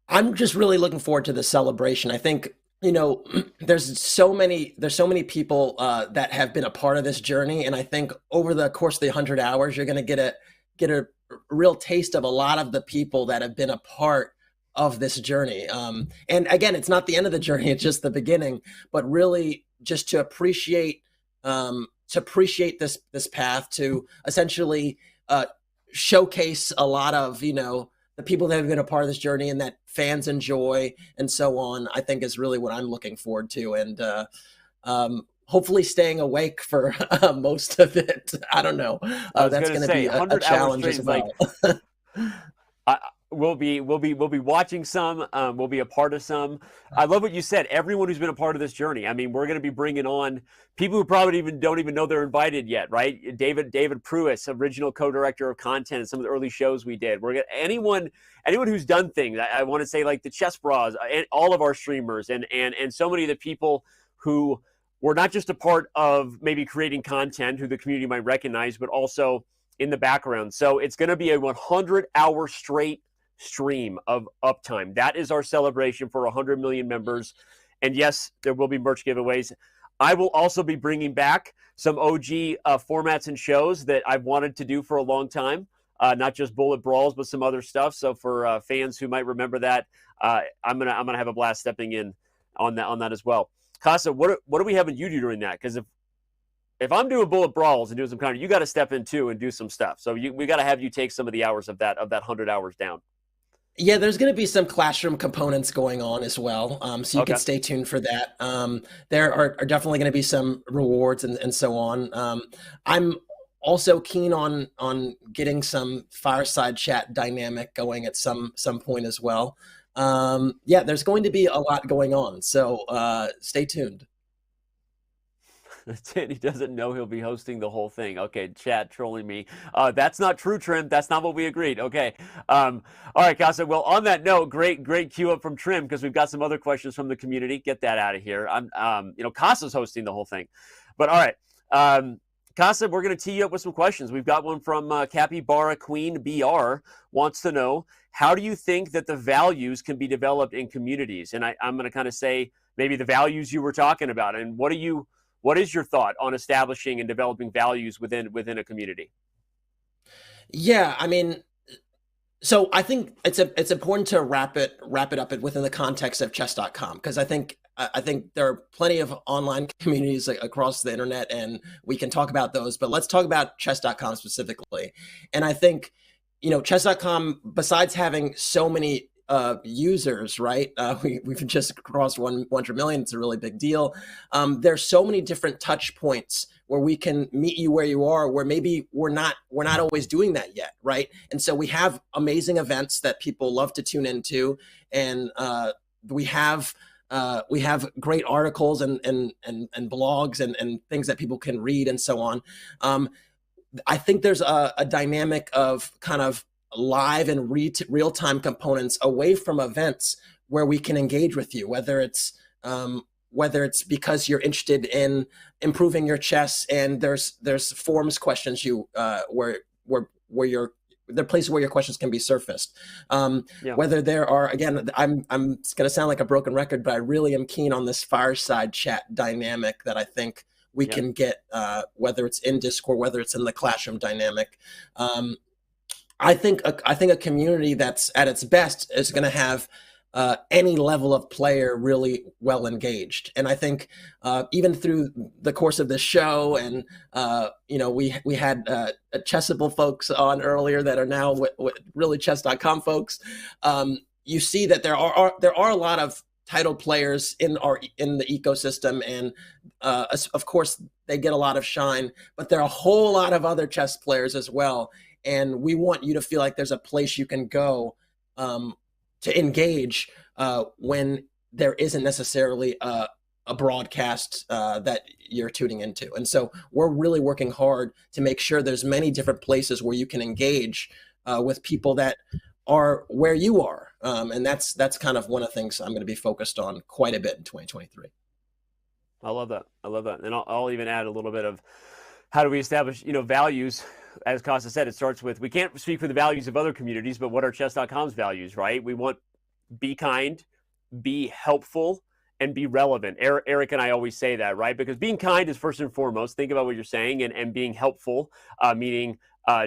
I'm just really looking forward to the celebration. I think, there's so many people that have been a part of this journey. And I think over the course of the 100 hours, you're going to get a real taste of a lot of the people that have been a part of this journey. And again, it's not the end of the journey, it's just the beginning, but really just to appreciate this path, to essentially showcase a lot of, the people that have been a part of this journey and that fans enjoy and so on, I think is really what I'm looking forward to. And hopefully staying awake for most of it. I don't know. That's going to be a challenge as well. We'll be watching some. We'll be a part of some. I love what you said. Everyone who's been a part of this journey. I mean, we're going to be bringing on people who probably don't even know they're invited yet, right? David Pruis, original co-director of content in some of the early shows we did. We're anyone who's done things. I want to say like the Chess Bras, and all of our streamers, and so many of the people who were not just a part of maybe creating content who the community might recognize, but also in the background. So it's going to be a 100-hour straight stream of uptime. That is our celebration for 100 million members. And yes, there will be merch giveaways. I will also be bringing back some OG formats and shows that I've wanted to do for a long time. Not just bullet brawls, but some other stuff. So for fans who might remember that, I'm gonna have a blast stepping in on that as well. Casa, what are we having you do during that? Because if I'm doing bullet brawls and doing some kind of, you got to step in too and do some stuff. So we got to have you take some of the hours of that 100 hours down. Yeah, there's going to be some classroom components going on as well. So you can stay tuned for that. There are definitely going to be some rewards and so on. I'm also keen on getting some fireside chat dynamic going at some point as well. Yeah, there's going to be a lot going on. So stay tuned. He doesn't know he'll be hosting the whole thing. Okay, chat trolling me. That's not true, Trim. That's not what we agreed. Okay. All right, Casa. Well, on that note, great cue up from Trim, because we've got some other questions from the community. Get that out of here. Casa's hosting the whole thing. But all right, Casa, we're going to tee you up with some questions. We've got one from Capybara Queen BR, wants to know, how do you think that the values can be developed in communities? And I'm going to kind of say maybe the values you were talking about, and what is your thought on establishing and developing values within a community? Yeah, I mean, So I think it's important to wrap it up within the context of chess.com, because I think there are plenty of online communities across the internet, and we can talk about those, but let's talk about chess.com specifically. And I think, chess.com, besides having so many users, right? We've just crossed 100 million. It's a really big deal. There's so many different touch points where we can meet you where you are, where maybe we're not always doing that yet, right? And so we have amazing events that people love to tune into, and we have great articles and blogs and things that people can read and so on. I think there's a dynamic of kind of live and real-time components away from events where we can engage with you, whether it's because you're interested in improving your chess, and there's forums questions where there are places where your questions can be surfaced. Whether there are, again, I'm going to sound like a broken record, but I really am keen on this fireside chat dynamic that I think we can get, whether it's in Discord, whether it's in the Classroom dynamic. I think a community that's at its best is going to have any level of player really well engaged. And I think even through the course of this show, and we had Chessable folks on earlier that are now with really chess.com folks. You see that there are a lot of title players in the ecosystem, and of course they get a lot of shine, but there are a whole lot of other chess players as well. And we want you to feel like there's a place you can go to engage when there isn't necessarily a broadcast that you're tuning into. And so we're really working hard to make sure there's many different places where you can engage with people that are where you are. And that's kind of one of the things I'm going to be focused on quite a bit in 2023. I love that. And I'll even add a little bit of how do we establish, values. As Costa said, it starts with, we can't speak for the values of other communities, but what are chess.com's values, right? We want be kind, be helpful, and be relevant. Eric and I always say that, right? Because being kind is first and foremost. Think about what you're saying, and being helpful, meaning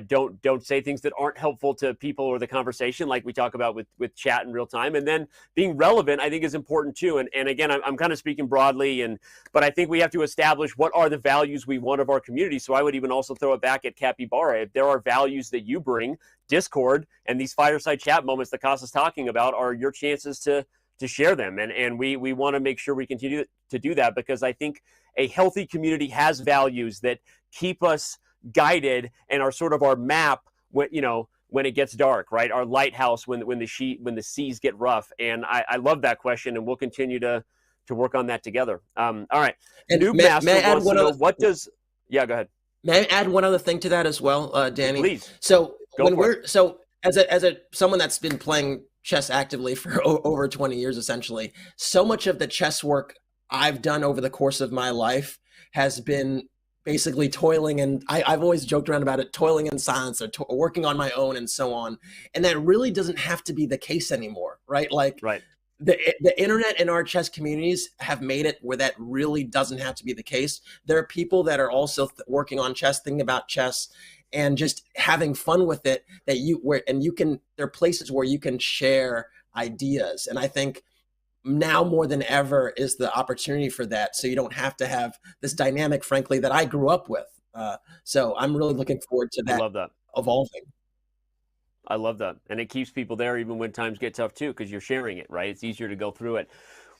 don't say things that aren't helpful to people or the conversation, like we talk about with chat in real time. And then being relevant, I think, is important too. And again, I'm kind of speaking broadly, but I think we have to establish what are the values we want of our community. So I would even also throw it back at Capybara. If there are values that you bring, Discord and these fireside chat moments that Costa's talking about are your chances to share them. And we want to make sure we continue to do that, because I think a healthy community has values that keep us guided and are sort of our map when it gets dark, right? Our lighthouse when the seas get rough. And I love that question, and we'll continue to work on that together. All right. And Noob Master wants to know what does. Yeah, go ahead. May I add one other thing to that as well, Danny? Please. So as someone that's been playing chess actively for over 20 years, essentially, so much of the chess work I've done over the course of my life has been basically toiling, and I've always joked around about it, toiling in silence or working on my own and so on. And that really doesn't have to be the case anymore, right? Like, right. The internet and our chess communities have made it where that really doesn't have to be the case. There are people that are also working on chess, thinking about chess, and just having fun with it. There are places where you can share ideas, and I think now more than ever is the opportunity for that. So you don't have to have this dynamic, frankly, that I grew up with. So I'm really looking forward to that. I love that. Evolving. I love that. And it keeps people there even when times get tough too, because you're sharing it, right? It's easier to go through it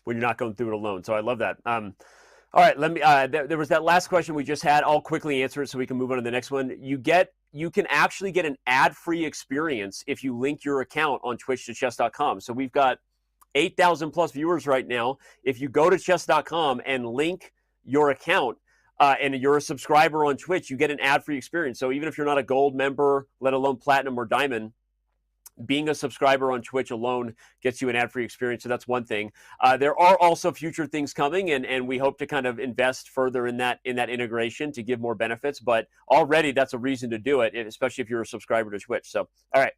when you're not going through it alone. So I love that. All right, let me. There was that last question we just had. I'll quickly answer it so we can move on to the next one. You can actually get an ad-free experience if you link your account on Twitch to chess.com. So we've got 8,000 plus viewers right now. If you go to chess.com and link your account and you're a subscriber on Twitch, you get an ad-free experience. So even if you're not a gold member, let alone platinum or diamond, being a subscriber on Twitch alone gets you an ad-free experience. So that's one thing. There are also future things coming, and we hope to kind of invest further in that integration to give more benefits. But already that's a reason to do it, especially if you're a subscriber to Twitch. So, all right.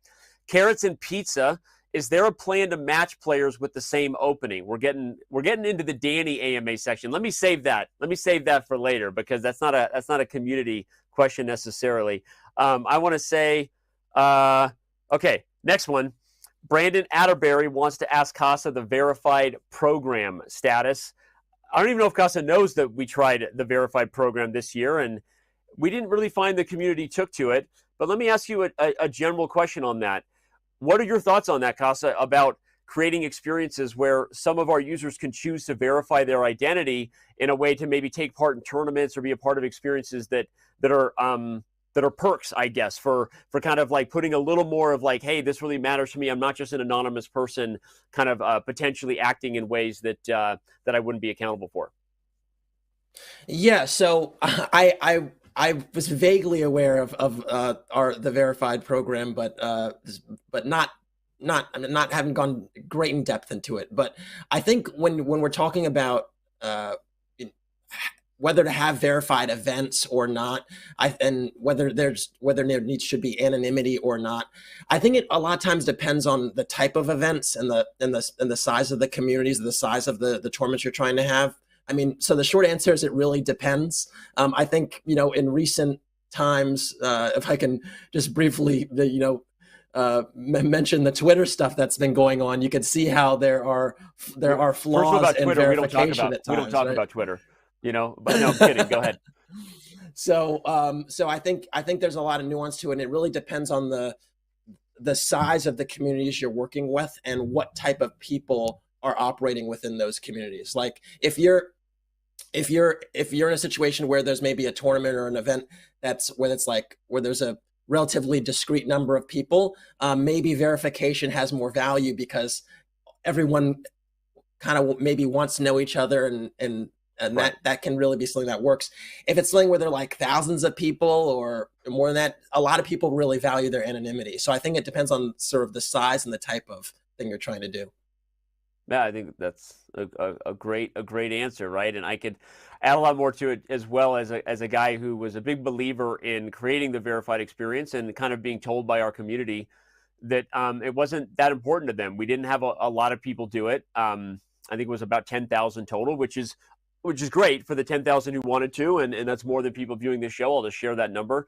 Carrots and Pizza. Is there a plan to match players with the same opening? We're getting into the Danny AMA section. Let me save that. Let me save that for later, because that's not a community question necessarily. I want to say, okay, Next one. Brandon Atterbury wants to ask Casa the verified program status. I don't even know if Casa knows that we tried the verified program this year, and we didn't really find the community took to it. But let me ask you a general question on that. What are your thoughts on that, Casa, about creating experiences where some of our users can choose to verify their identity in a way to maybe take part in tournaments or be a part of experiences that are perks, I guess, for kind of like putting a little more of like, hey, this really matters to me. I'm not just an anonymous person kind of potentially acting in ways that that I wouldn't be accountable for. Yeah, so I was vaguely aware of the verified program, but not haven't gone great in depth into it. But I think when we're talking about whether to have verified events or not, and whether there should be anonymity or not, I think it a lot of times depends on the type of events and the size of the communities, the size of the tournaments you're trying to have. I mean, so the short answer is it really depends. I think, in recent times, if I can just briefly, mention the Twitter stuff that's been going on, you can see how there are flaws in verification at times. We don't talk about Twitter, but no, I'm kidding. Go ahead. So I think there's a lot of nuance to it, and it really depends on the size of the communities you're working with and what type of people are operating within those communities. Like if you're in a situation where there's maybe a tournament or an event where there's a relatively discrete number of people, maybe verification has more value because everyone kind of maybe wants to know each other, and right. that can really be something that works. If it's something where there are like thousands of people or more than that, a lot of people really value their anonymity. So I think it depends on sort of the size and the type of thing you're trying to do. Yeah, I think that's a great answer, right? And I could add a lot more to it as well as a guy who was a big believer in creating the verified experience and kind of being told by our community that it wasn't that important to them. We didn't have a lot of people do it. I think it was about 10,000 total, which is great for the 10,000 who wanted to, and that's more than people viewing this show. I'll just share that number.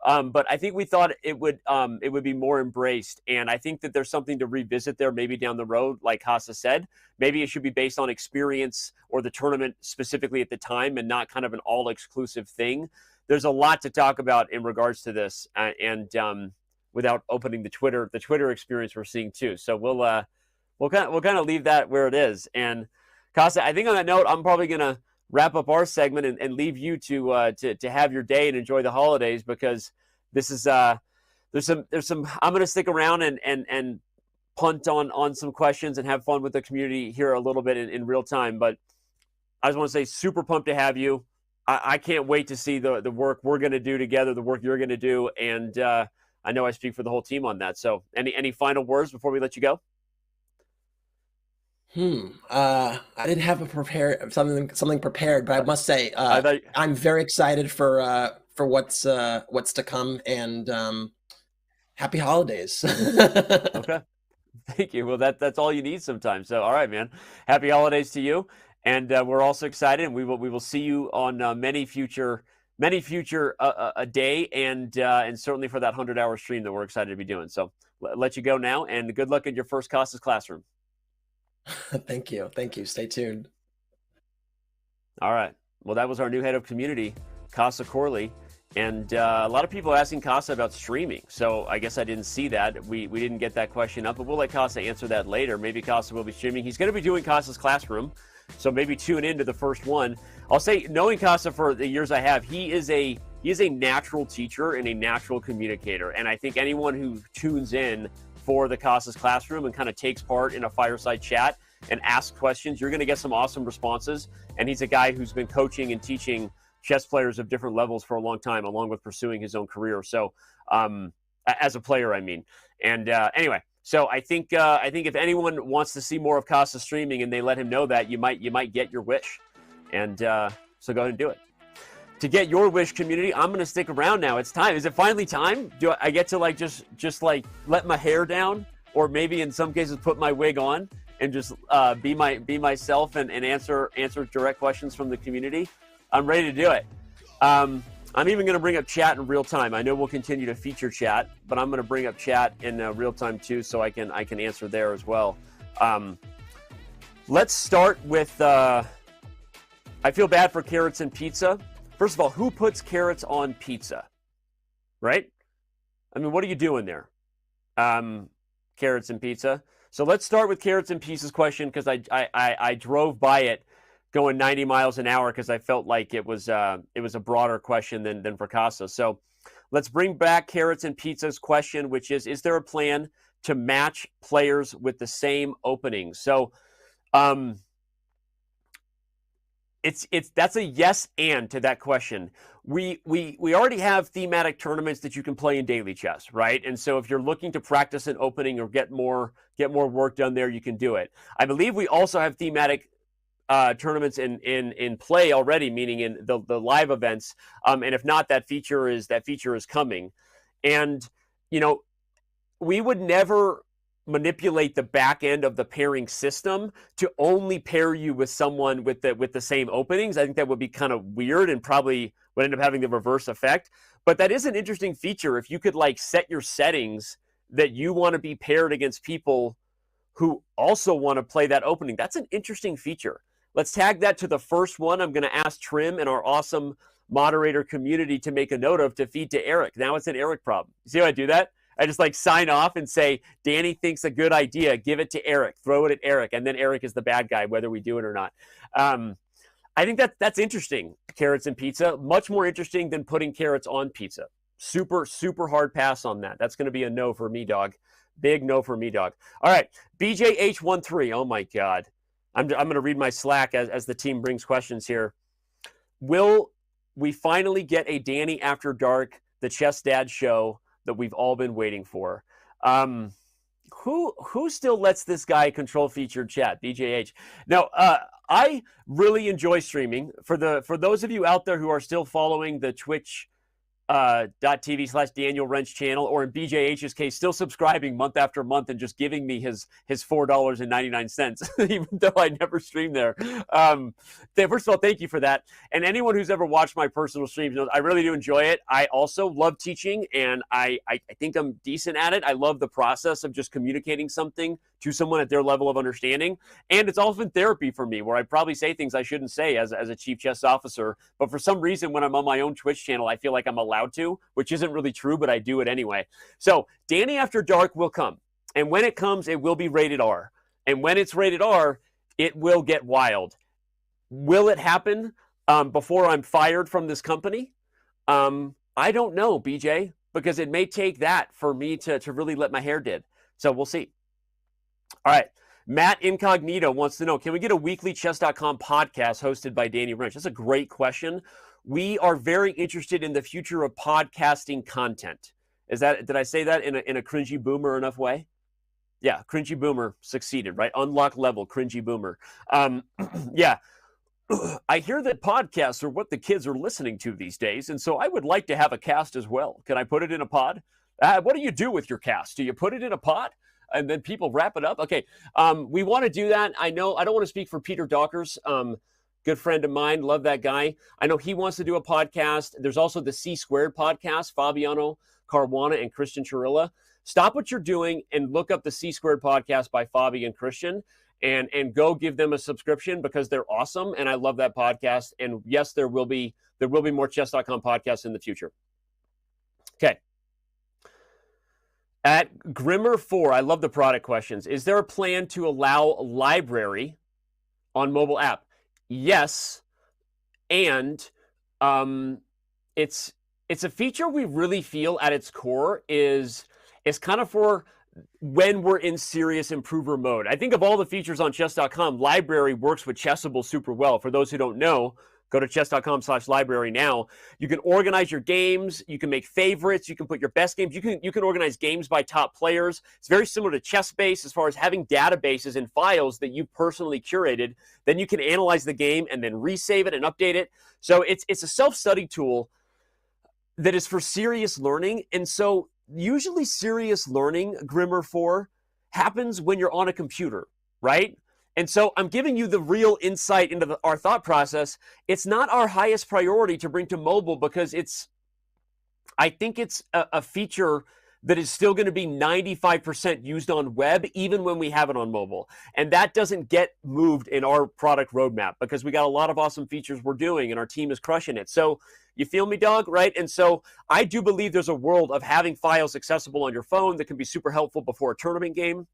But I think we thought it would be more embraced, and I think that there's something to revisit there maybe down the road. Like Casa said, maybe it should be based on experience or the tournament specifically at the time, and not kind of an all-exclusive thing. There's a lot to talk about in regards to this, and without opening the Twitter experience we're seeing too. So we'll kind of leave that where it is. And Casa, I think on that note, I'm probably gonna wrap up our segment and leave you to have your day and enjoy the holidays, because this is there's some I'm gonna stick around and punt on some questions and have fun with the community here a little bit in real time. But I just want to say, super pumped to have you. I can't wait to see the work we're gonna do together, the work you're gonna do, and I know I speak for the whole team on that. So any final words before we let you go? I didn't have something prepared, but I must say I'm very excited for what's to come, and happy holidays. Okay, thank you. Well, that's all you need sometimes. So all right, man. Happy holidays to you, and we're also excited, and we will see you on many future a day, and certainly for that 100-hour stream that we're excited to be doing. So let you go now, and good luck in your first Casa's Classroom. Thank you. Stay tuned. All right. Well, that was our new head of community, Casa Corley. And a lot of people are asking Casa about streaming. So I guess I didn't see that. We didn't get that question up, but we'll let Casa answer that later. Maybe Casa will be streaming. He's going to be doing Casa's Classroom. So maybe tune into the first one. I'll say, knowing Casa for the years I have, he is a natural teacher and a natural communicator. And I think anyone who tunes in for the Casa's Classroom and kind of takes part in a fireside chat and asks questions, you're going to get some awesome responses. And he's a guy who's been coaching and teaching chess players of different levels for a long time, along with pursuing his own career. So as a player, I mean. And anyway, so I think if anyone wants to see more of Casa streaming and they let him know that, you might get your wish. And so go ahead and do it. To get your wish, community, I'm going to stick around now. It's time. Is it finally time? Do I get to like just like let my hair down, or maybe in some cases put my wig on and just be myself and answer direct questions from the community? I'm ready to do it. I'm even going to bring up chat in real time. I know we'll continue to feature chat, but I'm going to bring up chat in real time too, so I can answer there as well. Let's start with. I feel bad for carrots and pizza. First of all, who puts carrots on pizza? Right? I mean, what are you doing there? Carrots and pizza. So let's start with carrots and pizza's question, because I drove by it going 90 miles an hour because I felt like it was a broader question than Fracassa. So let's bring back carrots and pizza's question, which is there a plan to match players with the same openings? So that's a yes and to that question. We already have thematic tournaments that you can play in daily chess, right? And so if you're looking to practice an opening or get more work done there, you can do it. I believe we also have thematic tournaments in play already, meaning in the live events. And if not, that feature is coming. And we would never manipulate the back end of the pairing system to only pair you with someone with the same openings. I think that would be kind of weird and probably would end up having the reverse effect. But that is an interesting feature. If you could set your settings that you want to be paired against people who also want to play that opening, that's an interesting feature. Let's tag that to the first one. I'm going to ask Trim and our awesome moderator community to make a note of to feed to Eric. Now it's an Eric problem. See how I do that? I just sign off and say, Danny thinks a good idea. Give it to Eric. Throw it at Eric. And then Eric is the bad guy, whether we do it or not. I think that's interesting, carrots and pizza. Much more interesting than putting carrots on pizza. Super, super hard pass on that. That's going to be a no for me, dog. Big no for me, dog. All right, BJH13. Oh, my God. I'm going to read my Slack as the team brings questions here. Will we finally get a Danny After Dark, the Chess Dad show that we've all been waiting for? Who still lets this guy control featured chat? BJH. Now, I really enjoy streaming. For those of you out there who are still following the Twitch .tv/Daniel Wrench channel, or in BJH's case, still subscribing month after month and just giving me his $4.99, even though I never stream there. First of all, thank you for that. And anyone who's ever watched my personal streams knows I really do enjoy it. I also love teaching, and I think I'm decent at it. I love the process of just communicating something to someone at their level of understanding. And it's often therapy for me, where I probably say things I shouldn't say as a chief chess officer. But for some reason, when I'm on my own Twitch channel, I feel like I'm allowed to, which isn't really true, but I do it anyway. So Danny After Dark will come. And when it comes, it will be rated R. And when it's rated R, it will get wild. Will it happen before I'm fired from this company? I don't know, BJ, because it may take that for me to really let my hair did. So we'll see. All right. Matt Incognito wants to know, can we get a weekly chess.com podcast hosted by Danny Wrench? That's a great question. We are very interested in the future of podcasting content. Did I say that in a cringy boomer enough way? Yeah, cringy boomer succeeded, right? Unlock level, cringy boomer. Yeah. I hear that podcasts are what the kids are listening to these days, and so I would like to have a cast as well. Can I put it in a pod? What do you do with your cast? Do you put it in a pod? And then people wrap it up? Okay, we want to do that. I know I don't want to speak for Peter Dawkers, good friend of mine, love that guy. I know he wants to do a podcast. There's also the C Squared podcast, Fabiano Caruana and Christian Chirilla. Stop what you're doing and look up the C Squared podcast by Fabi and Christian, and go give them a subscription, because they're awesome, and I love that podcast. And yes, there will be more chess.com podcasts in the future. Okay. At Grimmer4, I love the product questions. Is there a plan to allow library on mobile app? Yes, and it's a feature we really feel at its core is kind of for when we're in serious improver mode. I think of all the features on chess.com, library works with Chessable super well. For those who don't know, go to chess.com/library now. You can organize your games. You can make favorites. You can put your best games. You can organize games by top players. It's very similar to ChessBase as far as having databases and files that you personally curated. Then you can analyze the game and then resave it and update it. So it's a self-study tool that is for serious learning. And so usually serious learning, Grimmer 4, happens when you're on a computer, right? And so I'm giving you the real insight into our thought process. It's not our highest priority to bring to mobile because I think it's a feature that is still going to be 95% used on web, even when we have it on mobile. And that doesn't get moved in our product roadmap because we got a lot of awesome features we're doing and our team is crushing it. So you feel me, dog, right? And so I do believe there's a world of having files accessible on your phone that can be super helpful before a tournament game,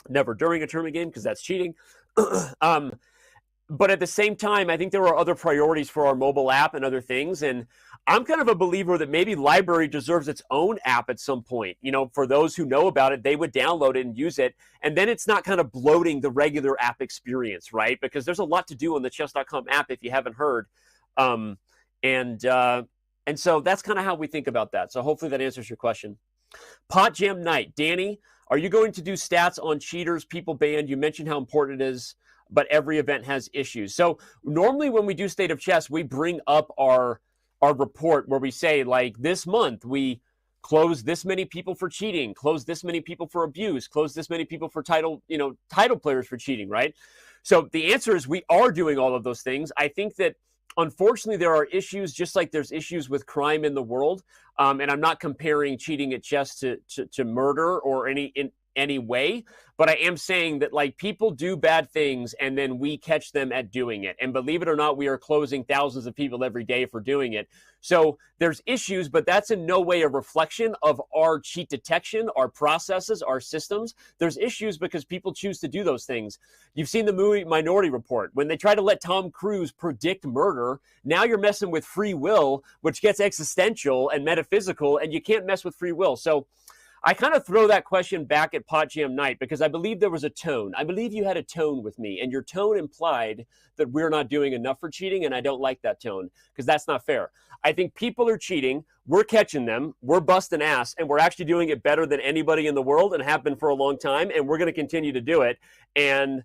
never during a tournament game because that's cheating. But at the same time, I think there are other priorities for our mobile app and other things. And I'm kind of a believer that maybe library deserves its own app at some point. You know, for those who know about it, they would download it and use it. And then it's not kind of bloating the regular app experience, right? Because there's a lot to do on the chess.com app if you haven't heard. And so that's kind of how we think about that. So hopefully that answers your question. Pot Jam Night. Danny, are you going to do stats on cheaters, people banned? You mentioned how important it is, but every event has issues. So normally when we do State of Chess, we bring up our report where we say, like, this month we closed this many people for cheating, closed this many people for abuse, closed this many people for title players for cheating, right? So the answer is we are doing all of those things. I think that unfortunately there are issues, just like there's issues with crime in the world. And I'm not comparing cheating at chess to murder or in any way, but I am saying that, like, people do bad things and then we catch them at doing it. And believe it or not, we are closing thousands of people every day for doing it. So there's issues, but that's in no way a reflection of our cheat detection, our processes, our systems. There's issues because people choose to do those things. You've seen the movie Minority Report. When they try to let Tom Cruise predict murder, now you're messing with free will, which gets existential and metaphysical, and you can't mess with free will. So I kind of throw that question back at Pot Jam Night because I believe there was a tone. I believe you had a tone with me, and your tone implied that we're not doing enough for cheating, and I don't like that tone because that's not fair. I think people are cheating, we're catching them, we're busting ass, and we're actually doing it better than anybody in the world and have been for a long time, and we're going to continue to do it. And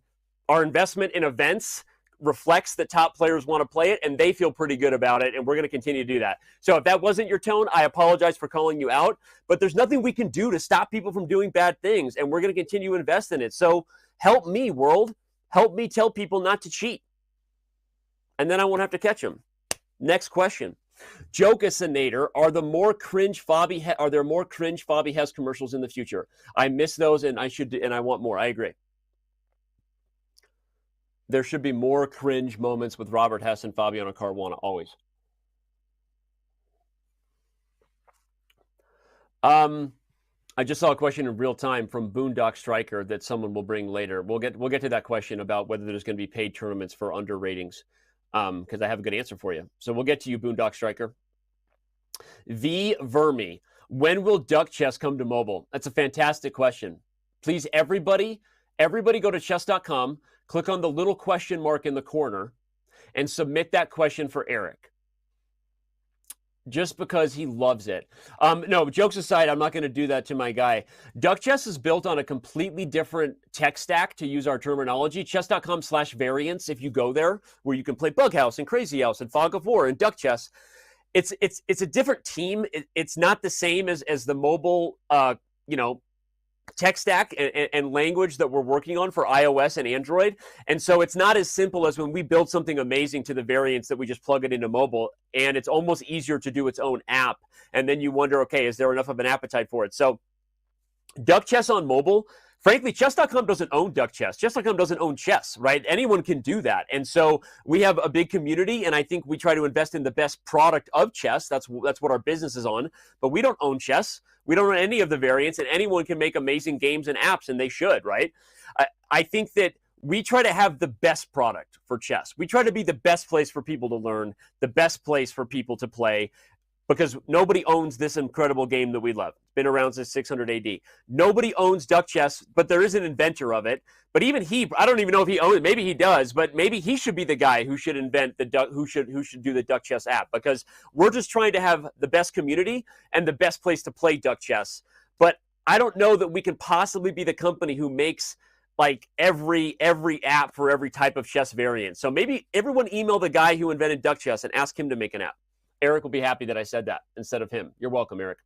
our investment in events reflects that top players want to play it and they feel pretty good about it, and we're going to continue to do that. So if that wasn't your tone, I apologize for calling you out, but there's nothing we can do to stop people from doing bad things, and we're going to continue to invest in it. So help me, world. Help me tell people not to cheat, and then I won't have to catch them. Next question. Jokasinator, are there more cringe Fabi Hess commercials in the future? I miss those and I want more. I agree. There should be more cringe moments with Robert Hess and Fabiano Caruana, always. I just saw a question in real time from Boondock Striker that someone will bring later. We'll get to that question about whether there's going to be paid tournaments for under ratings, because I have a good answer for you. So we'll get to you, Boondock Striker. V Vermi, when will Duck Chess come to mobile? That's a fantastic question. Please, everybody go to chess.com, click on the little question mark in the corner, and submit that question for Eric. Just because he loves it. No, jokes aside, I'm not going to do that to my guy. Duck Chess is built on a completely different tech stack, to use our terminology. Chess.com/variants, if you go there, where you can play Bug House and Crazy House and Fog of War and Duck Chess. It's a different team. It's not the same as the mobile, tech stack and language that we're working on for iOS and Android. And so it's not as simple as when we build something amazing to the variants that we just plug it into mobile, and it's almost easier to do its own app. And then you wonder, okay, is there enough of an appetite for it? So Duck Chess on mobile, frankly, chess.com doesn't own Duck Chess. Chess.com doesn't own chess, right? Anyone can do that. And so we have a big community, and I think we try to invest in the best product of chess. That's what our business is on. But we don't own chess. We don't own any of the variants, and anyone can make amazing games and apps, and they should, right? I think that we try to have the best product for chess. We try to be the best place for people to learn, the best place for people to play, because nobody owns this incredible game that we love. It's been around since 600 AD. Nobody owns Duck Chess, but there is an inventor of it. But even he, I don't even know if he owns it. Maybe he does, but maybe he should be the guy who should invent who should do the Duck Chess app, because we're just trying to have the best community and the best place to play Duck Chess. But I don't know that we can possibly be the company who makes like every app for every type of chess variant. So maybe everyone email the guy who invented Duck Chess and ask him to make an app. Eric will be happy that I said that instead of him. You're welcome, Eric.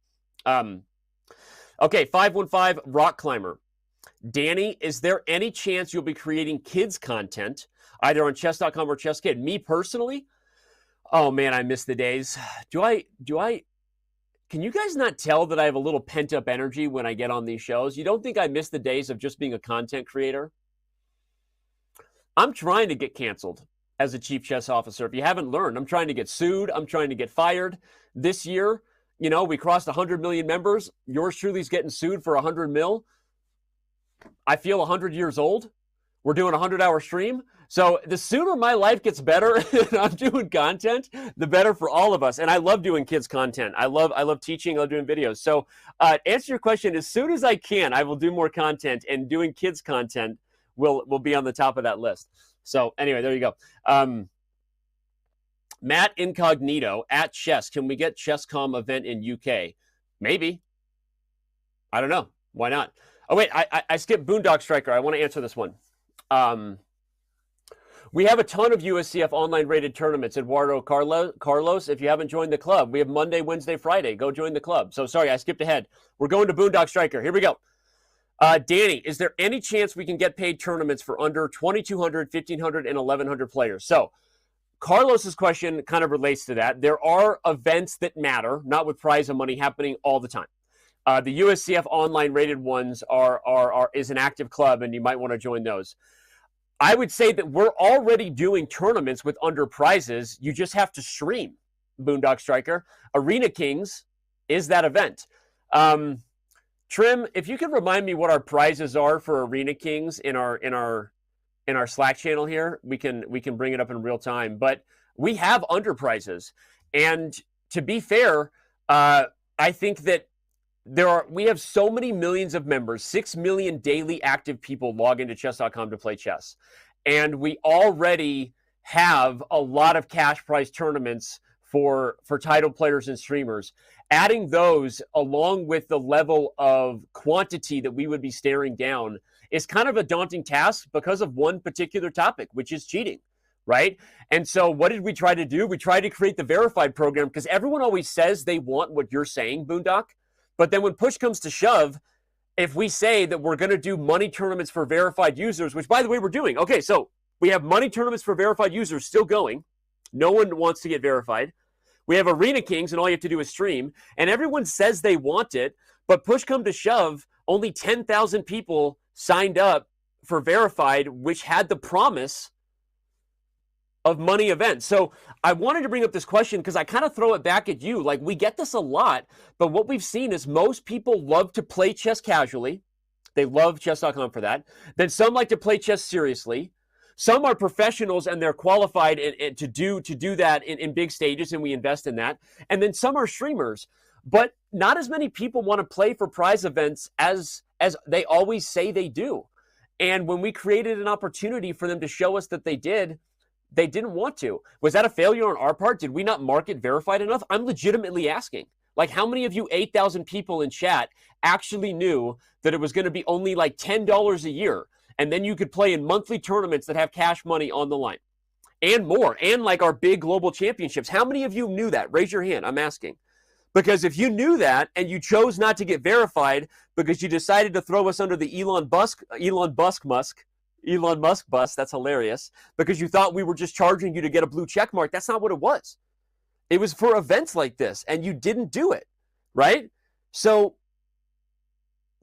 Okay, 515 Rock Climber. Danny, is there any chance you'll be creating kids content either on chess.com or Chess Kid? Me personally, oh man, I miss the days. Can you guys not tell that I have a little pent up energy when I get on these shows? You don't think I miss the days of just being a content creator? I'm trying to get canceled as a chief chess officer. If you haven't learned, I'm trying to get sued. I'm trying to get fired. This year, you know, we crossed 100 million members. Yours truly's getting sued for 100 mil. I feel 100 years old. We're doing a 100-hour stream. So the sooner my life gets better and I'm doing content, the better for all of us. And I love doing kids content. I love teaching. I love doing videos. So answer your question, as soon as I can, I will do more content, and doing kids content will be on the top of that list. So anyway, there you go. Matt Incognito at Chess. Can we get Chesscom event in UK? Maybe. I don't know. Why not? Oh, wait, I skipped Boondock Striker. I want to answer this one. We have a ton of USCF online rated tournaments. Eduardo Carlos, if you haven't joined the club, we have Monday, Wednesday, Friday. Go join the club. So sorry, I skipped ahead. We're going to Boondock Striker. Here we go. Danny, is there any chance we can get paid tournaments for under 2,200, 1,500, and 1,100 players? So Carlos's question kind of relates to that. There are events that matter, not with prize and money, happening all the time. The USCF online rated ones is an active club, and you might want to join those. I would say that we're already doing tournaments with under prizes. You just have to stream Boondock Striker. Arena Kings is that event. Trim, if you could remind me what our prizes are for Arena Kings in our Slack channel here, we can bring it up in real time. But we have under prizes, and to be fair, I think that we have so many millions of members, 6 million daily active people log into chess.com to play chess. And we already have a lot of cash prize tournaments for title players and streamers. Adding those along with the level of quantity that we would be staring down is kind of a daunting task because of one particular topic, which is cheating, right? And so what did we try to do? We tried to create the verified program because everyone always says they want what you're saying, Boondock. But then when push comes to shove, if we say that we're going to do money tournaments for verified users, which, by the way, we're doing. Okay, so we have money tournaments for verified users still going. No one wants to get verified. We have Arena Kings, and all you have to do is stream. And everyone says they want it, but push come to shove, only 10,000 people signed up for verified, which had the promise of money events. So I wanted to bring up this question because I kind of throw it back at you. Like, we get this a lot, but what we've seen is most people love to play chess casually. They love chess.com for that. Then some like to play chess seriously. Some are professionals and they're qualified and to do that in big stages, and we invest in that. And then some are streamers, but not as many people want to play for prize events as they always say they do. And when we created an opportunity for them to show us that they didn't want to. Was that a failure on our part? Did we not market verified enough? I'm legitimately asking. Like, how many of you 8,000 people in chat actually knew that it was going to be only like $10 a year, and then you could play in monthly tournaments that have cash money on the line and more, and like our big global championships? How many of you knew that? Raise your hand. I'm asking. Because if you knew that and you chose not to get verified because you decided to throw us under the Elon Musk bus, that's hilarious, because you thought we were just charging you to get a blue check mark. That's not what it was. It was for events like this, and you didn't do it, right? So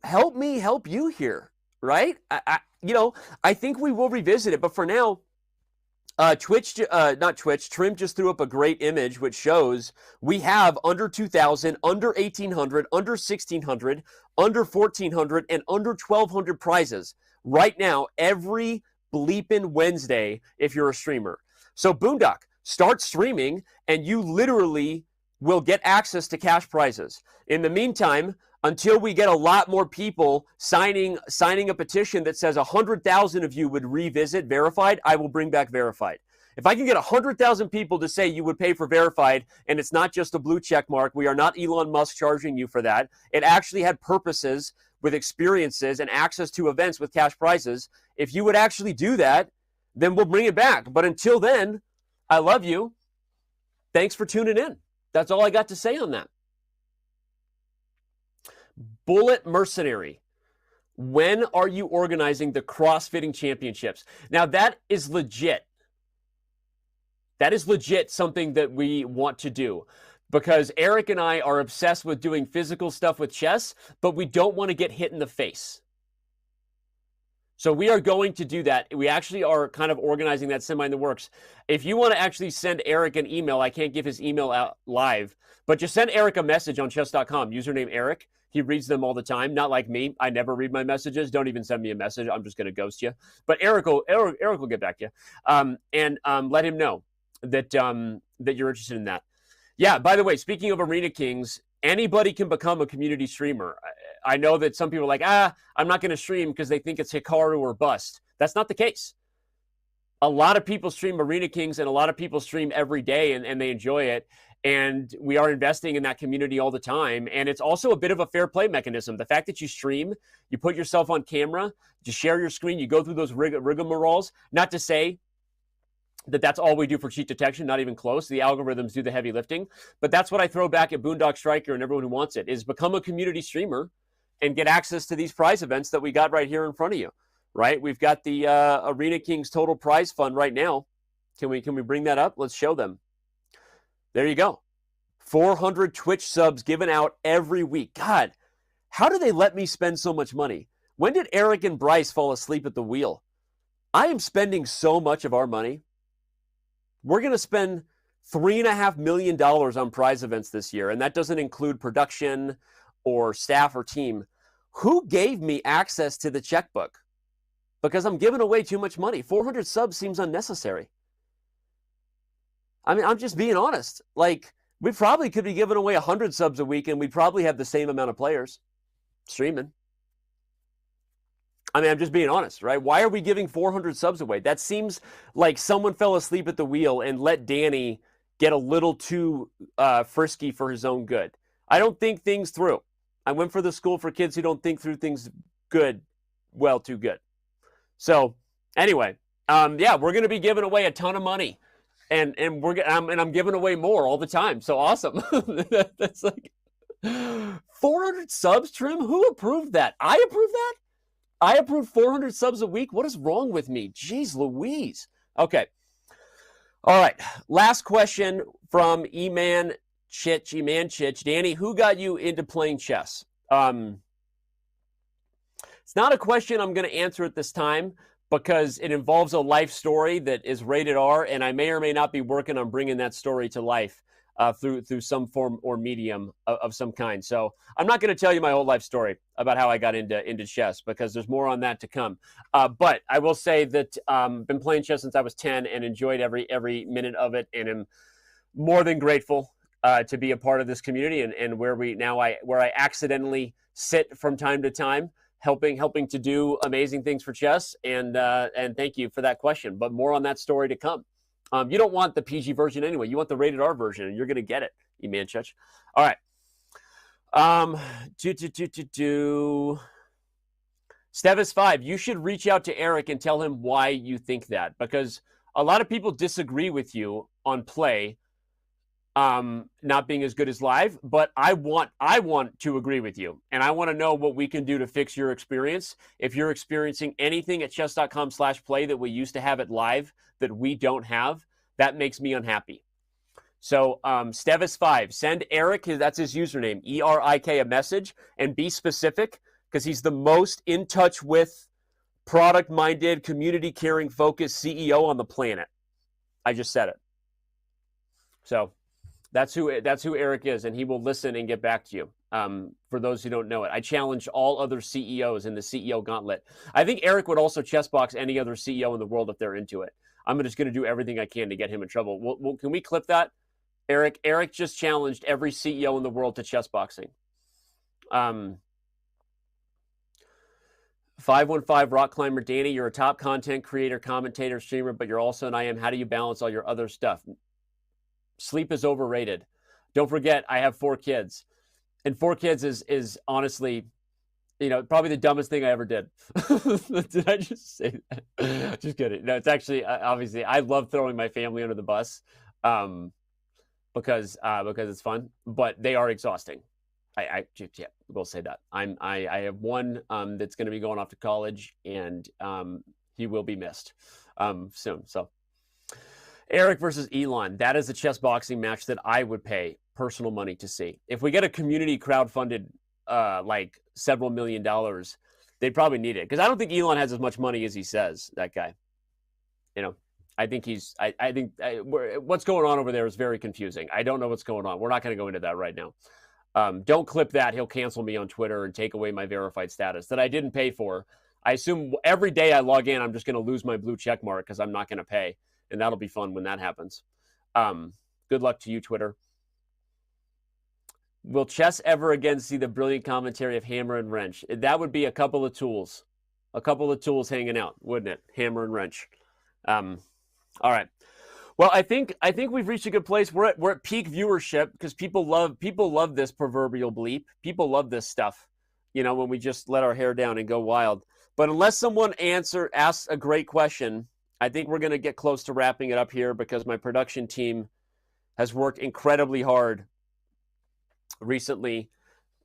help me help you here, right? I think we will revisit it, but for now, Trim just threw up a great image which shows we have under 2,000, under 1,800, under 1,600, under 1,400, and under 1,200 prizes right now, every bleeping Wednesday, if you're a streamer. So Boondock, start streaming, and you literally will get access to cash prizes. In the meantime, until we get a lot more people signing a petition that says 100,000 of you would revisit verified, I will bring back verified. If I can get 100,000 people to say you would pay for verified, and it's not just a blue check mark, we are not Elon Musk charging you for that. It actually had purposes with experiences and access to events with cash prizes. If you would actually do that, then we'll bring it back. But until then, I love you. Thanks for tuning in. That's all I got to say on that. Bullet Mercenary. When are you organizing the CrossFitting Championships? Now, that is legit. That is legit something that we want to do, because Eric and I are obsessed with doing physical stuff with chess, but we don't want to get hit in the face. So we are going to do that. We actually are kind of organizing that semi in the works. If you want to actually send Eric an email, I can't give his email out live, but just send Eric a message on chess.com, username Eric. He reads them all the time, not like me. I never read my messages. Don't even send me a message. I'm just going to ghost you. But Eric will get back to you, and let him know that that you're interested in that. Yeah, by the way, speaking of Arena Kings, anybody can become a community streamer. I know that some people are like, I'm not going to stream because they think it's Hikaru or bust. That's not the case. A lot of people stream Arena Kings, and a lot of people stream every day, and they enjoy it. And we are investing in that community all the time. And it's also a bit of a fair play mechanism. The fact that you stream, you put yourself on camera, you share your screen, you go through those rigmaroles. Not to say that that's all we do for cheat detection, not even close. The algorithms do the heavy lifting. But that's what I throw back at Boondock Striker and everyone who wants it, is become a community streamer and get access to these prize events that we got right here in front of you, right? We've got the Arena Kings Total Prize Fund right now. Can we bring that up? Let's show them. There you go. 400 Twitch subs given out every week. God, how do they let me spend so much money? When did Eric and Bryce fall asleep at the wheel? I am spending so much of our money. We're going to spend $3.5 million on prize events this year, and that doesn't include production or staff or team. Who gave me access to the checkbook? Because I'm giving away too much money. 400 subs seems unnecessary. I mean, I'm just being honest. Like, we probably could be giving away 100 subs a week, and we'd probably have the same amount of players streaming. I mean, I'm just being honest, right? Why are we giving 400 subs away? That seems like someone fell asleep at the wheel and let Danny get a little too frisky for his own good. I don't think things through. I went for the school for kids who don't think through things too good. So anyway, yeah, we're going to be giving away a ton of money. And I'm giving away more all the time. So awesome. That's like 400 subs, Trim? Who approved that? I approved that? I approved 400 subs a week? What is wrong with me? Jeez Louise. Okay. All right. Last question from Eman Chich. Danny, who got you into playing chess? It's not a question I'm going to answer at this time, because it involves a life story that is rated R, and I may or may not be working on bringing that story to life through some form or medium of some kind. So I'm not going to tell you my whole life story about how I got into chess, because there's more on that to come. But I will say that I've been playing chess since I was 10 and enjoyed every minute of it, and am more than grateful to be a part of this community, and where I accidentally sit from time to time, helping to do amazing things for chess, and thank you for that question. But more on that story to come. You don't want the PG version anyway. You want the rated R version, and you're going to get it, Emanchich. All right. Stevis5, you should reach out to Eric and tell him why you think that, because a lot of people disagree with you on play not being as good as live, but I want to agree with you, and I want to know what we can do to fix your experience. If you're experiencing anything at chess.com/play that we used to have at live that we don't have, that makes me unhappy. So Stevis5, send Eric, that's his username, ERIK, a message, and be specific, because he's the most in touch with product-minded, community-caring, focused CEO on the planet. I just said it. So that's who Eric is, and he will listen and get back to you. For those who don't know it, I challenge all other CEOs in the CEO gauntlet. I think Eric would also chessbox any other CEO in the world if they're into it. I'm just going to do everything I can to get him in trouble. Can we clip that? Eric just challenged every CEO in the world to chessboxing. 515 Rock Climber, Danny, you're a top content creator, commentator, streamer, but you're also an IM. How do you balance all your other stuff? Sleep is overrated. Don't forget, I have 4 kids. And 4 kids is honestly, probably the dumbest thing I ever did. Did I just say that? Just kidding. No, it's actually, obviously, I love throwing my family under the bus because it's fun, but they are exhausting. Yeah, we'll say that. I have one that's going to be going off to college, and he will be missed soon. So Eric versus Elon, that is a chess boxing match that I would pay personal money to see. If we get a community crowdfunded like several $1 million, they'd probably need it, because I don't think Elon has as much money as he says. That guy, you know. I think what's going on over there is very confusing. I don't know what's going on. We're not going to go into that right now. Don't clip that. He'll cancel me on Twitter and take away my verified status that I didn't pay for. I assume every day I log in, I'm just going to lose my blue check mark because I'm not going to pay. And that'll be fun when that happens. Good luck to you, Twitter. Will chess ever again see the brilliant commentary of Hammer and Wrench? That would be a couple of tools. A couple of tools hanging out, wouldn't it? Hammer and Wrench. All right. Well, I think we've reached a good place. We're at peak viewership because people love this proverbial bleep. People love this stuff, when we just let our hair down and go wild. But unless someone asks a great question, I think we're going to get close to wrapping it up here, because my production team has worked incredibly hard recently,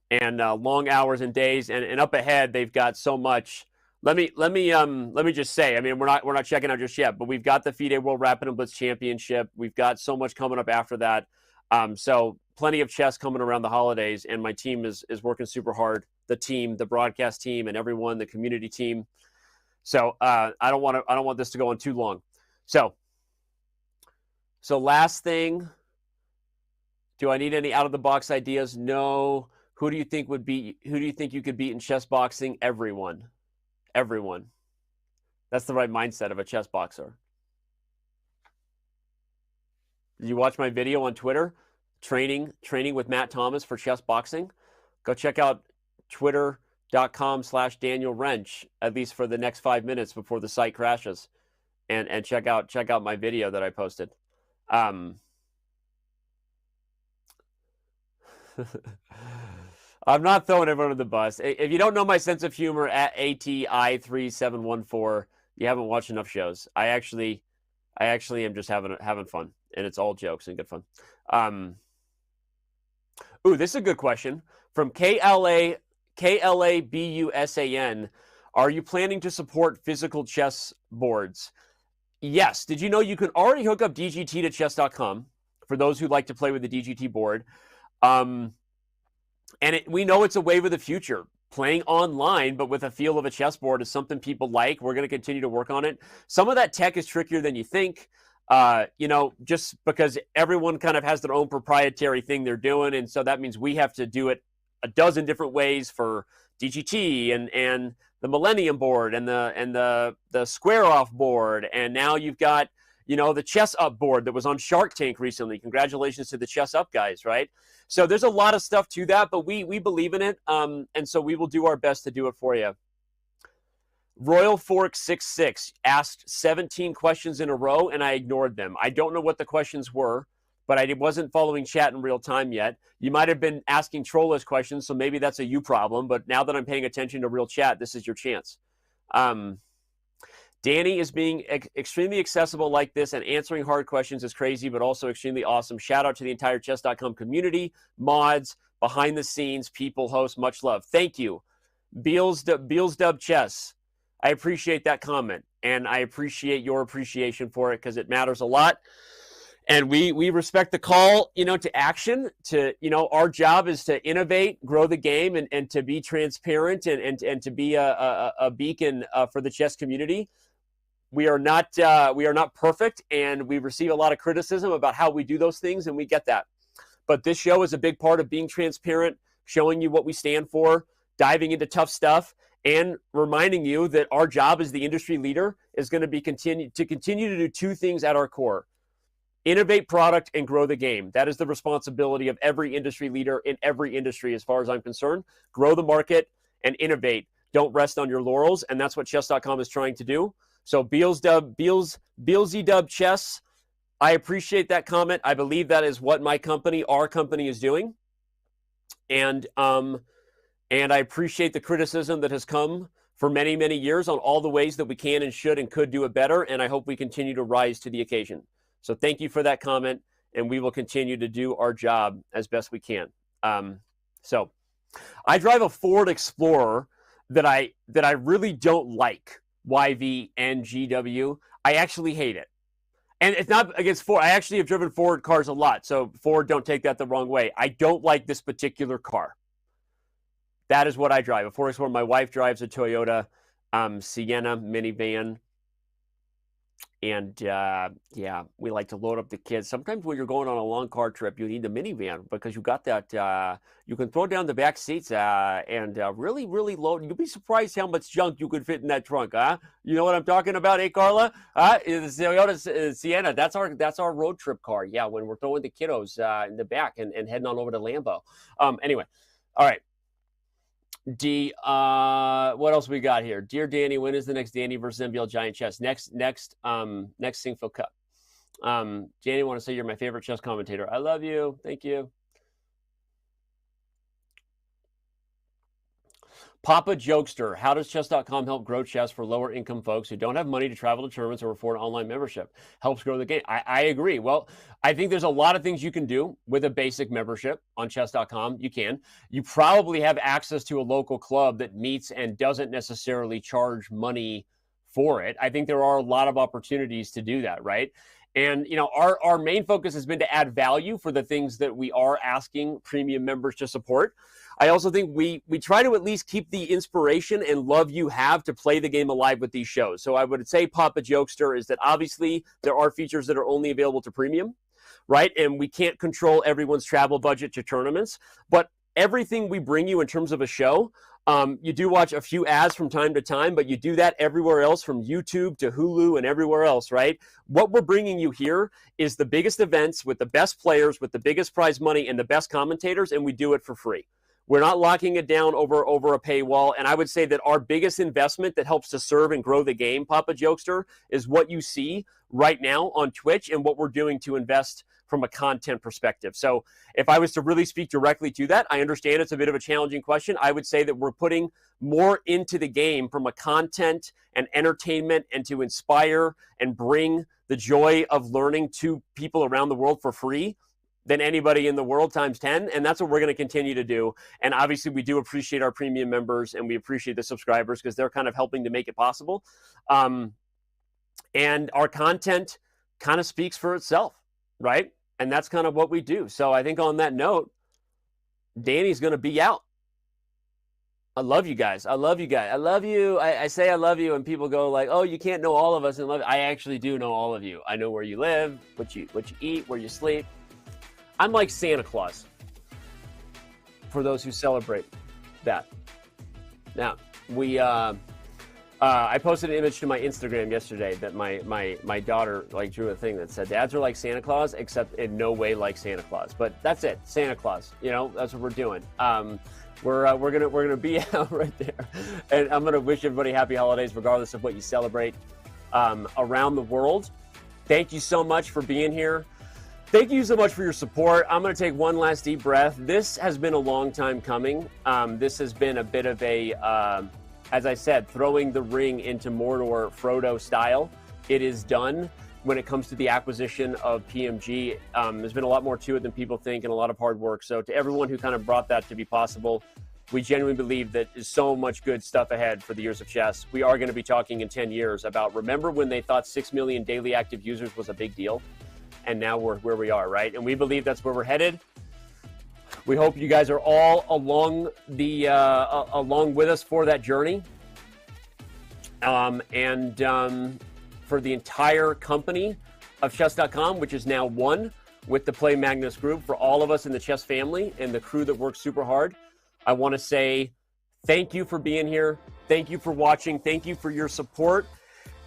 and long hours and days, and up ahead they've got so much. Let me just say, I mean, we're not checking out just yet, but we've got the FIDE World Rapid and Blitz Championship. We've got so much coming up after that. So plenty of chess coming around the holidays, and my team is working super hard. The team, the broadcast team, and everyone, the community team. So I don't want this to go on too long. So last thing, do I need any out of the box ideas? No. Who do you think you could beat in chess boxing? Everyone. That's the right mindset of a chess boxer. Did you watch my video on Twitter? Training with Matt Thomas for chess boxing? Go check out twitter.com/Daniel Wrench, at least for the next 5 minutes before the site crashes. And check out my video that I posted. I'm not throwing everyone under the bus. If you don't know my sense of humor at ATI3714, you haven't watched enough shows. I actually am just having fun, and it's all jokes and good fun. This is a good question from KLABUSAN. Are you planning to support physical chess boards? Yes. Did you know you can already hook up DGT to chess.com for those who like to play with the DGT board? And we know it's a wave of the future. Playing online, but with a feel of a chessboard, is something people like. We're going to continue to work on it. Some of that tech is trickier than you think, just because everyone kind of has their own proprietary thing they're doing. And so that means we have to do it a dozen different ways for DGT and the Millennium board and the Square Off board. And now you've got, the Chess Up board that was on Shark Tank recently. Congratulations to the Chess Up guys, right? So there's a lot of stuff to that, but we believe in it, and so we will do our best to do it for you. Royal Fork 66 asked 17 questions in a row, and I ignored them. I don't know what the questions were, but I wasn't following chat in real time yet. You might have been asking trollish questions, so maybe that's a you problem, but now that I'm paying attention to real chat, this is your chance. Danny is being extremely accessible like this, and answering hard questions is crazy, but also extremely awesome. Shout out to the entire chess.com community, mods, behind the scenes, people, hosts, much love. Thank you. Beals Dub Chess. I appreciate that comment, and I appreciate your appreciation for it, because it matters a lot. And we respect the call, to action. Our job is to innovate, grow the game, and to be transparent and to be a beacon for the chess community. We are not perfect, and we receive a lot of criticism about how we do those things, and we get that. But this show is a big part of being transparent, showing you what we stand for, diving into tough stuff, and reminding you that our job as the industry leader is going to be continue to do two things at our core: innovate product and grow the game. That is the responsibility of every industry leader in every industry, as far as I'm concerned. Grow the market and innovate. Don't rest on your laurels, and that's what chess.com is trying to do. So Bealsy Dub Chess, I appreciate that comment. I believe that is what our company is doing. And I appreciate the criticism that has come for many, many years on all the ways that we can and should and could do it better. And I hope we continue to rise to the occasion. So thank you for that comment, and we will continue to do our job as best we can. So I drive a Ford Explorer that I really don't like, YV and GW. I actually hate it. And it's not against Ford. I actually have driven Ford cars a lot, so Ford, don't take that the wrong way. I don't like this particular car. That is what I drive. A Ford Explorer. My wife drives a Toyota Sienna minivan. And yeah, we like to load up the kids. Sometimes when you're going on a long car trip, you need the minivan because you got that. You can throw down the back seats and really, really load. You'll be surprised how much junk you could fit in that trunk, huh? You know what I'm talking about, eh, Carla? The Toyota Sienna. That's our road trip car. Yeah, when we're throwing the kiddos in the back and heading on over to Lambeau. Anyway, all right. What else we got here? Dear Danny, when is the next Danny versus MBL Giant Chess? Next Singfield Cup. Danny, want to say you're my favorite chess commentator. I love you. Thank you. Papa Jokester, how does chess.com help grow chess for lower income folks who don't have money to travel to tournaments or afford online membership? Helps grow the game. I agree. Well, I think there's a lot of things you can do with a basic membership on chess.com. You can. You probably have access to a local club that meets and doesn't necessarily charge money for it. I think there are a lot of opportunities to do that, right? And, you know, our main focus has been to add value for the things that we are asking premium members to support. I also think we try to at least keep the inspiration and love you have to play the game alive with these shows. So I would say, Papa Jokester, is that obviously there are features that are only available to premium, right? And we can't control everyone's travel budget to tournaments. But everything we bring you in terms of a show, you do watch a few ads from time to time, but you do that everywhere else from YouTube to Hulu and everywhere else, right? What we're bringing you here is the biggest events with the best players, with the biggest prize money and the best commentators, and we do it for free. We're not locking it down over a paywall. And I would say that our biggest investment that helps to serve and grow the game, Papa Jokester, is what you see right now on Twitch and what we're doing to invest from a content perspective. So if I was to really speak directly to that, I understand it's a bit of a challenging question. I would say that we're putting more into the game from a content and entertainment and to inspire and bring the joy of learning to people around the world for free than anybody in the world times 10. And that's what we're going to continue to do. And obviously we do appreciate our premium members and we appreciate the subscribers because they're kind of helping to make it possible. And our content kind of speaks for itself, right? And that's kind of what we do. So I think on that note, Danny's going to be out. I love you guys. I love you guys. I love you. I say I love you and people go like, oh, you can't know all of us and love you. I actually do know all of you. I know where you live, what you eat, where you sleep. I'm like Santa Claus for those who celebrate that. Now, I posted an image to my Instagram yesterday that my daughter like drew a thing that said, dads are like Santa Claus, except in no way like Santa Claus. But that's it, Santa Claus. You know, that's what we're doing. We're gonna be out right there, and I'm gonna wish everybody happy holidays, regardless of what you celebrate around the world. Thank you so much for being here. Thank you so much for your support. I'm going to take one last deep breath. This has been a long time coming. This has been a bit of a, as I said, throwing the ring into Mordor Frodo style. It is done when it comes to the acquisition of PMG. There's been a lot more to it than people think and a lot of hard work. So to everyone who kind of brought that to be possible, we genuinely believe that there's so much good stuff ahead for the years of chess. We are going to be talking in 10 years about, remember when they thought 6 million daily active users was a big deal? And now we're where we are, right? And we believe that's where we're headed. We hope you guys are all along with us for that journey. And for the entire company of Chess.com, which is now one with the Play Magnus group, for all of us in the chess family and the crew that works super hard, I want to say thank you for being here. Thank you for watching. Thank you for your support.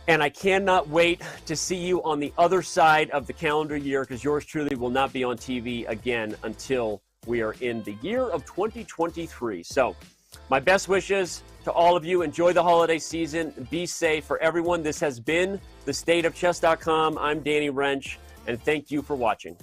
And I cannot wait to see you on the other side of the calendar year, because yours truly will not be on TV again until we are in the year of 2023. So my best wishes to all of you. Enjoy the holiday season. Be safe for everyone. This has been the State of Chess.com. I'm Danny Wrench, and thank you for watching.